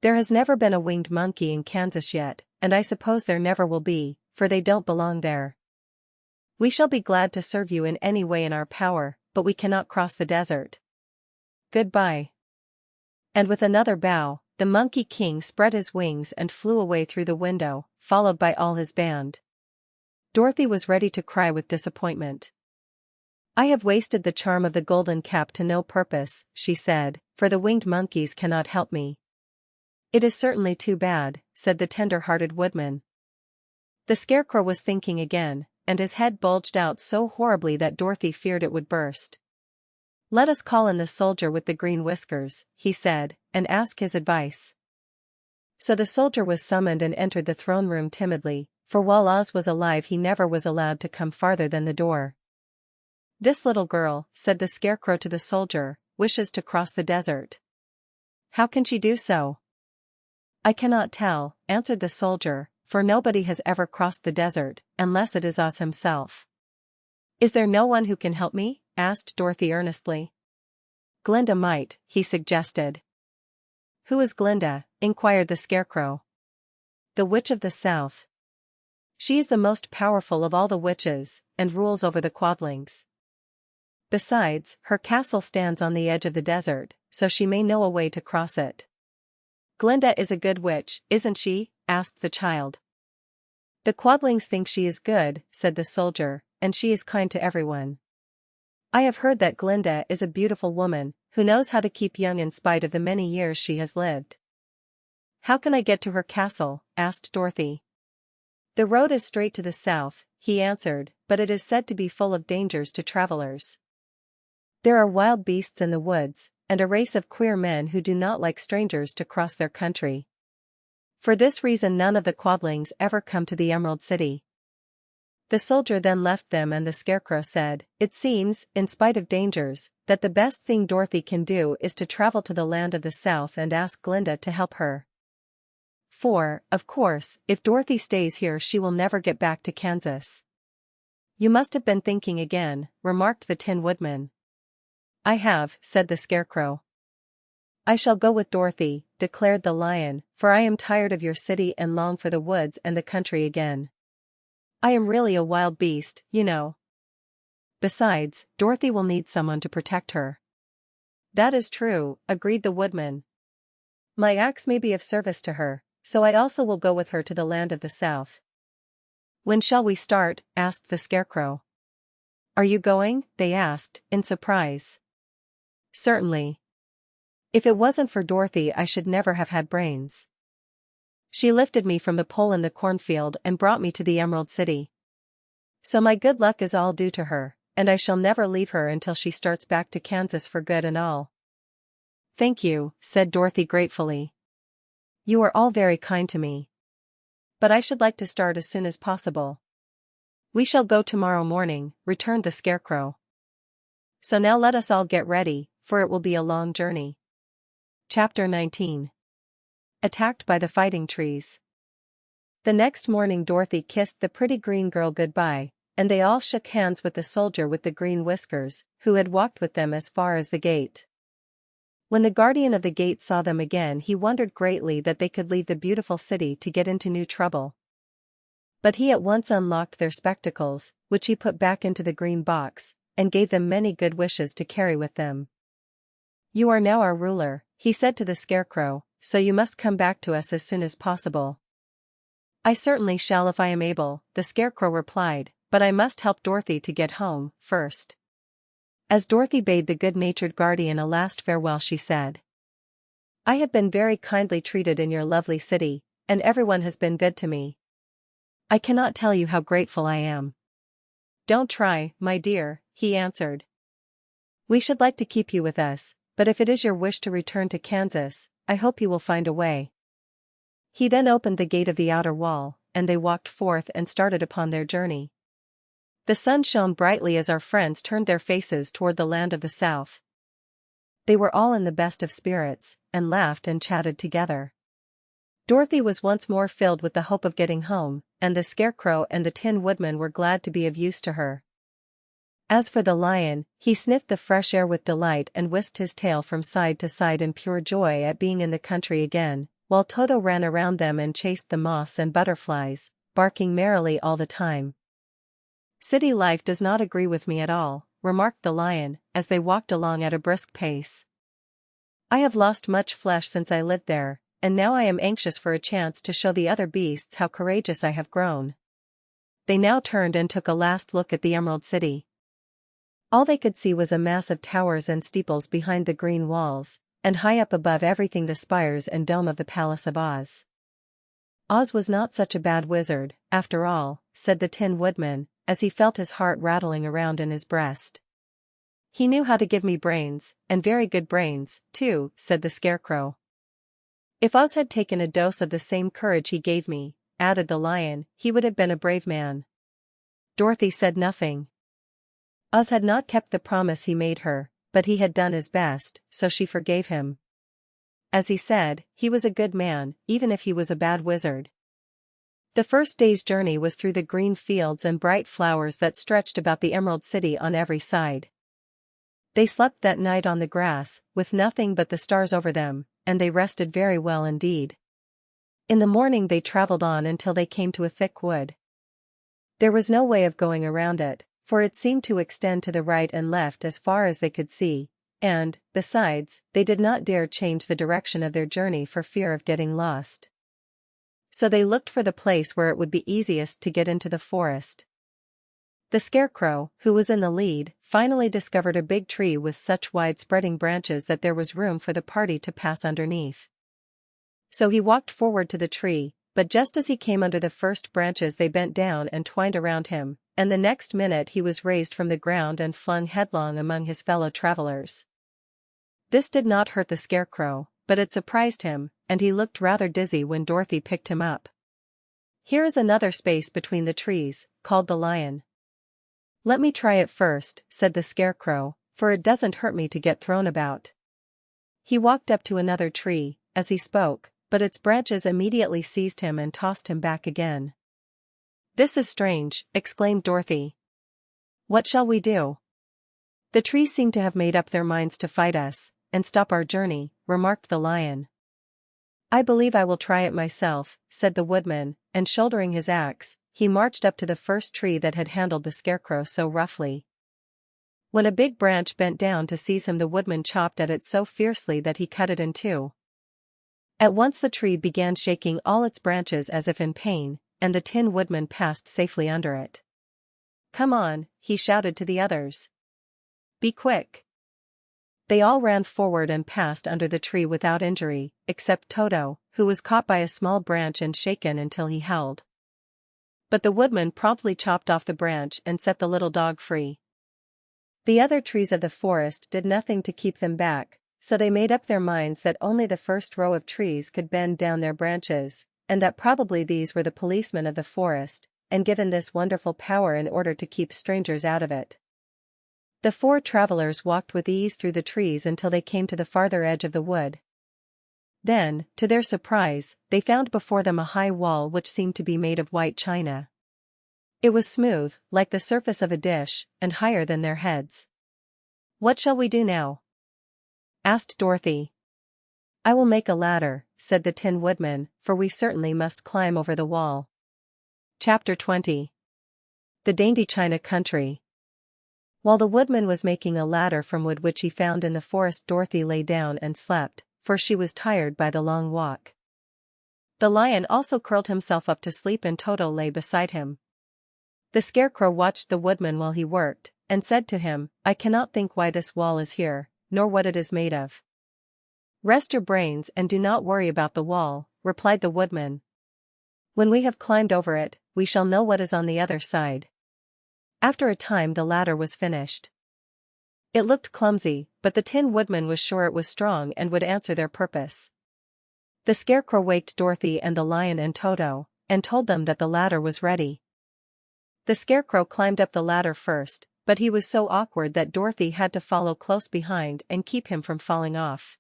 There has never been a winged monkey in Kansas yet, and I suppose there never will be, for they don't belong there. We shall be glad to serve you in any way in our power, but we cannot cross the desert. Goodbye." And with another bow, the Monkey King spread his wings and flew away through the window, followed by all his band. Dorothy was ready to cry with disappointment. "I have wasted the charm of the golden cap to no purpose," she said, "for the winged monkeys cannot help me." "It is certainly too bad," said the tender-hearted Woodman. The Scarecrow was thinking again, and his head bulged out so horribly that Dorothy feared it would burst. "Let us call in the soldier with the green whiskers," he said, "and ask his advice." So the soldier was summoned and entered the throne room timidly, for while Oz was alive he never was allowed to come farther than the door. "This little girl," said the Scarecrow to the soldier, "wishes to cross the desert. How can she do so?" I cannot tell, answered the soldier, for nobody has ever crossed the desert, unless it is Oz himself. Is there no one who can help me? Asked Dorothy earnestly. Glinda might, he suggested. Who is Glinda? Inquired the Scarecrow. The Witch of the South. She is the most powerful of all the witches, and rules over the Quadlings. Besides, her castle stands on the edge of the desert, so she may know a way to cross it. Glinda is a good witch, isn't she? Asked the child. The Quadlings think she is good, said the soldier, and she is kind to everyone. I have heard that Glinda is a beautiful woman, who knows how to keep young in spite of the many years she has lived. How can I get to her castle? Asked Dorothy. The road is straight to the south, he answered, but it is said to be full of dangers to travelers. There are wild beasts in the woods, and a race of queer men who do not like strangers to cross their country. For this reason none of the Quadlings ever come to the Emerald City. The soldier then left them and the Scarecrow said, It seems, in spite of dangers, that the best thing Dorothy can do is to travel to the land of the south and ask Glinda to help her. For, of course, if Dorothy stays here she will never get back to Kansas. You must have been thinking again, remarked the Tin Woodman. I have, said the Scarecrow. I shall go with Dorothy, declared the Lion, for I am tired of your city and long for the woods and the country again. I am really a wild beast, you know. Besides, Dorothy will need someone to protect her. That is true, agreed the Woodman. My axe may be of service to her, so I also will go with her to the land of the south. When shall we start? Asked the Scarecrow. Are you going? They asked, in surprise. Certainly. If it wasn't for Dorothy I should never have had brains. She lifted me from the pole in the cornfield and brought me to the Emerald City. So my good luck is all due to her, and I shall never leave her until she starts back to Kansas for good and all. Thank you, said Dorothy gratefully. You are all very kind to me. But I should like to start as soon as possible. We shall go tomorrow morning, returned the Scarecrow. So now let us all get ready, for it will be a long journey. Chapter 19. Attacked by the Fighting Trees. The next morning Dorothy kissed the pretty green girl goodbye, and they all shook hands with the soldier with the green whiskers, who had walked with them as far as the gate. When the guardian of the gate saw them again he wondered greatly that they could leave the beautiful city to get into new trouble. But he at once unlocked their spectacles, which he put back into the green box, and gave them many good wishes to carry with them. You are now our ruler, he said to the Scarecrow, so you must come back to us as soon as possible. I certainly shall if I am able, the Scarecrow replied, but I must help Dorothy to get home, first. As Dorothy bade the good-natured guardian a last farewell she said, I have been very kindly treated in your lovely city, and everyone has been good to me. I cannot tell you how grateful I am. Don't try, my dear, he answered. We should like to keep you with us, but if it is your wish to return to Kansas, I hope you will find a way. He then opened the gate of the outer wall, and they walked forth and started upon their journey. The sun shone brightly as our friends turned their faces toward the land of the south. They were all in the best of spirits, and laughed and chatted together. Dorothy was once more filled with the hope of getting home, and the Scarecrow and the Tin Woodman were glad to be of use to her. As for the Lion, he sniffed the fresh air with delight and whisked his tail from side to side in pure joy at being in the country again, while Toto ran around them and chased the moths and butterflies, barking merrily all the time. City life does not agree with me at all, remarked the Lion, as they walked along at a brisk pace. I have lost much flesh since I lived there, and now I am anxious for a chance to show the other beasts how courageous I have grown. They now turned and took a last look at the Emerald City. All they could see was a mass of towers and steeples behind the green walls, and high up above everything the spires and dome of the Palace of Oz. Oz was not such a bad wizard, after all, said the Tin Woodman, as he felt his heart rattling around in his breast. He knew how to give me brains, and very good brains, too, said the Scarecrow. If Oz had taken a dose of the same courage he gave me, added the Lion, he would have been a brave man. Dorothy said nothing. Oz had not kept the promise he made her, but he had done his best, so she forgave him. As he said, he was a good man, even if he was a bad wizard. The first day's journey was through the green fields and bright flowers that stretched about the Emerald City on every side. They slept that night on the grass, with nothing but the stars over them, and they rested very well indeed. In the morning they traveled on until they came to a thick wood. There was no way of going around it, for it seemed to extend to the right and left as far as they could see, and, besides, they did not dare change the direction of their journey for fear of getting lost. So they looked for the place where it would be easiest to get into the forest. The Scarecrow, who was in the lead, finally discovered a big tree with such wide-spreading branches that there was room for the party to pass underneath. So he walked forward to the tree, but just as he came under the first branches they bent down and twined around him, and the next minute he was raised from the ground and flung headlong among his fellow travelers. This did not hurt the Scarecrow, but it surprised him, and he looked rather dizzy when Dorothy picked him up. "Here is another space between the trees," called the lion. "Let me try it first," said the Scarecrow, "for it doesn't hurt me to get thrown about." He walked up to another tree, as he spoke, but its branches immediately seized him and tossed him back again. "This is strange," exclaimed Dorothy. "What shall we do?" "The trees seem to have made up their minds to fight us, and stop our journey," remarked the lion. "I believe I will try it myself," said the woodman, and shouldering his axe, he marched up to the first tree that had handled the Scarecrow so roughly. When a big branch bent down to seize him, the woodman chopped at it so fiercely that he cut it in two. At once the tree began shaking all its branches as if in pain, and the Tin Woodman passed safely under it. "Come on," he shouted to the others. "Be quick." They all ran forward and passed under the tree without injury, except Toto, who was caught by a small branch and shaken until he held. But the woodman promptly chopped off the branch and set the little dog free. The other trees of the forest did nothing to keep them back, so they made up their minds that only the first row of trees could bend down their branches, and that probably these were the policemen of the forest, and given this wonderful power in order to keep strangers out of it. The four travelers walked with ease through the trees until they came to the farther edge of the wood. Then, to their surprise, they found before them a high wall which seemed to be made of white china. It was smooth, like the surface of a dish, and higher than their heads. "What shall we do now?" asked Dorothy. "I will make a ladder," said the Tin Woodman, "for we certainly must climb over the wall." Chapter 20. The Dainty China Country. While the woodman was making a ladder from wood which he found in the forest, Dorothy lay down and slept, for she was tired by the long walk. The lion also curled himself up to sleep and Toto lay beside him. The Scarecrow watched the woodman while he worked, and said to him, "I cannot think why this wall is here, nor what it is made of." "Rest your brains and do not worry about the wall," replied the woodman. "When we have climbed over it, we shall know what is on the other side." After a time the ladder was finished. It looked clumsy, but the Tin Woodman was sure it was strong and would answer their purpose. The Scarecrow waked Dorothy and the lion and Toto, and told them that the ladder was ready. The Scarecrow climbed up the ladder first, but he was so awkward that Dorothy had to follow close behind and keep him from falling off.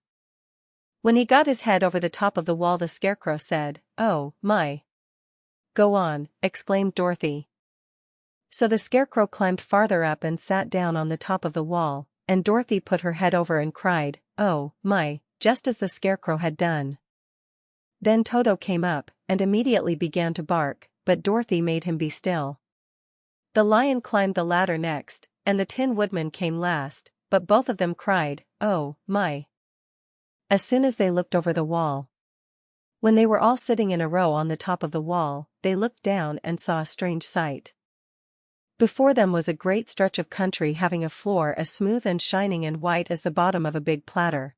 When he got his head over the top of the wall, the Scarecrow said, "Oh, my." "Go on," exclaimed Dorothy. So the Scarecrow climbed farther up and sat down on the top of the wall, and Dorothy put her head over and cried, "Oh, my," just as the Scarecrow had done. Then Toto came up, and immediately began to bark, but Dorothy made him be still. The lion climbed the ladder next, and the Tin Woodman came last, but both of them cried, "Oh, my," as soon as they looked over the wall. When they were all sitting in a row on the top of the wall, they looked down and saw a strange sight. Before them was a great stretch of country having a floor as smooth and shining and white as the bottom of a big platter.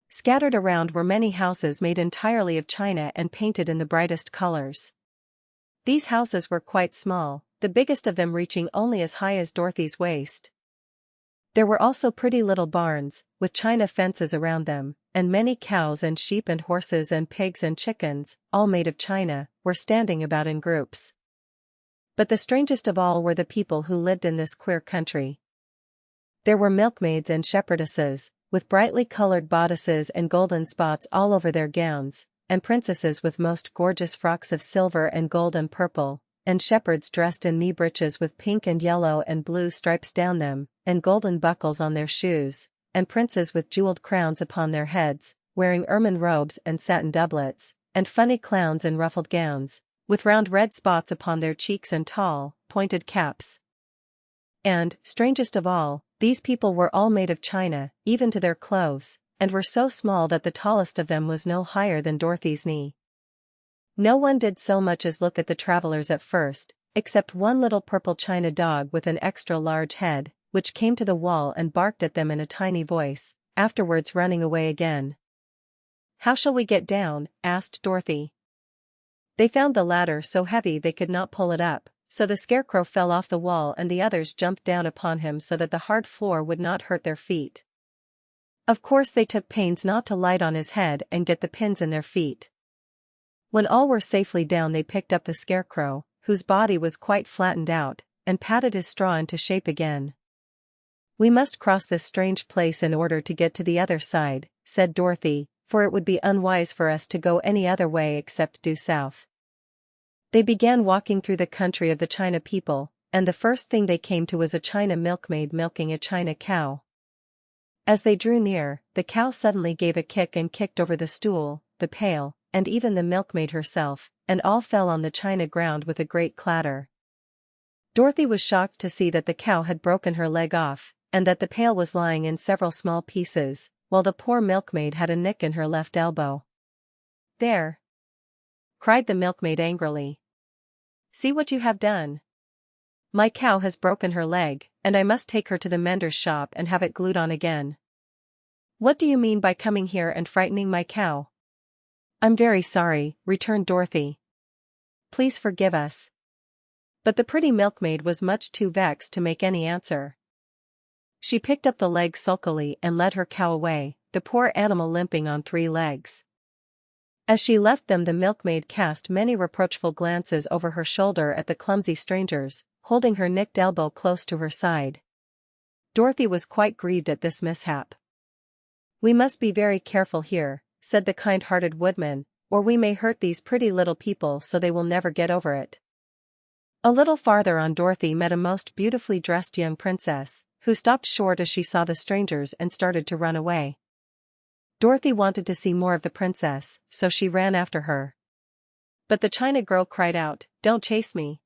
Scattered around were many houses made entirely of china and painted in the brightest colors. These houses were quite small, the biggest of them reaching only as high as Dorothy's waist. There were also pretty little barns, with china fences around them, and many cows and sheep and horses and pigs and chickens, all made of china, were standing about in groups. But the strangest of all were the people who lived in this queer country. There were milkmaids and shepherdesses, with brightly colored bodices and golden spots all over their gowns, and princesses with most gorgeous frocks of silver and gold and purple, and shepherds dressed in knee breeches with pink and yellow and blue stripes down them, and golden buckles on their shoes, and princes with jeweled crowns upon their heads, wearing ermine robes and satin doublets, and funny clowns in ruffled gowns, with round red spots upon their cheeks and tall, pointed caps. And, strangest of all, these people were all made of china, even to their clothes, and were so small that the tallest of them was no higher than Dorothy's knee. No one did so much as look at the travelers at first, except one little purple china dog with an extra large head, which came to the wall and barked at them in a tiny voice, afterwards running away again. "How shall we get down?" asked Dorothy. They found the ladder so heavy they could not pull it up, so the Scarecrow fell off the wall and the others jumped down upon him so that the hard floor would not hurt their feet. Of course they took pains not to light on his head and get the pins in their feet. When all were safely down they picked up the Scarecrow, whose body was quite flattened out, and patted his straw into shape again. "We must cross this strange place in order to get to the other side," said Dorothy, "for it would be unwise for us to go any other way except due south." They began walking through the country of the China people, and the first thing they came to was a China milkmaid milking a China cow. As they drew near, the cow suddenly gave a kick and kicked over the stool, the pail, and even the milkmaid herself, and all fell on the china ground with a great clatter. Dorothy was shocked to see that the cow had broken her leg off, and that the pail was lying in several small pieces, while the poor milkmaid had a nick in her left elbow. "There!" cried the milkmaid angrily. "See what you have done. My cow has broken her leg, and I must take her to the mender's shop and have it glued on again." "What do you mean by coming here and frightening my cow?" "I'm very sorry," returned Dorothy. "Please forgive us." But the pretty milkmaid was much too vexed to make any answer. She picked up the leg sulkily and led her cow away, the poor animal limping on 3 legs. As she left them the milkmaid cast many reproachful glances over her shoulder at the clumsy strangers, holding her nicked elbow close to her side. Dorothy was quite grieved at this mishap. "We must be very careful here," said the kind-hearted woodman, "or we may hurt these pretty little people so they will never get over it." A little farther on Dorothy met a most beautifully dressed young princess, who stopped short as she saw the strangers and started to run away. Dorothy wanted to see more of the princess, so she ran after her. But the China girl cried out, "Don't chase me!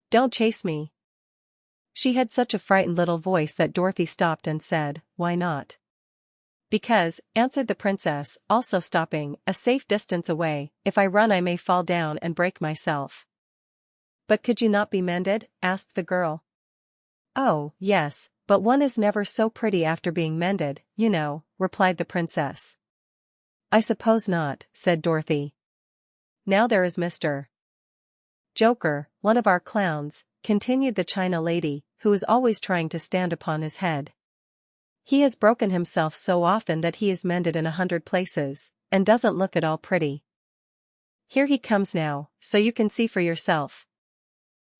Don't chase me!" She had such a frightened little voice that Dorothy stopped and said, "Why not?" "Because," answered the princess, also stopping, "a safe distance away, if I run I may fall down and break myself." "But could you not be mended?" asked the girl. "Oh, yes, but one is never so pretty after being mended, you know," replied the princess. "I suppose not," said Dorothy. "Now there is Mr. Joker, one of our clowns," continued the China lady, who is always trying to stand upon his head. "He has broken himself so often that he is mended in 100 places, and doesn't look at all pretty. Here he comes now, so you can see for yourself."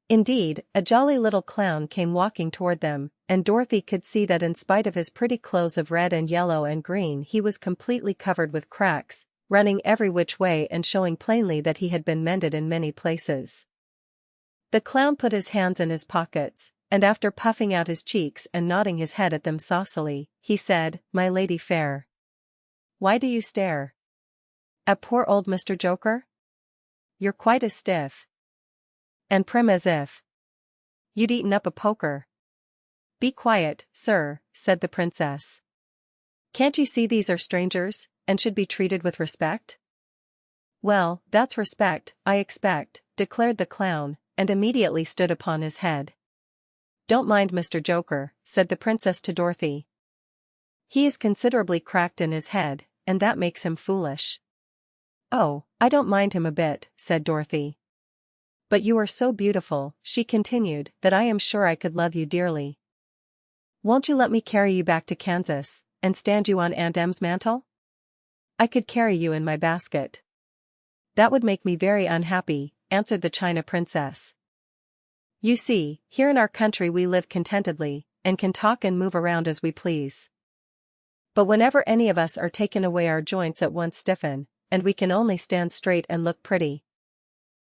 Indeed, a jolly little clown came walking toward them, and Dorothy could see that in spite of his pretty clothes of red and yellow and green he was completely covered with cracks, running every which way and showing plainly that he had been mended in many places. The clown put his hands in his pockets, and after puffing out his cheeks and nodding his head at them saucily, he said, "My lady fair, why do you stare at poor old Mr. Joker? You're quite as stiff and prim as if you'd eaten up a poker." "Be quiet, sir," said the princess. "Can't you see these are strangers, and should be treated with respect?" "Well, that's respect, I expect," declared the clown, and immediately stood upon his head. "Don't mind Mr. Joker," said the princess to Dorothy. "He is considerably cracked in his head, and that makes him foolish." "Oh, I don't mind him a bit," said Dorothy. "But you are so beautiful," she continued, "that I am sure I could love you dearly. Won't you let me carry you back to Kansas, and stand you on Aunt Em's mantle? I could carry you in my basket." "That would make me very unhappy," answered the China princess. "You see, here in our country we live contentedly, and can talk and move around as we please. But whenever any of us are taken away, our joints at once stiffen, and we can only stand straight and look pretty.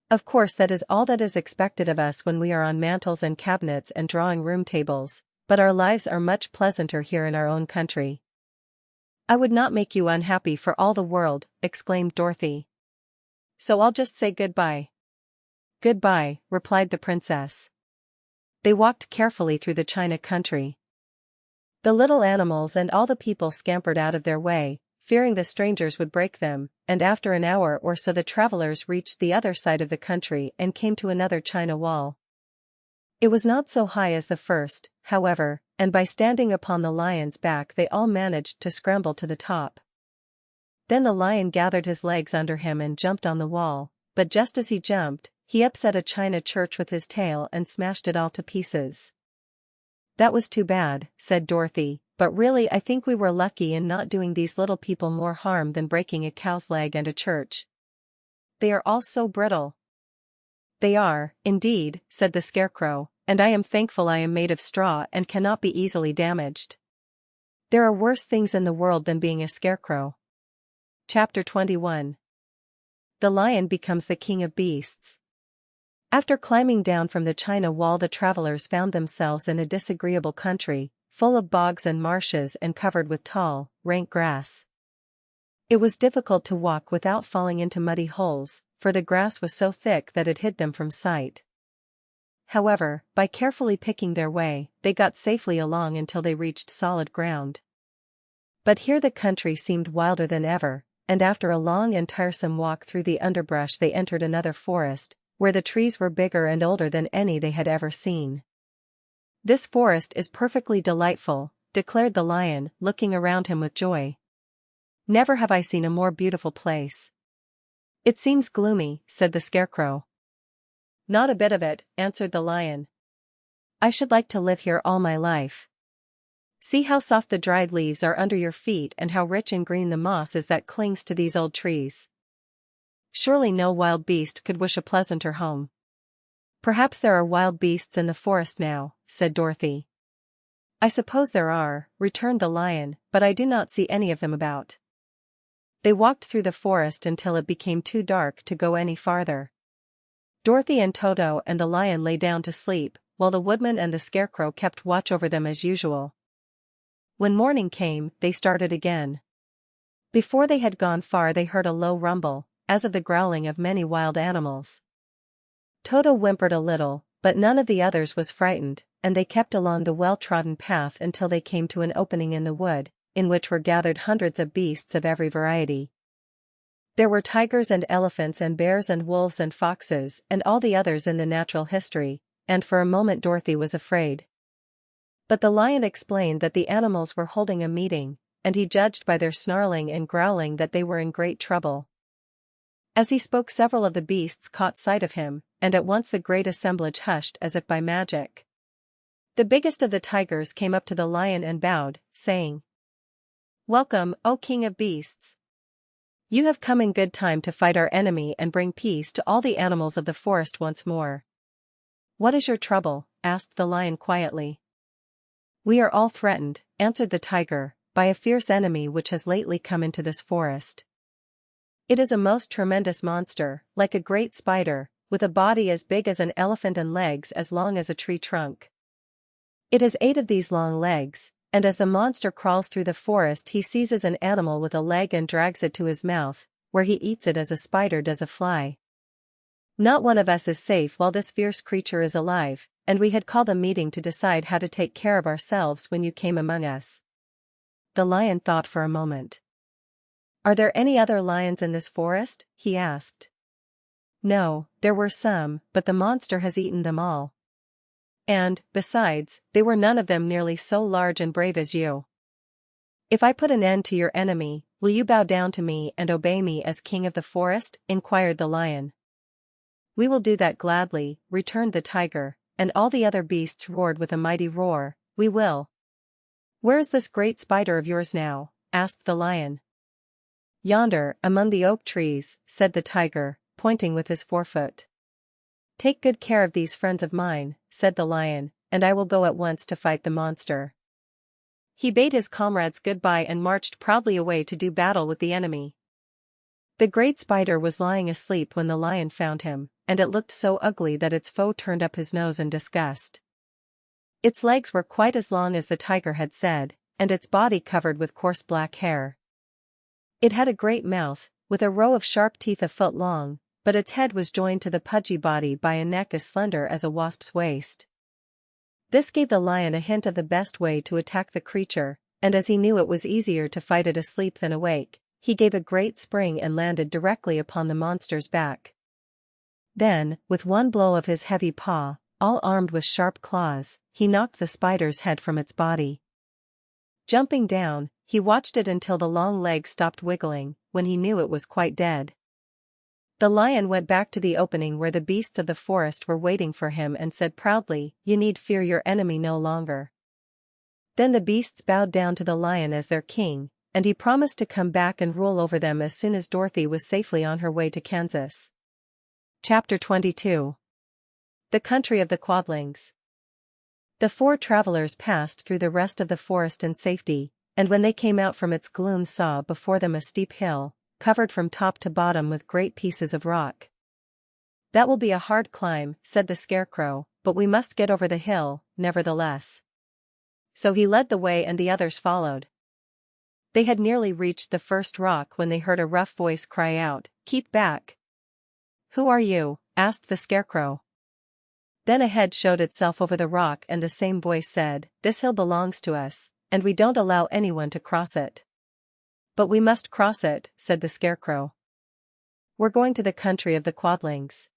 Of course, that is all that is expected of us when we are on mantels and cabinets and drawing room tables, but our lives are much pleasanter here in our own country. I would not make you unhappy for all the world, exclaimed Dorothy. So I'll just say goodbye. Goodbye, replied the princess. They walked carefully through the China country. The little animals and all the people scampered out of their way, fearing the strangers would break them, and after an hour or so the travelers reached the other side of the country and came to another China wall. It was not so high as the first, however, and by standing upon the lion's back they all managed to scramble to the top. Then the lion gathered his legs under him and jumped on the wall, but just as he jumped, he upset a china church with his tail and smashed it all to pieces. That was too bad, said Dorothy, but really I think we were lucky in not doing these little people more harm than breaking a cow's leg and a church. They are all so brittle. They are, indeed, said the Scarecrow, and I am thankful I am made of straw and cannot be easily damaged. There are worse things in the world than being a scarecrow. Chapter 21. The lion becomes the king of beasts. After climbing down from the China wall, the travelers found themselves in a disagreeable country, full of bogs and marshes and covered with tall, rank grass. It was difficult to walk without falling into muddy holes, for the grass was so thick that it hid them from sight. However, by carefully picking their way, they got safely along until they reached solid ground. But here the country seemed wilder than ever, and after a long and tiresome walk through the underbrush they entered another forest, where the trees were bigger and older than any they had ever seen. This forest is perfectly delightful, declared the lion, looking around him with joy. Never have I seen a more beautiful place. It seems gloomy, said the Scarecrow. Not a bit of it, answered the lion. I should like to live here all my life. See how soft the dried leaves are under your feet and how rich and green the moss is that clings to these old trees. Surely no wild beast could wish a pleasanter home. Perhaps there are wild beasts in the forest now, said Dorothy. I suppose there are, returned the lion, but I do not see any of them about. They walked through the forest until it became too dark to go any farther. Dorothy and Toto and the lion lay down to sleep, while the woodman and the Scarecrow kept watch over them as usual. When morning came, they started again. Before they had gone far they heard a low rumble, as of the growling of many wild animals. Toto whimpered a little, but none of the others was frightened, and they kept along the well-trodden path until they came to an opening in the wood, in which were gathered hundreds of beasts of every variety. There were tigers and elephants and bears and wolves and foxes and all the others in the natural history, and for a moment Dorothy was afraid. But the lion explained that the animals were holding a meeting, and he judged by their snarling and growling that they were in great trouble. As he spoke, several of the beasts caught sight of him, and at once the great assemblage hushed as if by magic. The biggest of the tigers came up to the lion and bowed, saying, "Welcome, O King of Beasts. You have come in good time to fight our enemy and bring peace to all the animals of the forest once more." "What is your trouble?" asked the lion quietly. "We are all threatened," answered the tiger, "by a fierce enemy which has lately come into this forest. It is a most tremendous monster, like a great spider, with a body as big as an elephant and legs as long as a tree trunk. It has 8 of these long legs, and as the monster crawls through the forest he seizes an animal with a leg and drags it to his mouth, where he eats it as a spider does a fly. Not one of us is safe while this fierce creature is alive, and we had called a meeting to decide how to take care of ourselves when you came among us." The lion thought for a moment. "Are there any other lions in this forest?" he asked. "No, there were some, but the monster has eaten them all. And, besides, they were none of them nearly so large and brave as you. If I put an end to your enemy, will you bow down to me and obey me as king of the forest?" inquired the lion. "We will do that gladly," returned the tiger, and all the other beasts roared with a mighty roar, "We will." "Where is this great spider of yours now?" asked the lion. "Yonder, among the oak trees," said the tiger, pointing with his forefoot. "Take good care of these friends of mine," said the lion, "and I will go at once to fight the monster." He bade his comrades goodbye and marched proudly away to do battle with the enemy. The great spider was lying asleep when the lion found him, and it looked so ugly that its foe turned up his nose in disgust. Its legs were quite as long as the tiger had said, and its body covered with coarse black hair. It had a great mouth, with a row of sharp teeth a foot long, but its head was joined to the pudgy body by a neck as slender as a wasp's waist. This gave the lion a hint of the best way to attack the creature, and as he knew it was easier to fight it asleep than awake, he gave a great spring and landed directly upon the monster's back. Then, with one blow of his heavy paw, all armed with sharp claws, he knocked the spider's head from its body. Jumping down, he watched it until the long legs stopped wiggling, when he knew it was quite dead. The lion went back to the opening where the beasts of the forest were waiting for him and said proudly, "You need fear your enemy no longer." Then the beasts bowed down to the lion as their king, and he promised to come back and rule over them as soon as Dorothy was safely on her way to Kansas. Chapter 22. The Country of the Quadlings. The four travelers passed through the rest of the forest in safety, and when they came out from its gloom saw before them a steep hill, covered from top to bottom with great pieces of rock. "That will be a hard climb," said the Scarecrow, "but we must get over the hill, nevertheless." So he led the way and the others followed. They had nearly reached the first rock when they heard a rough voice cry out, "Keep back!" "Who are you?" asked the Scarecrow. Then a head showed itself over the rock and the same voice said, "This hill belongs to us, and we don't allow anyone to cross it." "But we must cross it," said the Scarecrow. "We're going to the country of the Quadlings."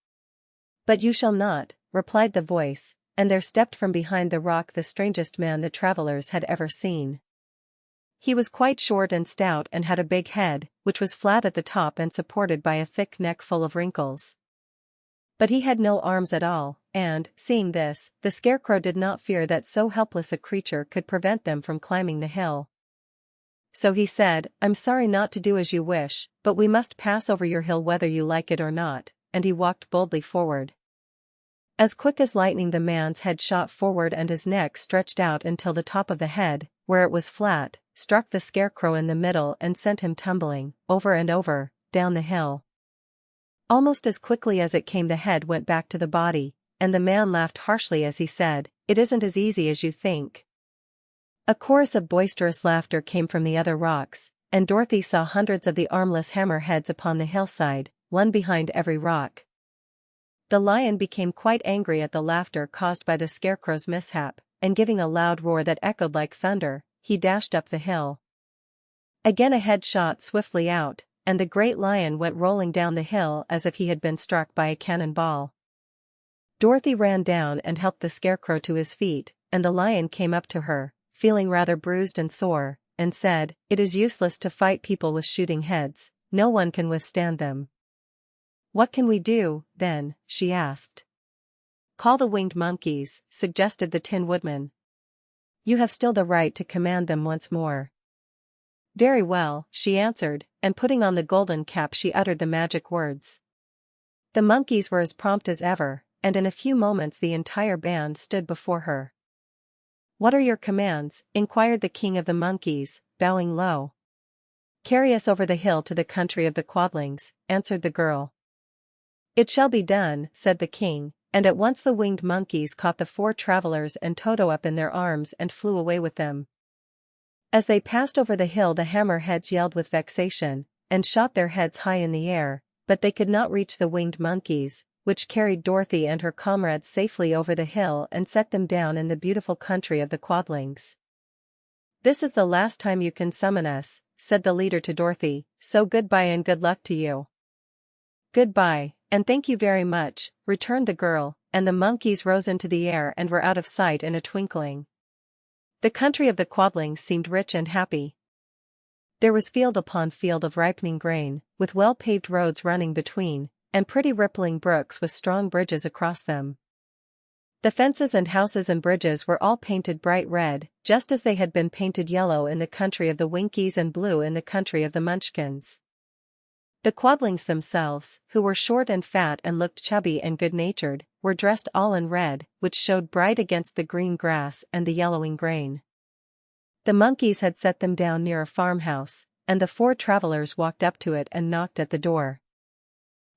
"But you shall not," replied the voice, and there stepped from behind the rock the strangest man the travelers had ever seen. He was quite short and stout and had a big head, which was flat at the top and supported by a thick neck full of wrinkles. But he had no arms at all, and, seeing this, the Scarecrow did not fear that so helpless a creature could prevent them from climbing the hill. So he said, "I'm sorry not to do as you wish, but we must pass over your hill whether you like it or not," and he walked boldly forward. As quick as lightning the man's head shot forward and his neck stretched out until the top of the head, where it was flat, struck the Scarecrow in the middle and sent him tumbling, over and over, down the hill. Almost as quickly as it came the head went back to the body, and the man laughed harshly as he said, "It isn't as easy as you think." A chorus of boisterous laughter came from the other rocks, and Dorothy saw hundreds of the armless hammerheads upon the hillside, one behind every rock. The lion became quite angry at the laughter caused by the Scarecrow's mishap, and giving a loud roar that echoed like thunder, he dashed up the hill. Again a head shot swiftly out, and the great lion went rolling down the hill as if he had been struck by a cannonball. Dorothy ran down and helped the Scarecrow to his feet, and the lion came up to her, feeling rather bruised and sore, and said, "It is useless to fight people with shooting heads, no one can withstand them." "What can we do, then?" she asked. "Call the winged monkeys," suggested the Tin Woodman. "You have still the right to command them once more." "Very well," she answered, and putting on the golden cap she uttered the magic words. The monkeys were as prompt as ever, and in a few moments the entire band stood before her. "What are your commands?" inquired the king of the monkeys, bowing low. "Carry us over the hill to the country of the Quadlings," answered the girl. "It shall be done," said the king, and at once the winged monkeys caught the four travelers and Toto up in their arms and flew away with them. As they passed over the hill the hammerheads yelled with vexation, and shot their heads high in the air, but they could not reach the winged monkeys, which carried Dorothy and her comrades safely over the hill and set them down in the beautiful country of the Quadlings. "This is the last time you can summon us," said the leader to Dorothy, "so goodbye and good luck to you." "Goodbye, and thank you very much," returned the girl, and the monkeys rose into the air and were out of sight in a twinkling. The country of the Quadlings seemed rich and happy. There was field upon field of ripening grain, with well-paved roads running between, and pretty rippling brooks with strong bridges across them. The fences and houses and bridges were all painted bright red, just as they had been painted yellow in the country of the Winkies and blue in the country of the Munchkins. The Quadlings themselves, who were short and fat and looked chubby and good-natured, were dressed all in red, which showed bright against the green grass and the yellowing grain. The monkeys had set them down near a farmhouse, and the four travelers walked up to it and knocked at the door.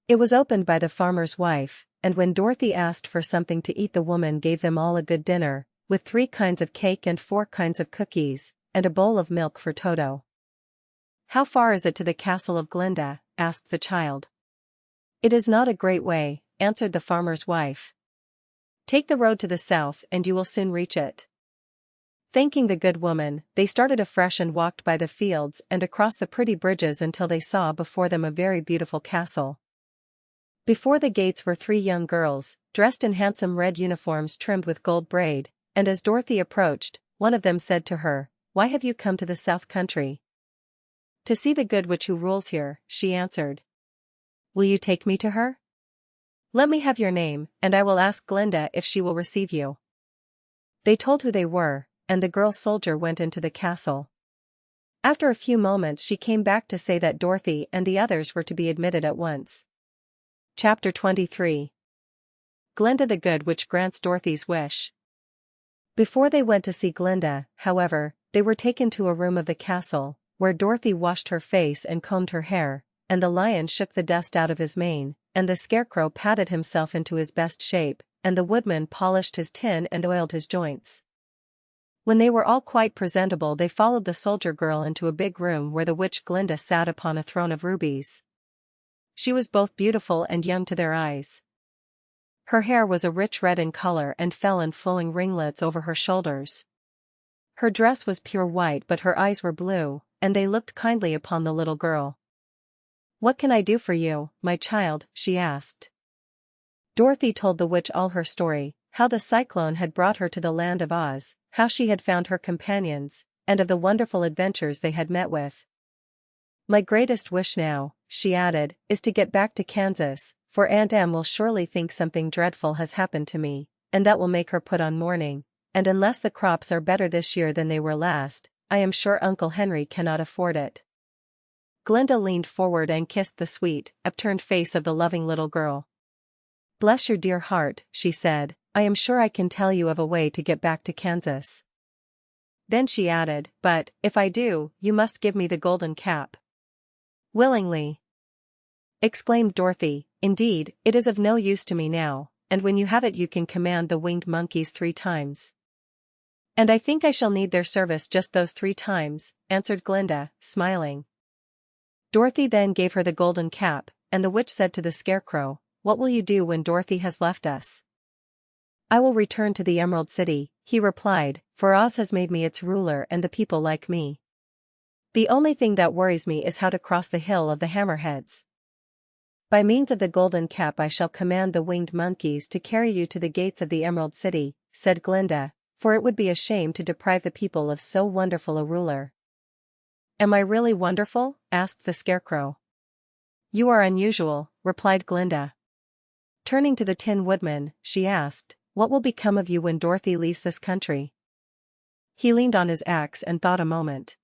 It was opened by the farmer's wife, and when Dorothy asked for something to eat, the woman gave them all a good dinner, with 3 kinds of cake and 4 kinds of cookies, and a bowl of milk for Toto. "How far is it to the castle of Glinda?" asked the child. "It is not a great way," answered the farmer's wife. "Take the road to the south and you will soon reach it." Thanking the good woman, they started afresh and walked by the fields and across the pretty bridges until they saw before them a very beautiful castle. Before the gates were 3 young girls, dressed in handsome red uniforms trimmed with gold braid, and as Dorothy approached, one of them said to her, "Why have you come to the South Country?" "To see the good witch who rules here," she answered. "Will you take me to her?" "Let me have your name, and I will ask Glinda if she will receive you." They told who they were, and the girl soldier went into the castle. After a few moments she came back to say that Dorothy and the others were to be admitted at once. Chapter 23. Glinda the Good Witch grants Dorothy's wish. Before they went to see Glinda, however, they were taken to a room of the castle, where Dorothy washed her face and combed her hair, and the lion shook the dust out of his mane, and the Scarecrow patted himself into his best shape, and the Woodman polished his tin and oiled his joints. When they were all quite presentable, they followed the soldier girl into a big room where the witch Glinda sat upon a throne of rubies. She was both beautiful and young to their eyes. Her hair was a rich red in color and fell in flowing ringlets over her shoulders. Her dress was pure white, but her eyes were blue, and they looked kindly upon the little girl. "What can I do for you, my child?" she asked. Dorothy told the witch all her story, how the cyclone had brought her to the land of Oz, how she had found her companions, and of the wonderful adventures they had met with. "My greatest wish now," she added, "is to get back to Kansas, for Aunt Em will surely think something dreadful has happened to me, and that will make her put on mourning, and unless the crops are better this year than they were last, I am sure Uncle Henry cannot afford it." Glinda leaned forward and kissed the sweet, upturned face of the loving little girl. "Bless your dear heart," she said, "I am sure I can tell you of a way to get back to Kansas." Then she added, "But, if I do, you must give me the golden cap." "Willingly," exclaimed Dorothy. "Indeed, it is of no use to me now, and when you have it you can command the winged monkeys 3 times. "And I think I shall need their service just those 3 times, answered Glinda, smiling. Dorothy then gave her the golden cap, and the witch said to the Scarecrow, "What will you do when Dorothy has left us?" "I will return to the Emerald City," he replied, "for Oz has made me its ruler and the people like me. The only thing that worries me is how to cross the Hill of the Hammerheads." "By means of the golden cap I shall command the winged monkeys to carry you to the gates of the Emerald City," said Glinda, "for it would be a shame to deprive the people of so wonderful a ruler." "Am I really wonderful?" asked the Scarecrow. "You are unusual," replied Glinda. Turning to the Tin Woodman, she asked, "What will become of you when Dorothy leaves this country?" He leaned on his axe and thought a moment.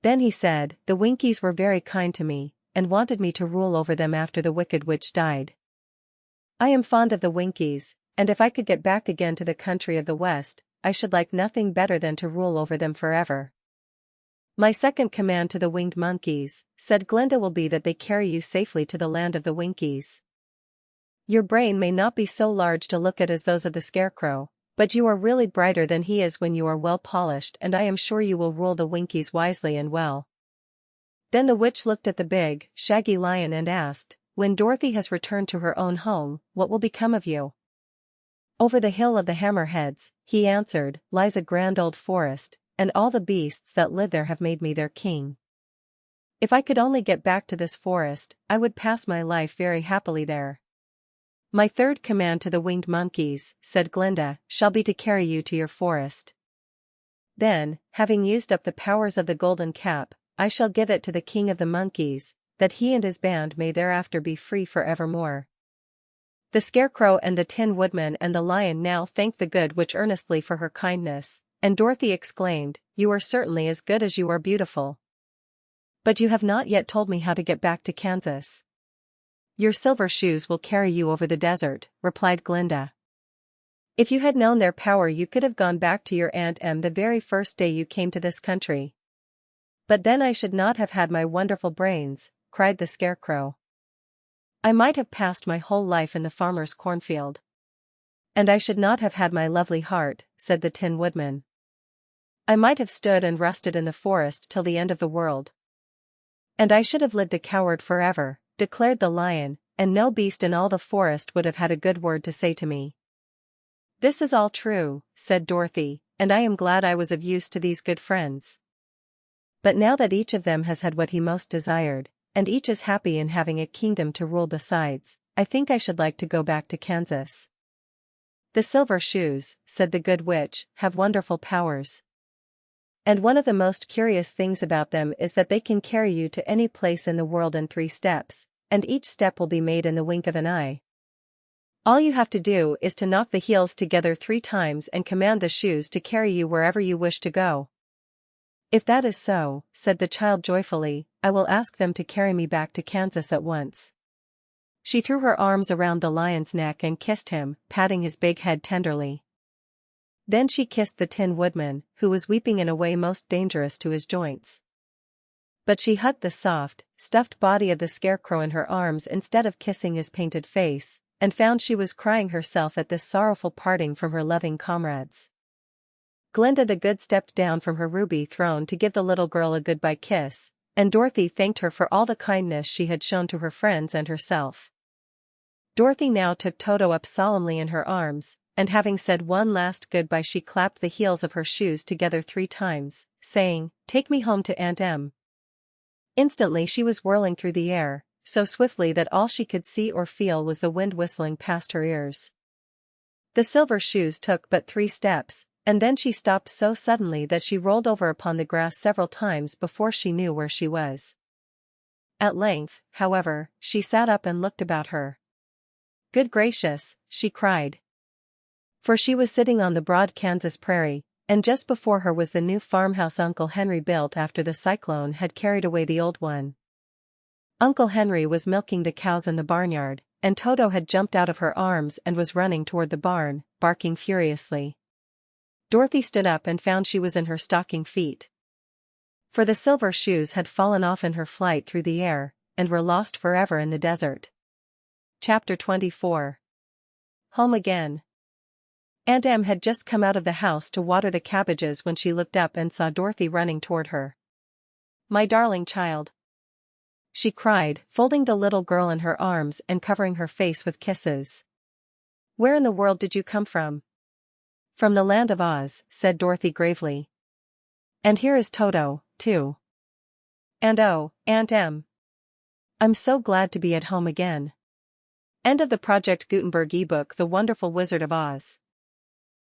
Then he said, "The Winkies were very kind to me, and wanted me to rule over them after the wicked witch died. I am fond of the Winkies, and if I could get back again to the country of the West, I should like nothing better than to rule over them forever." "My second command to the winged monkeys," said Glinda, "will be that they carry you safely to the land of the Winkies. Your brain may not be so large to look at as those of the Scarecrow, but you are really brighter than he is when you are well polished, and I am sure you will rule the Winkies wisely and well." Then the witch looked at the big, shaggy lion and asked, "When Dorothy has returned to her own home, what will become of you?" "Over the Hill of the Hammerheads," he answered, "lies a grand old forest, and all the beasts that live there have made me their king. If I could only get back to this forest, I would pass my life very happily there." "My third command to the winged monkeys," said Glinda, "shall be to carry you to your forest. Then, having used up the powers of the golden cap, I shall give it to the king of the monkeys, that he and his band may thereafter be free forevermore." The Scarecrow and the Tin Woodman and the lion now thanked the good witch earnestly for her kindness, and Dorothy exclaimed, "You are certainly as good as you are beautiful. But you have not yet told me how to get back to Kansas." "Your silver shoes will carry you over the desert," replied Glinda. If you had known their power, you could have gone back to your Aunt Em the very first day you came to this country. But then I should not have had my wonderful brains," cried the Scarecrow. "I might have passed my whole life in the farmer's cornfield. And I should not have had my lovely heart," said the Tin Woodman. "I might have stood and rusted in the forest till the end of the world. And I should have lived a coward forever," declared the Lion, "and no beast in all the forest would have had a good word to say to me." "This is all true," said Dorothy, "and I am glad I was of use to these good friends. But now that each of them has had what he most desired, and each is happy in having a kingdom to rule besides, I think I should like to go back to Kansas." "The silver shoes," said the good witch, "have wonderful powers. And one of the most curious things about them is that they can carry you to any place in the world in 3 steps, and each step will be made in the wink of an eye. All you have to do is to knock the heels together 3 times and command the shoes to carry you wherever you wish to go." "If that is so," said the child joyfully, "I will ask them to carry me back to Kansas at once." She threw her arms around the lion's neck and kissed him, patting his big head tenderly. Then she kissed the Tin Woodman, who was weeping in a way most dangerous to his joints. But she hugged the soft, stuffed body of the Scarecrow in her arms instead of kissing his painted face, and found she was crying herself at this sorrowful parting from her loving comrades. Glinda the Good stepped down from her ruby throne to give the little girl a goodbye kiss, and Dorothy thanked her for all the kindness she had shown to her friends and herself. Dorothy now took Toto up solemnly in her arms, and having said one last goodbye she clapped the heels of her shoes together 3 times, saying, "Take me home to Aunt Em." Instantly she was whirling through the air, so swiftly that all she could see or feel was the wind whistling past her ears. The silver shoes took but 3 steps, and then she stopped so suddenly that she rolled over upon the grass several times before she knew where she was. At length, however, she sat up and looked about her. "Good gracious," she cried. For she was sitting on the broad Kansas prairie, and just before her was the new farmhouse Uncle Henry built after the cyclone had carried away the old one. Uncle Henry was milking the cows in the barnyard, and Toto had jumped out of her arms and was running toward the barn, barking furiously. Dorothy stood up and found she was in her stocking feet. For the silver shoes had fallen off in her flight through the air, and were lost forever in the desert. Chapter 24. Home again. Aunt Em had just come out of the house to water the cabbages when she looked up and saw Dorothy running toward her. "My darling child," she cried, folding the little girl in her arms and covering her face with kisses. "Where in the world did you come from?" "From the land of Oz," said Dorothy gravely. "And here is Toto, too. And oh, Aunt Em, I'm so glad to be at home again." End of the Project Gutenberg ebook The Wonderful Wizard of Oz.